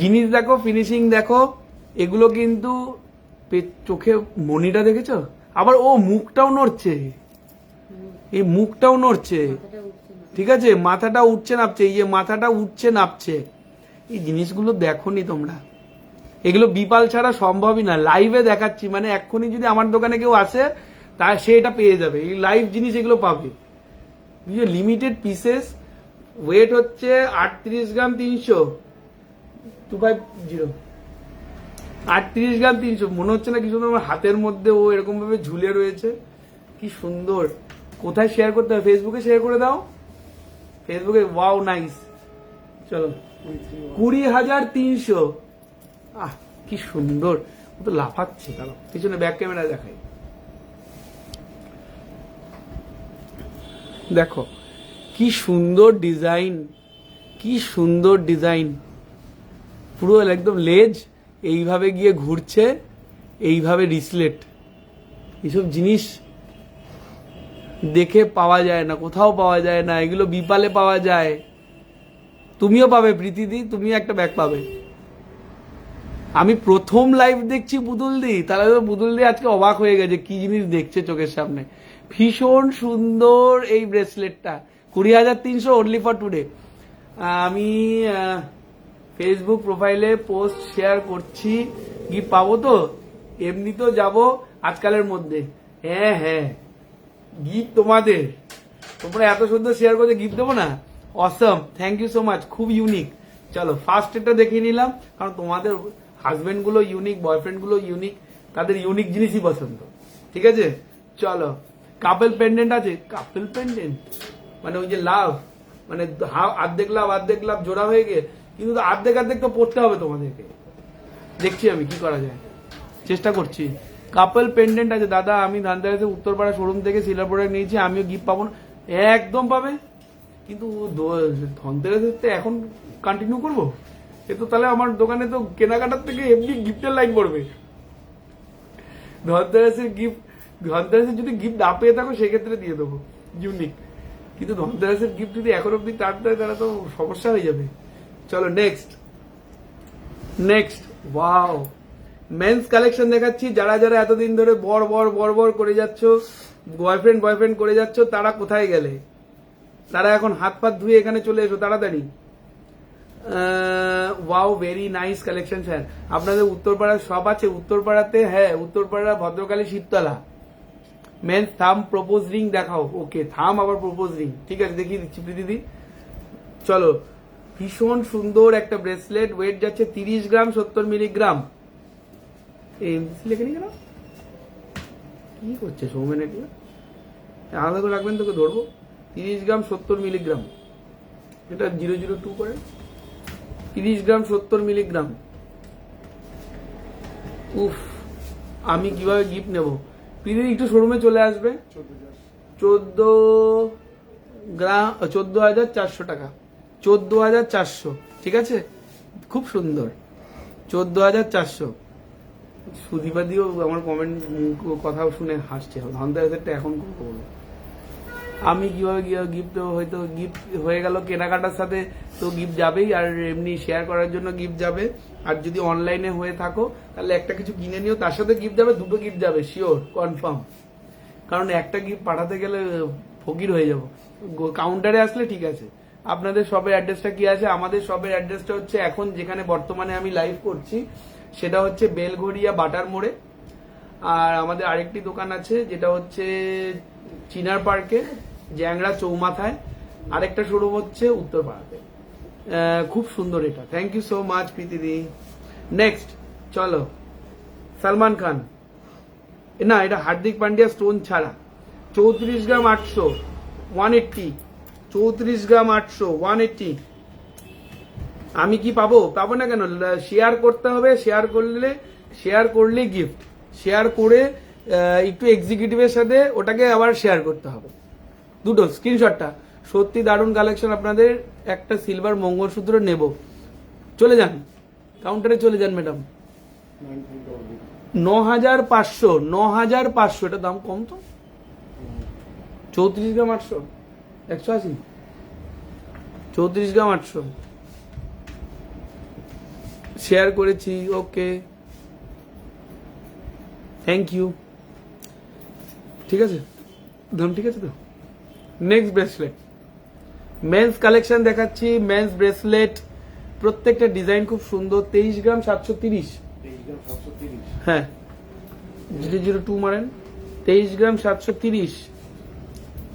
জিনিস দেখো, ফিনিশিং দেখো, এগুলো কিন্তু চোখে মনিটা দেখেছো? আবার ও মুখটাও নড়ছে, এই মুখটাও নড়ছে, মাথাটা উঠছে না। ঠিক আছে, মাথাটা উঠছে নাপছে, এই যে মাথাটা উঠছে নাপছে, এই জিনিসগুলো দেখোনি তোমরা? এগুলো বিপাল ছাড়া সম্ভবই না। লাইভে দেখাচ্ছি, মানে এক্ষুনি যদি আমার দোকানে কেউ আসে তা সে এটা পেয়ে যাবে, এই লাইভ জিনিস এগুলো পাবে। লিমিটেড পিসেস, ওয়েট হচ্ছে 38 গ্রাম 300, 250, 38 গ্রাম 300। মনে হচ্ছে না কি সুন্দর আমার হাতের মধ্যে ও এরকম ভাবে ঝুলে রয়েছে, কি সুন্দর। কোথায় শেয়ার করতে হবে? ফেসবুকে শেয়ার করে দাও, ফেসবুকে। Wow, nice. চলো, 20,300। আহ, কি সুন্দর, ও তো লাফাচ্ছে। দাঁড়াও, পিছনে ব্যাক ক্যামেরা দেখাই, দেখো কি সুন্দর ডিজাইন, কি সুন্দর ডিজাইন। পুরো একদম লেজ এইভাবে গিয়ে ঘুরছে, এইভাবে রিসলেট। এইসব জিনিস দেখে পাওয়া যায় না, কোথাও পাওয়া যায় না, এগুলো বিপালে পাওয়া যায়। তুমিও পাবে প্রীতিদি, তুমিও একটা ব্যাগ পাবে। আমি প্রথম লাইভ দেখছি পুতুলদি, তাহলে তো পুতুলদি আজকে অবাক হয়ে গেছে কি জিনিস দেখছে চোখের সামনে। ভীষণ সুন্দর এই ব্রেসলেটটা, 20,300 অনলি ফর টুডে। আমি ফেসবুক প্রোফাইলে পোস্ট শেয়ার করছি, গিফট পাবো তো? এমনি তো যাবো আজকালের মধ্যে। হ্যাঁ হ্যাঁ, গিফট তোমাদের, তোমরা এত সুন্দর শেয়ার করছে, গিফট দেবো না? অসম, থ্যাংক ইউ সো মাচ, খুব ইউনিক। চলো ফার্স্ট এটা দেখিয়ে নিলাম, কারণ তোমাদের হাজবেন্ড গুলো ইউনিক, বয়ফ্রেন্ড গুলো ইউনিক, তাদের ইউনিক জিনিসই পছন্দ, ঠিক আছে? চলো, কাপেল পেন্ডেন্ট আছে। কাপেল পেন্ডেন্ট মানে ওই যে লাভ, মানে অর্ধেক লাভ অর্ধেক লাভ জোড়া হয়ে গিয়ে, কিন্তু অর্ধেক অর্ধেক তো পড়তে হবে তোমাদেরকে। দেখছি আমি কি করা যায়, চেষ্টা করছি। কাপল পেন্ডেন্ট আছে দাদা, আমি ধানতেরাসে উত্তরপাড়া শোরুম থেকে সিলভার প্রোডাক্ট নিয়েছি, আমিও গিফট পাবো না? একদম পাবে, কিন্তু ধনতেরাসের তো এখন কন্টিনিউ করবো, এ তো তাহলে আমার দোকানে তো কেনাকাটার থেকে এমনি গিফটের লাইন পড়বে। ধনতেরাসের গিফট, ধনতেরাসের যদি গিফট না পেয়ে থাকো সেক্ষেত্রে দিয়ে দেবো ইউনিক, কিন্তু ধনতেরাসের গিফট যদি এখন অব্দি টান দেয় তাহলে তো সমস্যা হয়ে যাবে। চলো next, next. Wow, men's collection দেখাচ্ছি। যারা যারা এতদিন ধরে বর করে যাচ্ছ, বয়ফ্রেন্ড বয়ফ্রেন্ড করে যাচ্ছ, তারা কোথায় গেলে? তারা এখন হাত পাত ধুয়ে এখানে চলে এসো তাড়াতাড়ি। Wow, very nice collection sir. আপনাদের উত্তরপাড়ার সব আছে? উত্তরপাড়াতে, হ্যাঁ, উত্তরপাড়া ভদ্রকালী শিবতলা। মেন্স থাম প্রপোজ রিং দেখাও। ওকে, থাম আবার প্রপোজ রিং, ঠিক আছে, দেখিয়ে দিচ্ছি দিদি। চলো, ভীষণ সুন্দর একটা ব্রেসলেট, ওয়েট যাচ্ছে 30 গ্রাম 70 মিলিগ্রাম। লেখে নি কেন, কি করছে সৌমেন? এগুলো আলাদা করে রাখবেন, তোকে ধরবো। 30 গ্রাম 70 মিলিগ্রাম, এটা 002 করে 30 গ্রাম 70 মিলিগ্রাম। উফ, আমি কিভাবে গিফট নেব? প্লিজ একটু শোরুমে চলে আসবে। 14,400 টাকা, 14,400, ঠিক আছে, খুব সুন্দর, 14,400। সুদীপাদিও আমার কমেন্ট কথাও শুনে হাসছে। ধনতেরাসেরটা এখন করবো বলো? আমি কিভাবে গিফট, হয়তো গিফট হয়ে গেল কেনাকাটার সাথে, তো গিফট যাবেই, আর এমনি শেয়ার করার জন্য গিফট যাবে। আর যদি অনলাইনে হয়ে থাকো তাহলে একটা কিছু কিনে নিও, তার সাথে গিফট যাবে, দুটো গিফট যাবে শিওর, কনফার্ম। কারণ একটা গিফট পাঠাতে গেলে ফকির হয়ে যাবো। কাউন্টারে আসলে ঠিক আছে। আপনাদের শপের অ্যাড্রেসটা কি আছে? আমাদের শপের অ্যাড্রেসটা হচ্ছে, এখন যেখানে বর্তমানে আমি লাইভ করছি সেটা হচ্ছে বেলঘড়িয়া বাটার মোড়ে। আর আমাদের আরেকটি দোকান আছে যেটা হচ্ছে চিনার পার্কে, জ্যাংড়া চৌমাথায়। আরেকটা শোরুম হচ্ছে উত্তরপাড়াতে। খুব সুন্দর এটা, থ্যাংক ইউ সো মাচ প্রীতিদি। নেক্সট, চলো, সালমান খান, না এটা হার্দিক পান্ডিয়া স্টোন ছাড়া, 34 গ্রাম 800, 180, 34 গ্রাম 800, 180। আমি কি পাবো? পাবো না কেন? শেয়ার করতে হবে, শেয়ার করলে গিফট, শেয়ার করে একটু এক্সিকিউটিভের সাথে ওটাকে আবার শেয়ার করতে হবে। দুটো স্ক্রিনশটটা সত্যি দারুণ কালেকশন। আপনাদের একটা সিলভার মঙ্গলসূত্র নেব। চলে যান কাউন্টারে, চলে যান ম্যাডাম। 9,500, 9,500, এটা দাম কম তো। 34 গ্রাম 800, 180, 34 গ্রাম 800 শেয়ার করেছি। ওকে, থ্যাংক ইউ। ঠিক আছে, দাম ঠিক আছে তো। নেক্সট ব্রেসলেট, মেন্স কালেকশন দেখাচ্ছি। মেন্স ব্রেসলেট প্রত্যেকটা ডিজাইন খুব সুন্দর। 23 গ্রাম 730, হ্যাঁ 002 মারেন। 23 গ্রাম 730,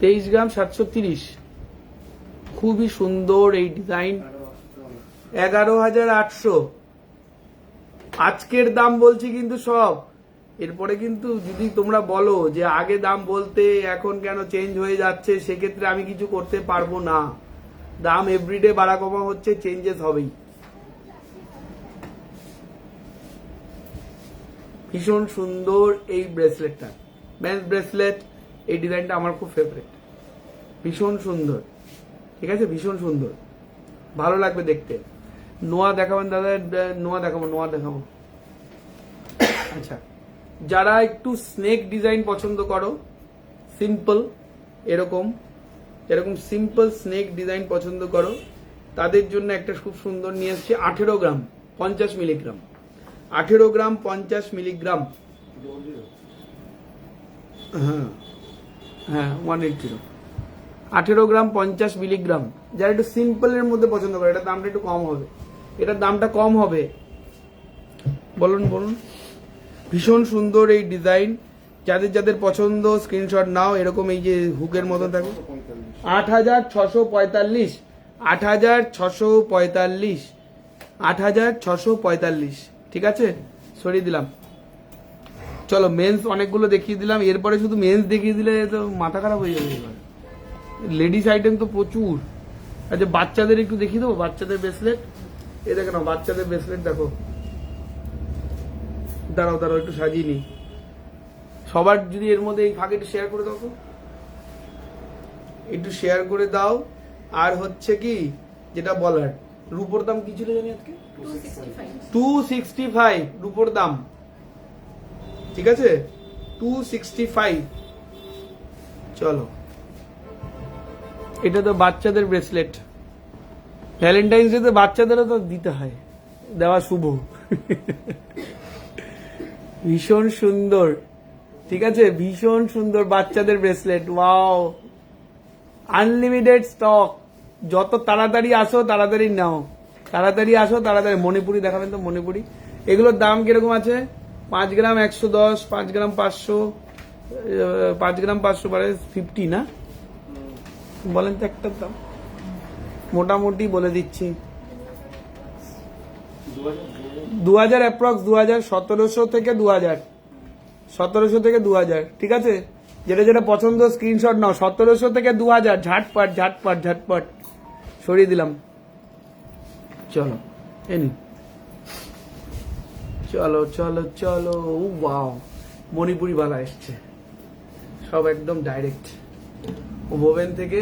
23 গ্রাম 730, খুবই সুন্দর এই ডিজাইন। 11,800 আজকের দাম বলছি কিন্তু সব। এরপরে কিন্তু যদি তোমরা বলো যে আগে দাম বলতে এখন কেন চেঞ্জ হয়ে যাচ্ছে, সেক্ষেত্রে আমি কিছু করতে পারবো না। দাম এভরিডে বাড়া কমা হচ্ছে, চেঞ্জেস হবেই। ভীষণ সুন্দর এই ব্রেসলেটটা, মেন্স ব্রেসলেট। এই ডিজাইনটা আমার খুব ফেভারিট, ভীষণ সুন্দর। ঠিক আছে, ভীষণ সুন্দর, ভালো লাগবে দেখতে। নোয়া দেখাবেন দাদা? নোয়া দেখাবো। আচ্ছা, যারা একটু স্নেক ডিজাইন পছন্দ করো, সিম্পল এরকম সিম্পল স্নেক ডিজাইন পছন্দ করো, তাদের জন্য একটা খুব সুন্দর নিয়ে এসেছি। 18 গ্রাম 50 মিলিগ্রাম, 18 গ্রাম 50 মিলিগ্রাম, হ্যাঁ 180, 18 গ্রাম 50 মিলিগ্রাম। যারা একটু সিম্পলের মধ্যে পছন্দ করে, এটার দামটা একটু কম হবে, এটার দামটা কম হবে। বলুন। ভীষণ সুন্দর এই ডিজাইন, যাদের যাদের পছন্দ স্ক্রিনশট নাও। এরকম এই যে হুকের মতো থাকে। 8,645, 8,645, 8,645। ঠিক আছে, সরিয়ে দিলাম। চলো, মেন্স অনেকগুলো দেখিয়ে দিলাম, এরপরে শুধু মেন্স দেখিয়ে দিলে তো মাথা খারাপ হয়ে যাবে। লেডিস আইটেম তো প্রচুর। আচ্ছা, বাচ্চাদের একটু দেখিয়ে দেবো, বাচ্চাদের ব্রেসলেট। এই দেখো না, বাচ্চাদের ব্রেসলেট দেখো। দাঁড়াও একটু সাজিয়ে নি। সবার যদি এর মধ্যে এই ফাঁকে একটু শেয়ার করে দাও তো, একটু শেয়ার করে দাও। আর হচ্ছে কি যেটা বলার, রূপোর দাম কি ছিল জানি আজকে? 265 রূপোর দাম। ঠিক আছে, 265। চলো, এটা তো বাচ্চাদের ব্রেসলেট। ভ্যালেন্টাইন্স ডে তে বাচ্চাদেরও তো দিতে হয়, দেওয়া শুভ। ভীষণ সুন্দর, ঠিক আছে, ভীষণ সুন্দর বাচ্চাদের ব্রেসলেট। Wow, unlimited stock. যত তাড়াতাড়ি আসো তাড়াতাড়ি নাও, তাড়াতাড়ি আসো তাড়াতাড়ি। মণিপুরি দেখাবেন তো? মণিপুরি এগুলোর দাম কিরকম আছে? 5 গ্রাম 110, 5 গ্রাম 500, 5 গ্রাম 500 বারে 50 না? বলেন তো একটার দাম, মোটামুটি বলে দিচ্ছি। 2000 অ্যাপ্রক্স, 2000, 1700 থেকে 2000, 1700 থেকে 2000। ঠিক আছে, যেটা যেটা পছন্দ স্ক্রিনশট নাও। 1700 থেকে 2000, ঝাটপট সরিয়ে দিলাম। চলো এনি, চলো। ওয়াও, মণিপুরি বালা এসছে সব, একদম ডাইরেক্ট ওভেন থেকে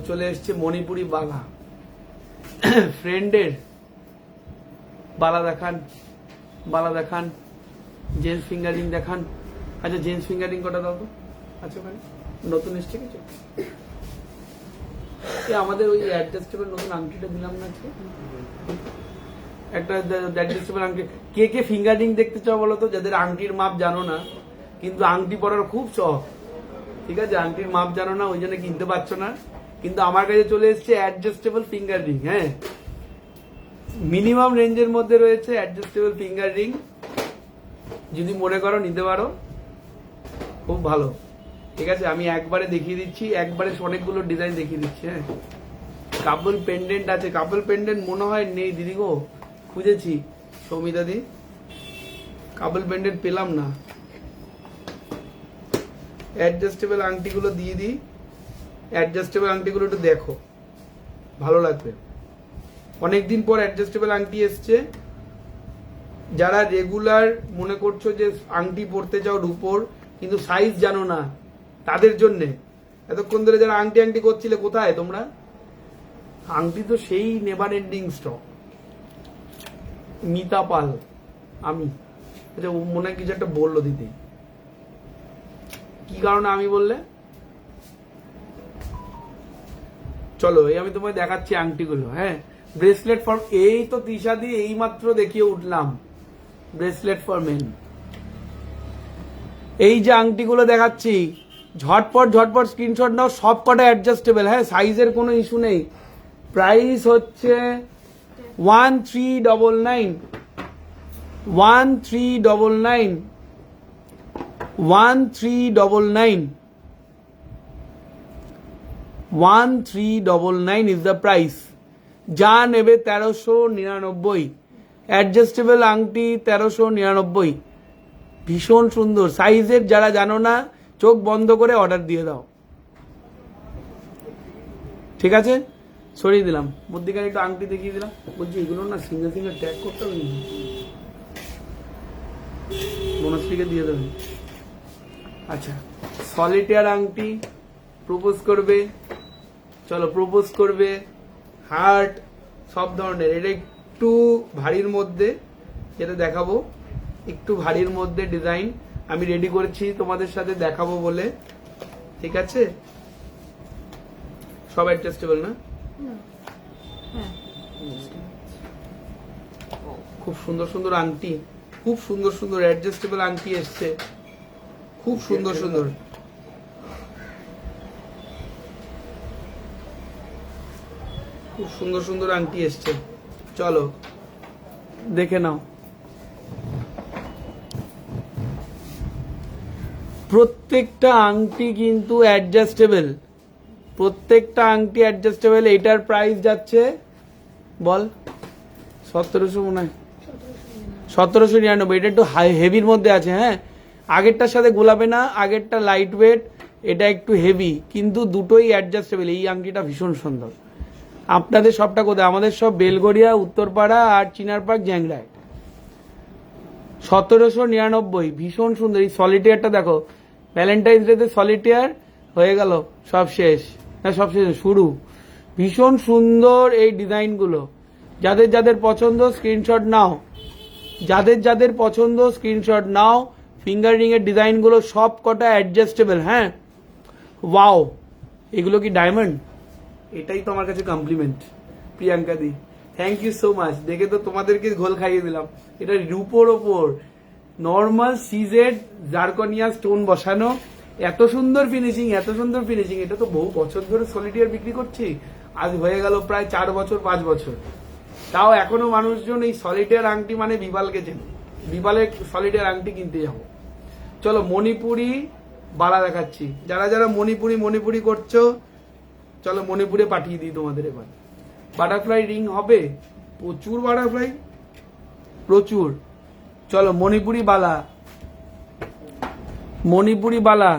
চলে এসছে মণিপুরি বালা। ফ্রেন্ডের বালা দেখান, জেন্টস ফিঙ্গারিং দেখান। আচ্ছা, জেন্টস ফিঙ্গারিং কটা দাও তো। আচ্ছা, ওখানে নতুন এসছে কিছু? আমাদের ওই অ্যাডজাস্টেবল নতুন আংটিটা দিলাম না আজকে, একটা অ্যাডজাস্টেবল আংটি। কে ফিঙ্গারিং দেখতে চাও বলো তো? যাদের আংটির মাপ জানো না, কিন্তু আংটি পরার খুব শখ, ঠিক আছে, আংটির মাপ জানো না, ওই জন্য কিনতে পারছো না, কিন্তু আমার কাছে চলে এসছে অ্যাডজাস্টেবল ফিঙ্গার রিং। হ্যাঁ, মিনিমাম রেঞ্জের মধ্যে রয়েছে অ্যাডজাস্টেবল ফিঙ্গার রিং। যদি মনে করো নিতে পারো, খুব ভালো। ঠিক আছে, আমি একবারে দেখিয়ে দিচ্ছি, একবারে অনেকগুলো ডিজাইন দেখিয়ে দিচ্ছি। হ্যাঁ, কাপল পেন্ডেন্ট আছে। কাপল পেন্ডেন্ট মনে হয় নেই দিদি গো, খুঁজেছি সৌমিতা দি, কাপল পেন্ডেন্ট পেলাম না। অ্যাডজাস্টেবল আংটিগুলো দিয়ে দিই, অ্যাডজাস্টেবল আংটিগুলো একটু দেখো, ভালো লাগবে। অনেকদিন পর অ্যাডজাস্টেবল আংটি এসছে, যারা রেগুলার মনে করছো যে আংটি পরতে চাও রূপোর, কিন্তু সাইজ জানো না, তাদের জন্যে এতক্ষণ ধরে যারা আংটি আংটি করছিলে, কোথায় তোমরা? আংটি তো সেই নেভার এন্ডিং স্টক। মিতা পাল, আমি আচ্ছা ও মনে হয় কিছু একটা বললো দিদি, কি কারণে আমি বললে? চলো এই আমি তোমায় দেখাচ্ছি আংটিগুলো। হ্যাঁ, ব্রেসলেট ফর, এই তো তৃষা দিয়ে এই মাত্র দেখিয়ে উঠলাম ব্রেসলেট ফর মেন। এই যে আংটিগুলো দেখাচ্ছি, ঝটপট ঝটপট স্ক্রিনশট নাও, সব কটা অ্যাডজাস্টেবল। হ্যাঁ, সাইজের কোনো ইস্যু নেই। প্রাইস হচ্ছে 1399, 1399, 1399, 1399 is the price। যা নেবে 1399, অ্যাডজাস্টেবল আংটি 1399, ভীষণ সুন্দর। সাইজের যারা জানো না, চোখ বন্ধ করে অর্ডার দিয়ে দাও, ঠিক আছে? সরিয়ে দিলাম, মধ্যিখানে একটু আংটি দেখিয়ে দিলাম। বলছি এগুলো না সিঙ্গেল সিঙ্গেল ট্যাগ করতে হবে, মনস্রীকে দিয়ে দেবেন। আচ্ছা, সলিটেয়ার আংটি প্রপোজ করবে, চলো প্রপোজ করবে, হার্ট, সব ধরনের। এটা একটু ভারীর মধ্যে, যেটা দেখাবো একটু ভারীর মধ্যে ডিজাইন আমি রেডি করেছি তোমাদের সাথে দেখাবো বলে, ঠিক আছে? সব অ্যাডজাস্টেবল না? হ্যাঁ, খুব সুন্দর সুন্দর আংটি, খুব সুন্দর সুন্দর অ্যাডজাস্টেবল আংটি এসছে, খুব সুন্দর সুন্দর। খুব সুন্দর সুন্দর আংটি এসছে, চলো দেখে নাও। প্রত্যেকটা আংটি কিন্তু অ্যাডজাস্টেবল, প্রত্যেকটা আংটি অ্যাডজাস্টেবল। এটার প্রাইস যাচ্ছে বল 1700, মনে হয় 1799। এটা একটু হেভির মধ্যে আছে। হ্যাঁ, আগেরটার সাথে গোলাপে না, আগেরটা লাইট ওয়েট, এটা একটু হেভি, কিন্তু দুটোই অ্যাডজাস্টেবল। এই আংটিটা ভীষণ সুন্দর। আপনাদের সবটা কোথায়? আমাদের সব বেলগড়িয়া, উত্তরপাড়া আর চিনার পার্ক, জ্যাংরায়। 1799, ভীষণ সুন্দর। এই সলিটেয়ারটা দেখো, ভ্যালেন্টাইন্স ডেতে সলিটেয়ার হয়ে গেল, সব শেষ না, সব শেষ শুরু। ভীষণ সুন্দর এই ডিজাইনগুলো। যাদের যাদের পছন্দ স্ক্রিনশট নাও, যাদের যাদের পছন্দ স্ক্রিনশট নাও। ফিঙ্গার রিং এর ডিজাইনগুলো সব কটা অ্যাডজাস্টেবল। হ্যাঁ, ওয়াও, এগুলো কি ডায়মন্ড? এটাই তো আমার কাছে compliment, Priyanka di, thank you so much. দেখে তো তোমাদেরকে ঘোল খাইয়ে দিলাম। এটা রূপোর ওপর নর্মাল সিজেড জারকনিয়া স্টোন বসানো, এত সুন্দর ফিনিশিং, এত সুন্দর ফিনিশিং। এটা তো বহু বছর ধরে সলিটিয়ার বিক্রি করছি, আজ হয়ে গেল প্রায় 4 বছর 5 বছর, তাও এখনো মানুষজন এই সলিটিয়ার আংটি মানে বিবালকে চেনে। বিবালের সলিটিয়ার আংটি কিনতে যাবো। চলো মণিপুরি বালা দেখাচ্ছি, যারা যারা মণিপুরি করছো, চলো মণিপুরে পাঠিয়ে দিই তোমাদের। এবার বাটারফ্লাই রিং হবে, প্রচুর বাটারফ্লাই, প্রচুর। চলো মণিপুরি বালা, মণিপুরি বালা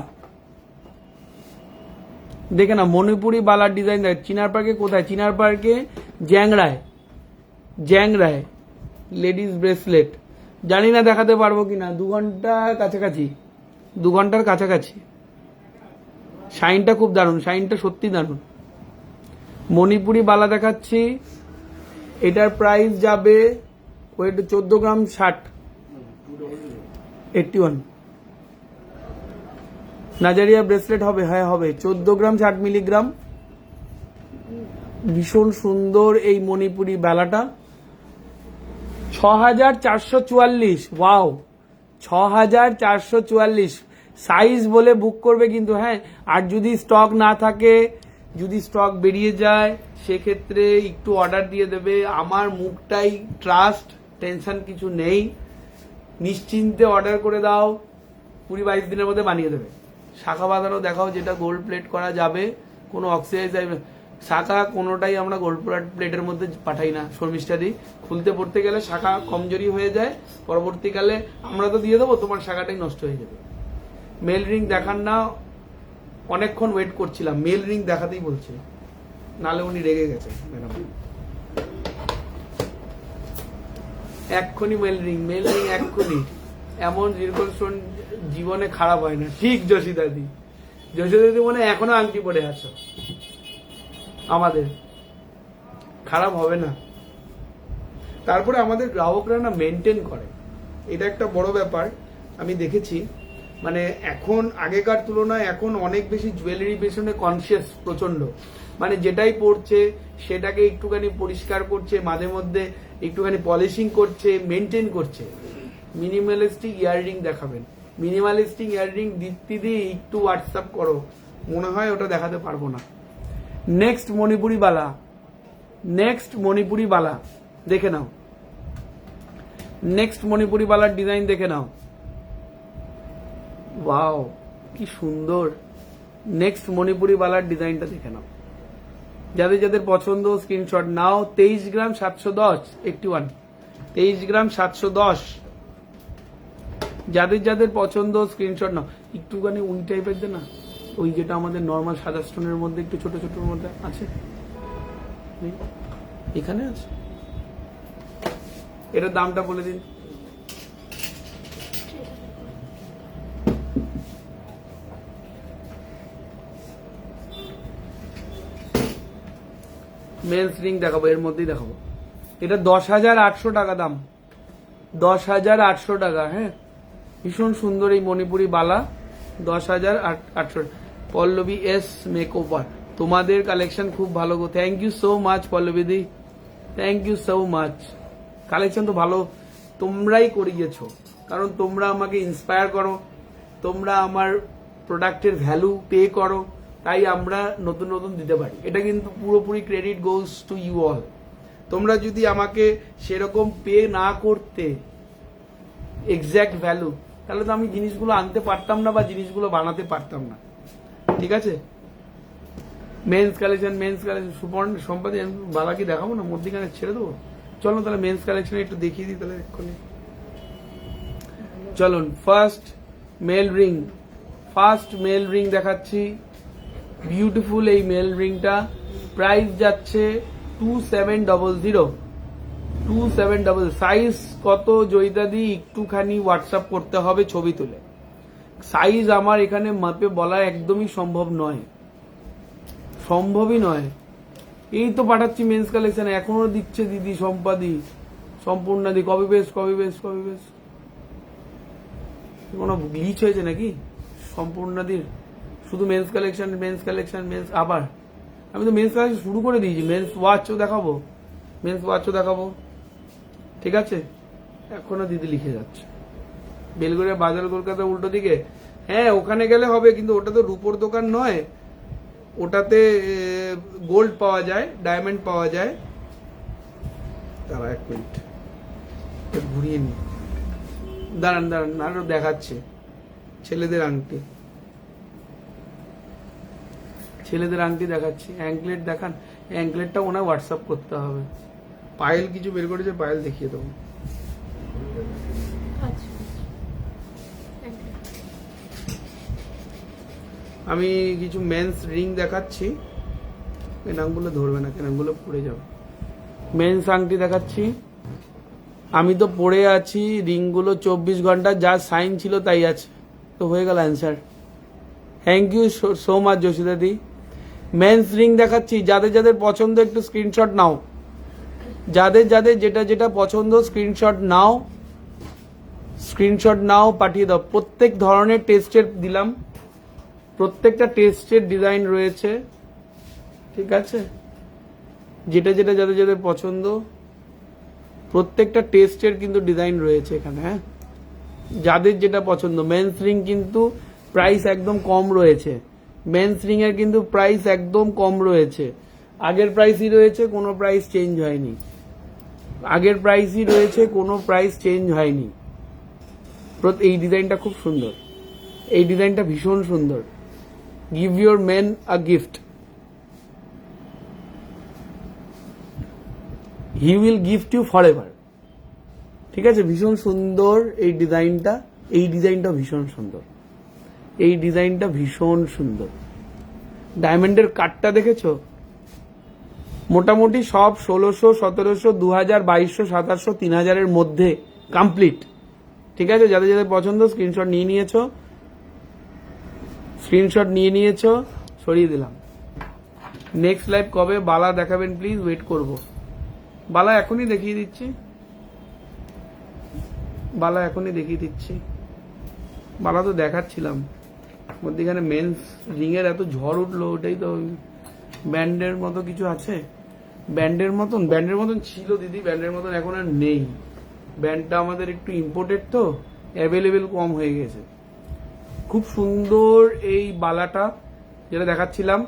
দেখে না, মণিপুরি বালার ডিজাইন দেখ। চিনার পার্কে কোথায়? চিনার পার্কে জ্যাংরায়, জ্যাংরায় লেডিস ব্রেসলেট। জানি না দেখাতে পারবো কিনা, 2 ঘন্টার কাছাকাছি, 2 ঘন্টার কাছাকাছি। শাইনটা খুব দারুণ, শাইনটা সত্যি দারুণ। মণিপুরি বালা দেখাচ্ছি, এটার প্রাইস যাবে ওয়েট 14 গ্রাম 60, 81। নাজারিয়া ব্রেসলেট হবে, হ্যাঁ হবে, 14 গ্রাম 60 মিলিগ্রাম। ভীষণ সুন্দর এই মণিপুরি বালাটা, 6444। ওয়াও, 6444। সাইজ বলে বুক করবে কিন্তু। হ্যাঁ, আর যদি স্টক না থাকে, যদি স্টক বেরিয়ে যায়, সেক্ষেত্রে একটু অর্ডার দিয়ে দেবে। আমার মুখটাই ট্রাস্ট, টেনশন কিছু নেই, নিশ্চিন্তে অর্ডার করে দাও, 20-22 দিনের মধ্যে বানিয়ে দেবে। শাখা বাঁধানো দেখাও, যেটা গোল্ড প্লেট করা যাবে, কোনো অক্সিডাইজ শাখা কোনোটাই আমরা গোল্ড প্লেটের মধ্যে পাঠাই না। শর্মিষ্ঠা দিই, খুলতে পড়তে গেলে শাখা কমজোরি হয়ে যায়, পরবর্তীকালে আমরা তো দিয়ে দেবো, তোমার শাখাটাই নষ্ট হয়ে যাবে। মেল রিং দেখান না, অনেকক্ষণ ওয়েট করছিলাম, মেল রিং দেখাতেই বলছে, নালে উনি রেগে গেছে ম্যাডাম। এক্ষুনি মেল রিং এক্ষুনি। এমন জিরকন স্টোন জীবনে খারাপ হয় না। ঠিক যশোদাদি মনে হয় এখনো আংটি পরে আছো, আমাদের খারাপ হবে না। তারপরে আমাদের গ্রাহকরা না মেনটেন করে, এটা একটা বড় ব্যাপার। আমি দেখেছি মানে এখন আগেকার তুলনায় এখন অনেক বেশি জুয়েলারি পেছনে কনসিয়াস প্রচন্ড। মানে যেটাই পড়ছে সেটাকে একটুখানি পরিষ্কার করছে, মাঝে মধ্যে একটুখানি পলিশিং করছে, মেনটেন করছে। মিনিমালিস্টিক ইয়াররিং দেখাবেন, মিনিমালিস্টিক ইয়াররিং দিদি একটু হোয়াটসঅ্যাপ করো, মনে হয় ওটা দেখাতে পারবো না। নেক্সট মণিপুরি বালা দেখে নাও, নেক্সট মণিপুরি বালার ডিজাইন দেখে নাও। ওয়াও কি সুন্দর! নেক্সট মণিপুরি বালার ডিজাইনটা দেখে নাও। যাদের যাদের পছন্দ স্ক্রিনশট নাও। 23 গ্রাম 710 81, 23 গ্রাম 710। যাদের যাদের পছন্দ স্ক্রিনশট নাও। একটুখানি ওই টাইপের দে না, ওই যেটা আমাদের নর্মাল সাদা স্টোনের মধ্যে একটু ছোট ছোটর মধ্যে আছে, এখানে আছে। এটার দামটা বলে দিন। মেন্স রিং দেখাবো, এর মধ্যেই দেখাবো। এটা 10,800 টাকা দাম, 10,800 টাকা। হ্যাঁ, ভীষণ সুন্দর এই মণিপুরি বালা, 10,800। পল্লবী এস মেকওভার, তোমাদের কালেকশন খুব ভালো গো। Thank you so much Pallavi দি, thank you so much. Collection তো ভালো, তোমরাই করিয়েছো, কারণ তোমরা আমাকে ইন্সপায়ার করো, তোমরা আমার প্রোডাক্টের ভ্যালু পে করো, তাই আমরা নতুন নতুন দিতে পারি। এটা কিন্তু পুরোপুরি credit goes to you all. তোমরা যদি আমাকে সেরকম পে না করতে এক্স্যাক্ট ভ্যালু, তাহলে তো আমি জিনিসগুলো আনতে পারতাম না বা জিনিসগুলো বানাতে পারতাম না। ঠিক আছে, মেন্স কালেকশন সুপর্ণ সম্পাদী বালা কি দেখাবো না, মধ্যিখানে ছেড়ে দেবো। চলো তাহলে মেন্স কালেকশন একটু দেখিয়ে দিই তাহলে এক্ষুনি। চলুন ফার্স্ট মেল রিং দেখাচ্ছি। বিউটিফুল এই মেল রিংটা, প্রাইস যাচ্ছে 2700। সাইজ কত জয়িতাদি একটুখানি হোয়াটসঅ্যাপ করতে হবে ছবি তুলে। সাইজ আমার এখানে মাপে বলা একদমই সম্ভবই নয়। এই তো পাঠাচ্ছি মেন্স কালেকশন, এখনো দিচ্ছে দিদি সম্পাদি সম্পূর্ণাদি। কপি পেস্ট কোনো গ্লিচ হয়েছে নাকি সম্পূর্ণাদির? শুধু মেন্স কালেকশন আবার আমি তো মেন্স কালেকশন শুরু করে দিয়েছি। মেন্স ওয়াচও দেখাবো, ঠিক আছে। এখনো দিদি লিখে যাচ্ছে। বেলগড়িয়া বাজার কলকাতা উল্টো দিকে, হ্যাঁ ওখানে গেলে হবে, কিন্তু ওটা তো রূপোর দোকান নয়, ওটাতে গোল্ড পাওয়া যায়, ডায়মন্ড পাওয়া যায়। তারা এক মিনিট ঘুরিয়ে নি, দাঁড়ান আরো দেখাচ্ছে। ছেলেদের আংটি দেখাচ্ছি। অ্যাঙ্কলেট দেখান, অ্যাঙ্কলেটটা ওনার হোয়াটসঅ্যাপ করতে হবে। পায়েল কিছু বের করেছে, পায়েল দেখিয়ে দেবো। আচ্ছা, আমি কিছু মেন্স রিং দেখাচ্ছি, কেনাগুলো ধরবে না, কেনাগুলো পড়ে যাবে। মেন্স আংটি দেখাচ্ছি। আমি তো পড়ে আছি, রিংগুলো 24 ঘন্টা যা সাইন ছিল তাই আছে, তো হয়ে গেল answer. Thank you so much যশোদাদি। মেন্স রিং দেখাচ্ছি, যাদের যাদের পছন্দ একটু স্ক্রিনশট নাও, যাদের যাদের যেটা পছন্দ স্ক্রিনশট নাও পাঠিয়ে দাও। প্রত্যেক ধরনের টেস্টের দিলাম, প্রত্যেকটা টেস্টের ডিজাইন রয়েছে, ঠিক আছে। যেটা যাদের যাদের পছন্দ প্রত্যেকটা টেস্টের কিন্তু ডিজাইন রয়েছে এখানে। হ্যাঁ, যাদের যেটা পছন্দ। মেন্স রিং কিন্তু প্রাইস একদম কম রয়েছে, মেন্স রিং এর কিন্তু প্রাইস একদম কম রয়েছে। আগের প্রাইসই রয়েছে, কোনো প্রাইস চেঞ্জ হয়নি। এই ডিজাইনটা খুব সুন্দর, এই ডিজাইনটা ভীষণ সুন্দর। Give your men a gift, he will gift you forever. ঠিক আছে, ভীষণ সুন্দর এই ডিজাইনটা। ভীষণ সুন্দর। ডায়মন্ডের কাটটা দেখেছো? মোটামুটি সব 1600, 1700, 2000, 2200, 2700, 3000 মধ্যে কমপ্লিট। ঠিক আছে, যাদের যাদের পছন্দ স্ক্রিনশট নিয়ে নিয়েছো, সরিয়ে দিলাম। নেক্সট লাইভ কবে বালা দেখাবেন প্লিজ, ওয়েট করব। বালা এখনই দেখিয়ে দিচ্ছি, বালা তো দেখাচ্ছিলাম মধ্যিখানে। মেন্স রিং এর এত ঝড় উঠলো, ওটাই তো ব্যান্ডের মতো কিছু আছে। ব্যান্ডের মতন ছিল দিদি, ব্যান্ডের মতন এখন আর নেই। ব্যান্ডটা আমাদের একটু ইম্পোর্টেড তো, অ্যাভেলেবেল কম হয়ে গেছে। খুব সুন্দর এই বালাটা যেটা দেখাচ্ছিলাম,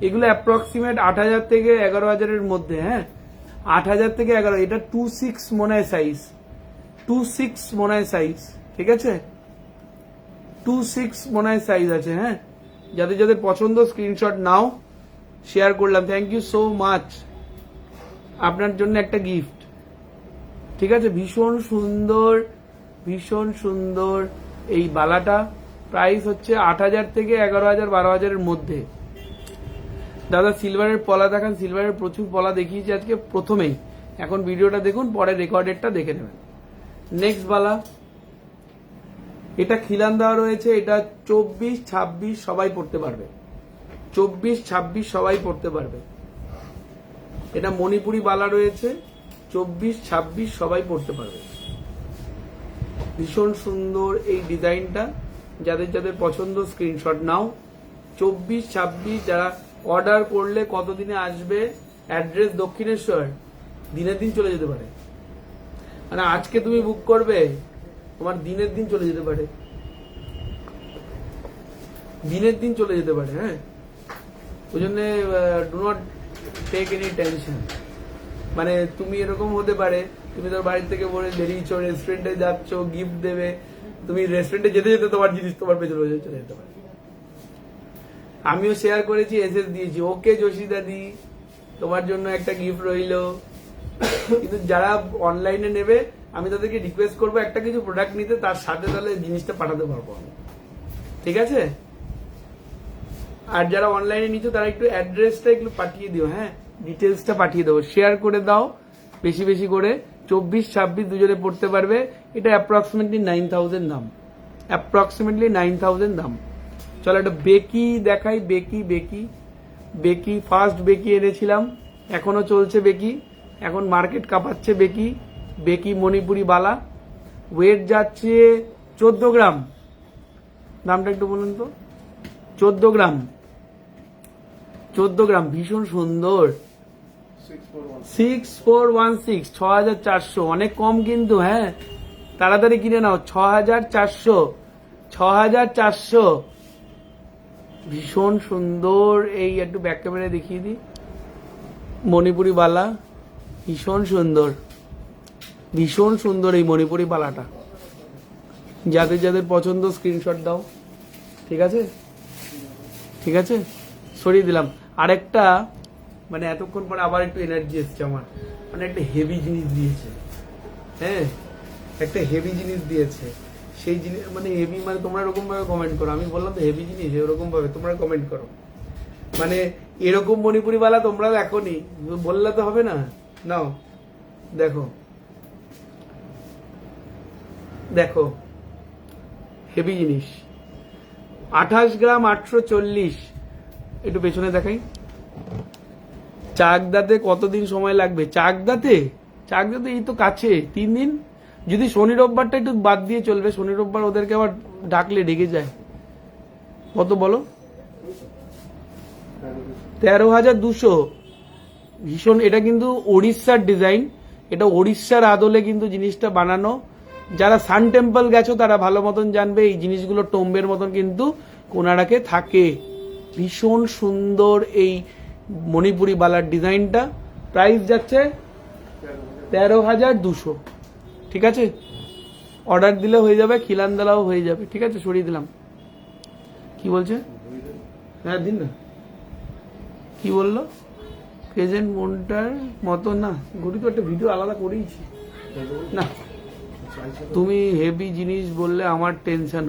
এগুলো অ্যাপ্রক্সিমেট 8000 থেকে 11000 মধ্যে। হ্যাঁ, 8000 থেকে 11, এটা 26 মনে হয় সাইজ, 26 মনে হয় সাইজ। ঠিক আছে, 26 মনে হয় সাইজ আছে। হ্যাঁ, যাদের যাদের পছন্দ স্ক্রিনশট নাও, শেয়ার করলাম। থ্যাংক ইউ সো মাচ, আপনার জন্য একটা গিফট। ঠিক আছে, ভীষণ সুন্দর এই বালাটা। প্রাইস হচ্ছে 8000 থেকে 11000, 12000 মধ্যে। দাদা সিলভারের পলা দেখান। সিলভারের প্রচুর পলা দেখিয়েছি আজকে প্রথমেই, এখন ভিডিওটা দেখুন, পরে রেকর্ডেডটা দেখে নেবেন। নেক্সট বালা, এটা খিলান দেওয়া রয়েছে, এটা 24, 26 সবাই পড়তে পারবে। 24, 26 সবাই পড়তে পারবে। এটা মণিপুরি বালা রয়েছে, 24, 26 সবাই পড়তে পারবে। ভীষণ সুন্দর এই ডিজাইনটা, যাদের যাদের পছন্দ স্ক্রিনশট নাও। 24, 26 যারা অর্ডার করলে কতদিনে আসবে, অ্যাড্রেস দক্ষিণেশ্বর, দিনের দিন চলে যেতে পারে। মানে আজকে তুমি বুক করবে, তোমার দিনের দিন চলে যেতে পারে, হ্যাঁ। ওই জন্য do not take any tension. মানে তুমি এরকম হতে পারে, তুমি তোর বাড়ি থেকে বলে বেরিয়েছো, রেস্টুরেন্টে যাচ্ছ, গিফট দেবে, তুমি রেস্টুরেন্টে যেতে যেতে তোমার জিনিস তোমার পেছনে চলে যেতে পারে। আমিও শেয়ার করেছি, এসএস দিয়েছি। ওকে যোশী দাদি, তোমার জন্য একটা গিফট রইলো। কিন্তু যারা অনলাইনে নেবে, আমি তাদেরকে রিকোয়েস্ট করবো একটা কিছু প্রোডাক্ট নিতে, তার সাথে তাহলে জিনিসটা পাঠাতে পারবো আমি। ঠিক আছে, আর যারা অনলাইনে নিচ্ছ তারা একটু অ্যাড্রেসটা একটু পাঠিয়ে দিও। হ্যাঁ, ডিটেলসটা পাঠিয়ে দেবো, শেয়ার করে দাও বেশি বেশি করে। 24, 26 দুজনে পড়তে পারবে। এটা অ্যাপ্রক্সিমেটলি 9000 দাম, দাম। চলো একটা বেকি দেখাই। বেকি ফার্স্ট বেকি এনেছিলাম, এখনো চলছে বেকি, এখন মার্কেট কাঁপাচ্ছে বেকি মণিপুরি বালা। ওয়েট যাচ্ছে 14 গ্রাম। দামটা একটু বলুন তো। 14 গ্রাম, ভীষণ সুন্দর। 6416, 6400, অনেক কম কিন্তু। হ্যাঁ, তাড়াতাড়ি কিনে নাও। 6400, ভীষণ সুন্দর। এই একটু ব্যাক ক্যামেরায় দেখিয়ে দিই, মণিপুরি বালা, ভীষণ সুন্দর এই মণিপুরি বালাটা। যাদের যাদের পছন্দ স্ক্রিনশট দাও। ঠিক আছে, সরিয়ে দিলাম। আরেকটা, মানে এতক্ষণ পরে আবার একটু এনার্জি এসছে আমার, মানে একটা হেভি জিনিস দিয়েছে। হ্যাঁ, একটা হেভি জিনিস দিয়েছে। সেই জিনিস মানে হেভি, মানে তোমরা এরকম ভাবে কমেন্ট করো। আমি বললাম তো হেভি জিনিস, এরকম ভাবে তোমরা কমেন্ট করো। মানে এরকম মণিপুরি বালা তোমরা এখনই বললে তো হবে না। নাও দেখো, হেভি জিনিস। 28 গ্রাম, 840। একটু পেছনে দেখাই। চাকদাতে কতদিন সময় লাগবে? চাকদাতে এই তো কাছে, 3 দিন। যদি শনি রোববারটা একটু বাদ দিয়ে চলবে, শনি রোববার ওদেরকে আবার ডাকলে ডেকে যায়। কত বলো? 13,200। ভীষণ, এটা কিন্তু ওড়িশার ডিজাইন, এটা ওড়িশার আদলে কিন্তু জিনিসটা বানানো। যারা সান টেম্পল গেছো তারা ভালো মতন জানবে, এই জিনিসগুলো টোম্বের মতন কিন্তু কোনাড়াকে থাকে। ভীষণ সুন্দর এই মণিপুরি বালার ডিজাইনটা। প্রাইস যাচ্ছে 13,200। ঠিক আছে, অর্ডার দিলে হয়ে যাবে, খিলান দালাও হয়ে যাবে। ঠিক আছে, সরিয়ে দিলাম। কি বলছে? হ্যাঁ দিন না। কি বললো? প্রেজেন্ট মনটার মতো না, ঘড়ি তো একটা ভিডিও আলাদা করেইছি না। তুমি হেভি জিনিস বললে আমার টেনশন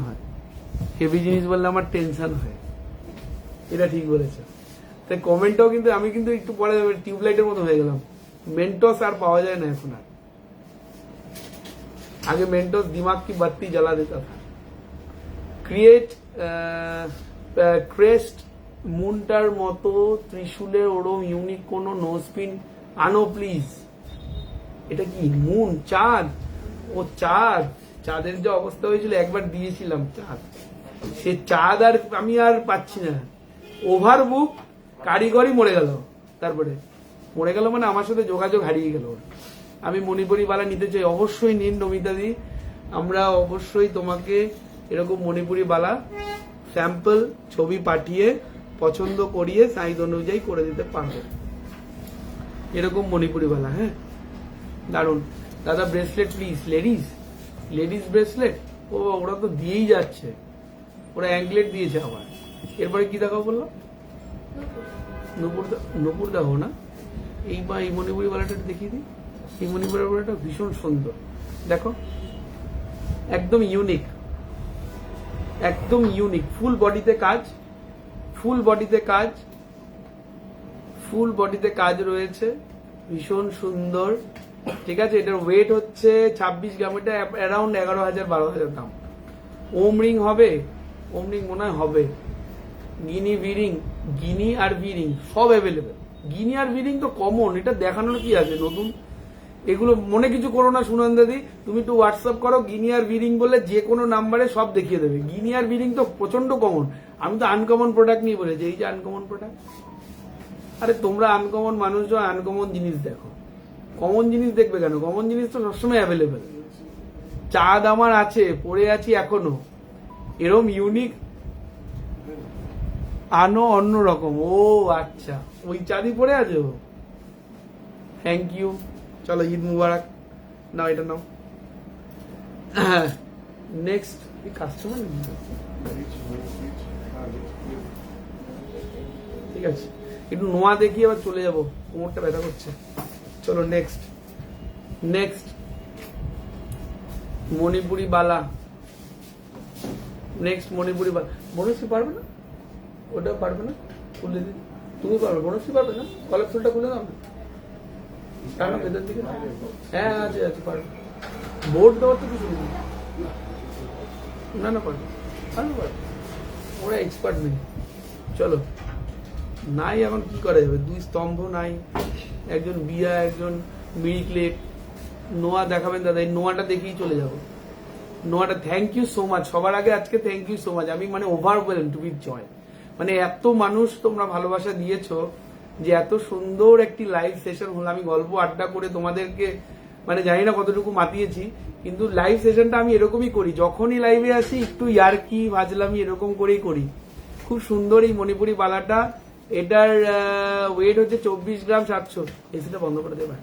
হয়, এটা ঠিক বলেছ। তাই কমেন্টটাও কিন্তু আমি কিন্তু একটু পরে টিউবলাইটের মতো হয়ে গেলাম। মেন্টস আর পাওয়া যায় না এখন আর। আগে মেন্টস দিমাগ কি বাত্তি জ্বালা দিতা থা। ক্রিয়েট ক্রেস্ট মুনটার মতো ত্রিশূলের ওরম ইউনিক কোনো নোজপিন আনো প্লিজ। এটা কি মুন? চাঁদ? ও চাঁদ, চাঁদের যে অবস্থা হয়েছিল একবার দিয়েছিলাম চাঁদ, সে চাঁদ আর আমি আর পাচ্ছি না। ওভারবুক কারিগরই মরে গেল, তারপরে মরে গেল মানে আমার সাথে যোগাযোগ হারিয়ে গেল। আমি মণিপুরি বালা নিতে চাই, অবশ্যই নিন নমিতাদি। আমরা অবশ্যই তোমাকে এরকম মণিপুরি বালা স্যাম্পল ছবি পাঠিয়ে পছন্দ করিয়ে সাইজ অনুযায়ী করে দিতে পারবো। এরকম মণিপুরি বালা, হ্যাঁ দারুন। দাদা ব্রেসলেট প্লিজ। Ladies bracelet? ও ওরা তো দিয়েই যাচ্ছে, ওরা অ্যাঙ্কলেট দিয়েছে আবার। এরপরে কি দেখাবো বললো? নূপুর দেখো না? এই মণিপুরি বালাটা দেখিয়ে দিই। এই মণিপুরি বালাটা ভীষণ সুন্দর, দেখো একদম ইউনিক, একদম ইউনিক। ফুল বডিতে কাজ, ফুল বডিতে কাজ রয়েছে, ভীষণ সুন্দর। ঠিক আছে, এটার ওয়েট হচ্ছে 26 গ্রাম, এটা অ্যারাউন্ড 11,000-12,000 দাম। ওম রিং হবে? ওম রিং মনে হয় হবে। গিনি আর ভিরিং সব অ্যাভেলেবেল। গিনি আর ভিরিং তো কমন, এটা দেখানোর কি আছে নতুন? এগুলো মনে কিছু করো না সুনন দাদি, তুমি একটু হোয়াটসঅ্যাপ করো গিনি আর ভিরিং বলে, যে কোনো নাম্বারে সব দেখিয়ে দেবে। গিনি আর ভিরিং তো প্রচন্ড কমন, আমি তো আনকমন প্রোডাক্ট নিয়ে বলেছি। এই যে আনকমন প্রোডাক্ট, আরে তোমরা আনকমন মানুষজন আনকমন জিনিস দেখো, কমন জিনিস দেখবে কেন? কমন জিনিস তো সবসময় অ্যাভেলেবেল। চাঁদ আমার আছে, পরে আছি এখনো, এরম ইউনিক আনো অন্যরকম। ও আচ্ছা, ওই চাঁদই পরে আছে। থ্যাংক ইউ, চলো ঈদ মুবারক। নাও এটা নাও। নেক্সট কাস্টমার, ঠিক আছে একটু নোয়া দেখি, আবার চলে যাবো, কোমরটা ব্যথা করছে। চলো নেক্সট মণিপুরি বালা। বনশ্রী পারবে না? ওটা পারবে না? খুলে দিন। তুমি পারবে? বনশ্রী পারবে না? কলার ফুলটা খুলে দাও না, টানো ভেতর দিকে। হ্যাঁ আছে পারবে। বোর্ড দেওয়ার তো কিছু নেই। না পারবে, ওরা এক্সপার্ট নেই। চলো নাই, এখন কি করা যাবে? দুই স্তম্ভ নাই, একজন বিয়া, একজন মিরিক্লেট। নোয়া দেখাবেন দাদা? এই নোয়াটা দেখেই চলে যাবো। নোয়াটা থ্যাংক ইউ সো মাচ। সবার আগে আজকে থ্যাংক ইউ সো মাচ। আমি মানে ওভারওয়েলড টু উইথ জয়। মানে এত মানুষ তোমরা ভালোবাসা দিয়েছো যে এত সুন্দর একটি লাইভ সেশন হলো। আমি গল্প আড্ডা করে তোমাদেরকে মানে জানি না কতটুকু মাতিয়েছি, কিন্তু লাইভ সেশনটা আমি এরকমই করি। যখনই লাইভে আসি একটু ইয়ার্কি ভাজলামি এরকম করেই করি। খুব সুন্দর এই মণিপুরি বালাটা। এটার ওয়েট হচ্ছে 24 গ্রাম 700। এসিটা বন্ধ করে দেবে।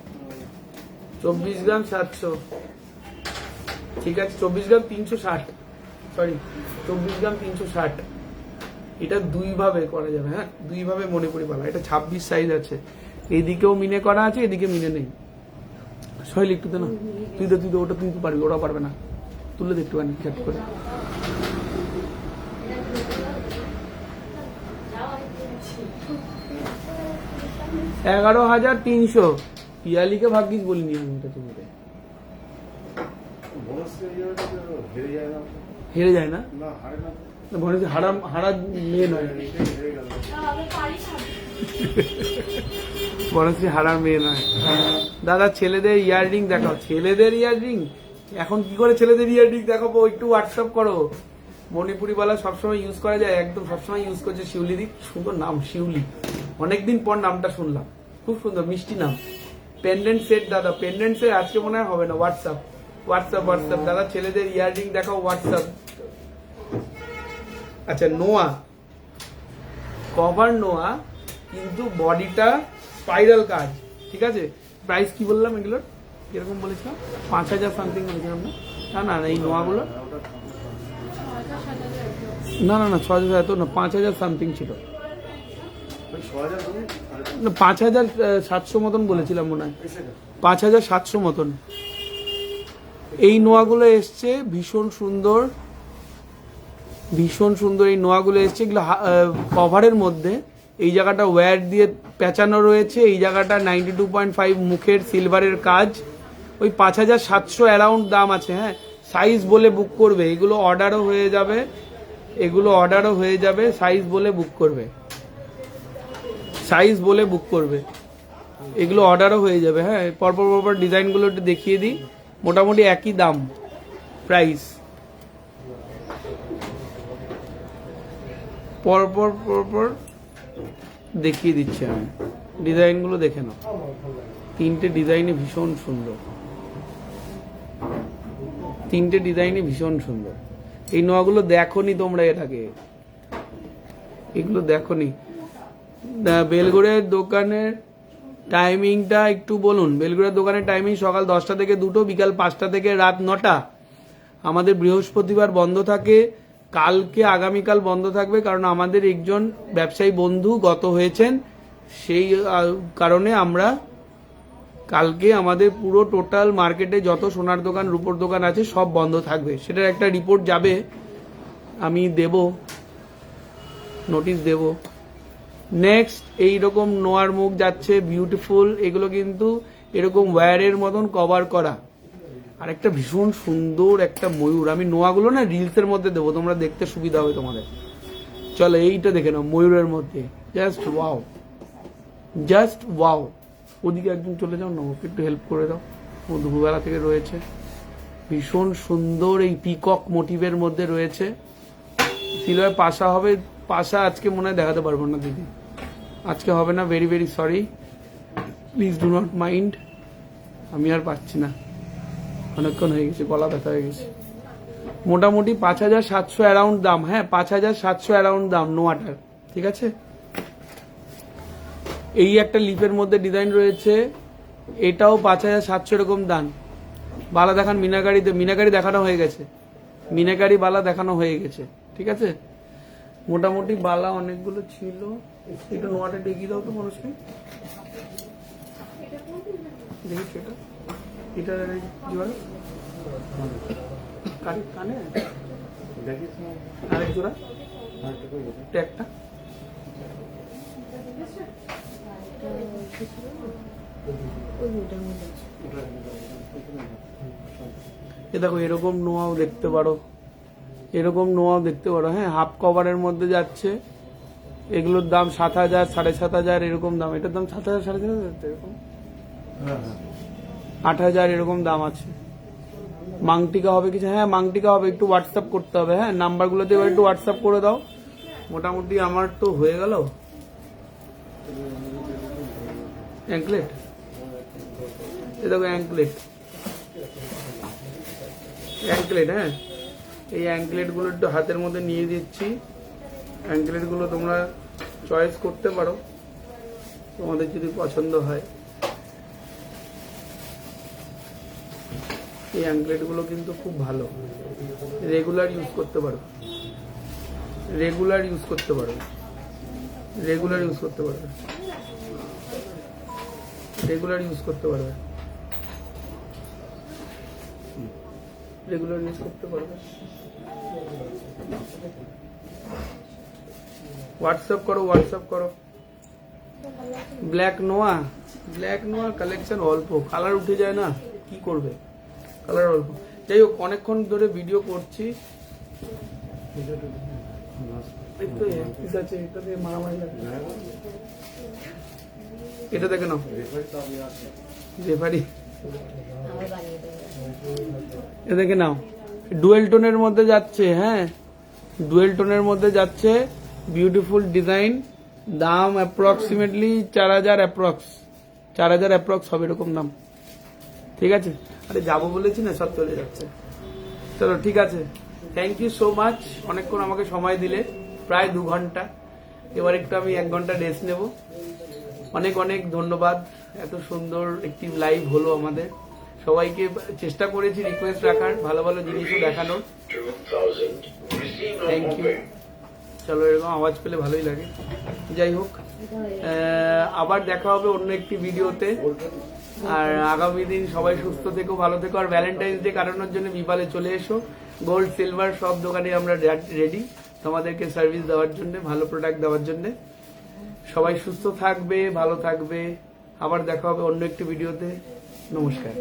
24 গ্রাম 700, ঠিক আছে। 24 গ্রাম 360, সরি 24 গ্রাম 360। এটা দুই ভাবে করা যাবে, হ্যাঁ দুই ভাবে মণিপুরি বালা। এটা 26 সাইজ আছে, এদিকেও মিনে করা আছে, এদিকে মিনে নেই। সহেল একটু দে না, তুই দে ওটা, তুই তো পারবি, ওরা পারবে না। তুলে দে একটুখানি খ্যাট করে। $11,300। পিয়ালিকে ভাগ্যিস বলিনি আমি, এটা তুমি হেরে যায় না? বনশ্রী হারা মেয়ে নয়, বনশ্রী হারার মেয়ে নয়। দাদা ছেলেদের ইয়াররিং দেখাও। ছেলেদের ইয়াররিং এখন কি করে ছেলেদের ইয়াররিং দেখাবো? একটু হোয়াটসঅ্যাপ করো। মণিপুরি বালা সবসময় ইউজ করা যায়, একদম সবসময় ইউজ করছে শিউলি দি। সুন্দর নাম শিউলি, অনেকদিন পর নামটা শুনলাম, খুব সুন্দর মিষ্টি নাম। পেন্ডেন্ট সেট দাদা, পেন্ডেন্ট সেট আজকে মনে হয় হবে না। হোয়াটসঅ্যাপ দাদা ছেলেদের ইয়াররিং দেখাও, হোয়াটসঅ্যাপ। আচ্ছা নোয়া, কভার নোয়া, কিন্তু বডিটা স্পাইরাল কাজ, ঠিক আছে। প্রাইস কি বললাম এগুলোর? কিরকম বলেছিলাম? 5,000 সামথিং বলেছিলাম না? এই নোয়াগুলো না 6,000 এত না, 5,000 সামথিং ছিল। 5,700 মতন বলেছিলাম মনে হয়, 5,700 মতন। এই নোয়াগুলো এসছে ভীষণ সুন্দর এই নোয়াগুলো এসছে। এগুলো কভারের মধ্যে, এই জায়গাটা ওয়্যার দিয়ে পেঁচানো রয়েছে, এই জায়গাটা 92.5 মুখের সিলভারের কাজ, ওই 5,700 অ্যারাউন্ড দাম আছে। হ্যাঁ, সাইজ বলে বুক করবে, এগুলো অর্ডারও হয়ে যাবে, এগুলো অর্ডারও হয়ে যাবে, সাইজ বলে বুক করবে, সাইজ বলে বুক করবে, এগুলো অর্ডারও হয়ে যাবে। হ্যাঁ, পরপর পরপর ডিজাইনগুলো একটু দেখিয়ে দিই, মোটামুটি একই দাম প্রাইস, পরপর পরপর দেখিয়ে দিচ্ছি আমি, ডিজাইনগুলো দেখে নাও, তিনটে ডিজাইনে ভীষণ সুন্দর, তিনটে ডিজাইনে ভীষণ সুন্দর। এই নোয়াগুলো দেখোনি তোমরা এর আগে, এগুলো দেখোনি। বেলগুড়ের দোকানের টাইমিংটা একটু বলুন। বেলগুড়ের দোকানের টাইমিং সকাল 10টা থেকে 2টো, বিকাল 5টা থেকে রাত 9টা। আমাদের বৃহস্পতিবার বন্ধ থাকে, কালকে আগামীকাল বন্ধ থাকবে, কারণ আমাদের একজন ব্যবসায়ী বন্ধু গত হয়েছেন, সেই কারণে আমরা কালকে আমাদের পুরো টোটাল মার্কেটে যত সোনার দোকান রূপোর দোকান আছে সব বন্ধ থাকবে। সেটার একটা রিপোর্ট যাবে, আমি দেব, নোটিশ দেব। নেক্সট এইরকম নোয়ার মুখ যাচ্ছে বিউটিফুল, এগুলো কিন্তু এরকম ওয়্যারের মতন কভার করা, আর একটা ভীষণ সুন্দর একটা ময়ূর। আমি নোয়াগুলো না রিলসের মধ্যে দেবো, তোমরা দেখতে সুবিধা হবে তোমাদের। চলো এইটা দেখে নাও, ময়ূরের মধ্যে জাস্ট ওয়াও, জাস্ট ওয়াও। ওদিকে একদম চলে যাও না, ওকে একটু হেল্প করে দাও, ও দুপুরবেলা থেকে রয়েছে। ভীষণ সুন্দর এই পিকক মোটিভের মধ্যে রয়েছে। সিলভার পাশা হবে, পাশা আজকে মনে হয় দেখাতে পারবো না দিদি, আজকে হবে না, very very sorry, please do not mind. আমি আর পাচ্ছি না, অনেকক্ষণ হয়ে গেছে, গলা ব্যথা হয়ে গেছে। মোটামুটি 5,700 অ্যারাউন্ড দাম। হ্যাঁ, 5,700 অ্যারাউন্ড দাম নোয়াটার, ঠিক আছে। এই একটা লিফের মধ্যে ডিজাইন রয়েছে, এটাও 5,700 এরকম দাম। বালা দেখান, মিনাকারিতে, মিনাকারি দেখানো হয়ে গেছে, মিনাকারি বালা দেখানো হয়ে গেছে, ঠিক আছে। মোটামুটি বালা অনেকগুলো ছিল। এটা নোয়াটা দেখিয়ে দাও তো মানুষকে, দেখি এটা, এটা কি বলে কানে আরেক জোড়া ট্যাগটা, এ দেখো এরকম নোয়াও দেখতে পারো, এরকম নোয়াও দেখতে পারো। হ্যাঁ, হাফ কভারের মধ্যে যাচ্ছে, এগুলোর দাম 7,000, 7,500 এরকম দাম। এটার দাম 7,000, 7,500 এরকম, 8,000 এরকম দাম আছে। মাংটিকা হবে কিছু? হ্যাঁ, মাংটিকা হবে, একটু হোয়াটসঅ্যাপ করতে হবে। হ্যাঁ, নাম্বারগুলোতে এবার একটু হোয়াটসঅ্যাপ করে দাও। মোটামুটি আমার তো হয়ে গেল। অ্যাঙ্কলেট, এ দেখো অ্যাঙ্কলেট, অ্যাঙ্কলেট। হ্যাঁ, এই অ্যাঙ্কলেট গুলো একটু হাতের মধ্যে নিয়ে দিচ্ছি। অ্যাঙ্কলেট গুলো তোমরা চয়েস করতে পারো, তোমাদের যদি পছন্দ হয়। এই অ্যাঙ্কলেট গুলো কিন্তু খুব ভালো, রেগুলার ইউজ করতে পারো, রেগুলার ইউজ করতে পারো, রেগুলার ইউজ করতে পারবে, রেগুলার ইউজ করতে পারবে, রেগুলার ইউজ করতে পারবে। হোয়াটসঅ্যাপ করো, হোয়াটসঅ্যাপ করো। ব্ল্যাক নোয়া, ব্ল্যাক নোয়া কালেকশন অল্প, কালার উঠে যায় না, কি করবে, কালার অল্প। যাই হোক, অনেকক্ষণ ধরে ভিডিও করছি, একটু আছে, এটাতে মারামারি লাগে। এটা দেখে নাও, রেফারি, এ দেখে নাও, ডুয়েল টোনের মধ্যে যাচ্ছে। হ্যাঁ, ডুয়েল টোনের মধ্যে যাচ্ছে, বিউটিফুল ডিজাইন। দাম অ্যাপ্রক্সিমেটলি 4,000 অ্যাপ্রক্স, 4,000 অ্যাপ্রক্স হবে এরকম দাম, ঠিক আছে। আরে যাবো বলেছি না, সব চলে যাচ্ছে। চলো ঠিক আছে, থ্যাংক ইউ সো মাচ, অনেকক্ষণ আমাকে সময় দিলে, প্রায় 2 ঘন্টা। এবার একটু আমি 1 ঘন্টা রেস্ট নেব। অনেক অনেক ধন্যবাদ, এত সুন্দর একটি লাইভ হলো আমাদের। সবাইকে চেষ্টা করেছি রিকোয়েস্ট রাখার, ভালো ভালো জিনিসও দেখানোর। Thank you. চলো, এরকম আওয়াজ পেলে ভালোই লাগে। যাই হোক, আবার দেখা হবে অন্য একটি ভিডিওতে। আর আগামী দিন সবাই সুস্থ থেকো, ভালো থেকো। আর ভ্যালেন্টাইন্স ডে কাটানোর জন্য বিপালে চলে এসো। গোল্ড সিলভার সব দোকানে আমরা রেডি তোমাদেরকে সার্ভিস দেওয়ার জন্য, ভালো প্রোডাক্ট দেওয়ার জন্য। সবাই সুস্থ থাকবে, ভালো থাকবে। আবার দেখা হবে অন্য একটি ভিডিওতে। নমস্কার।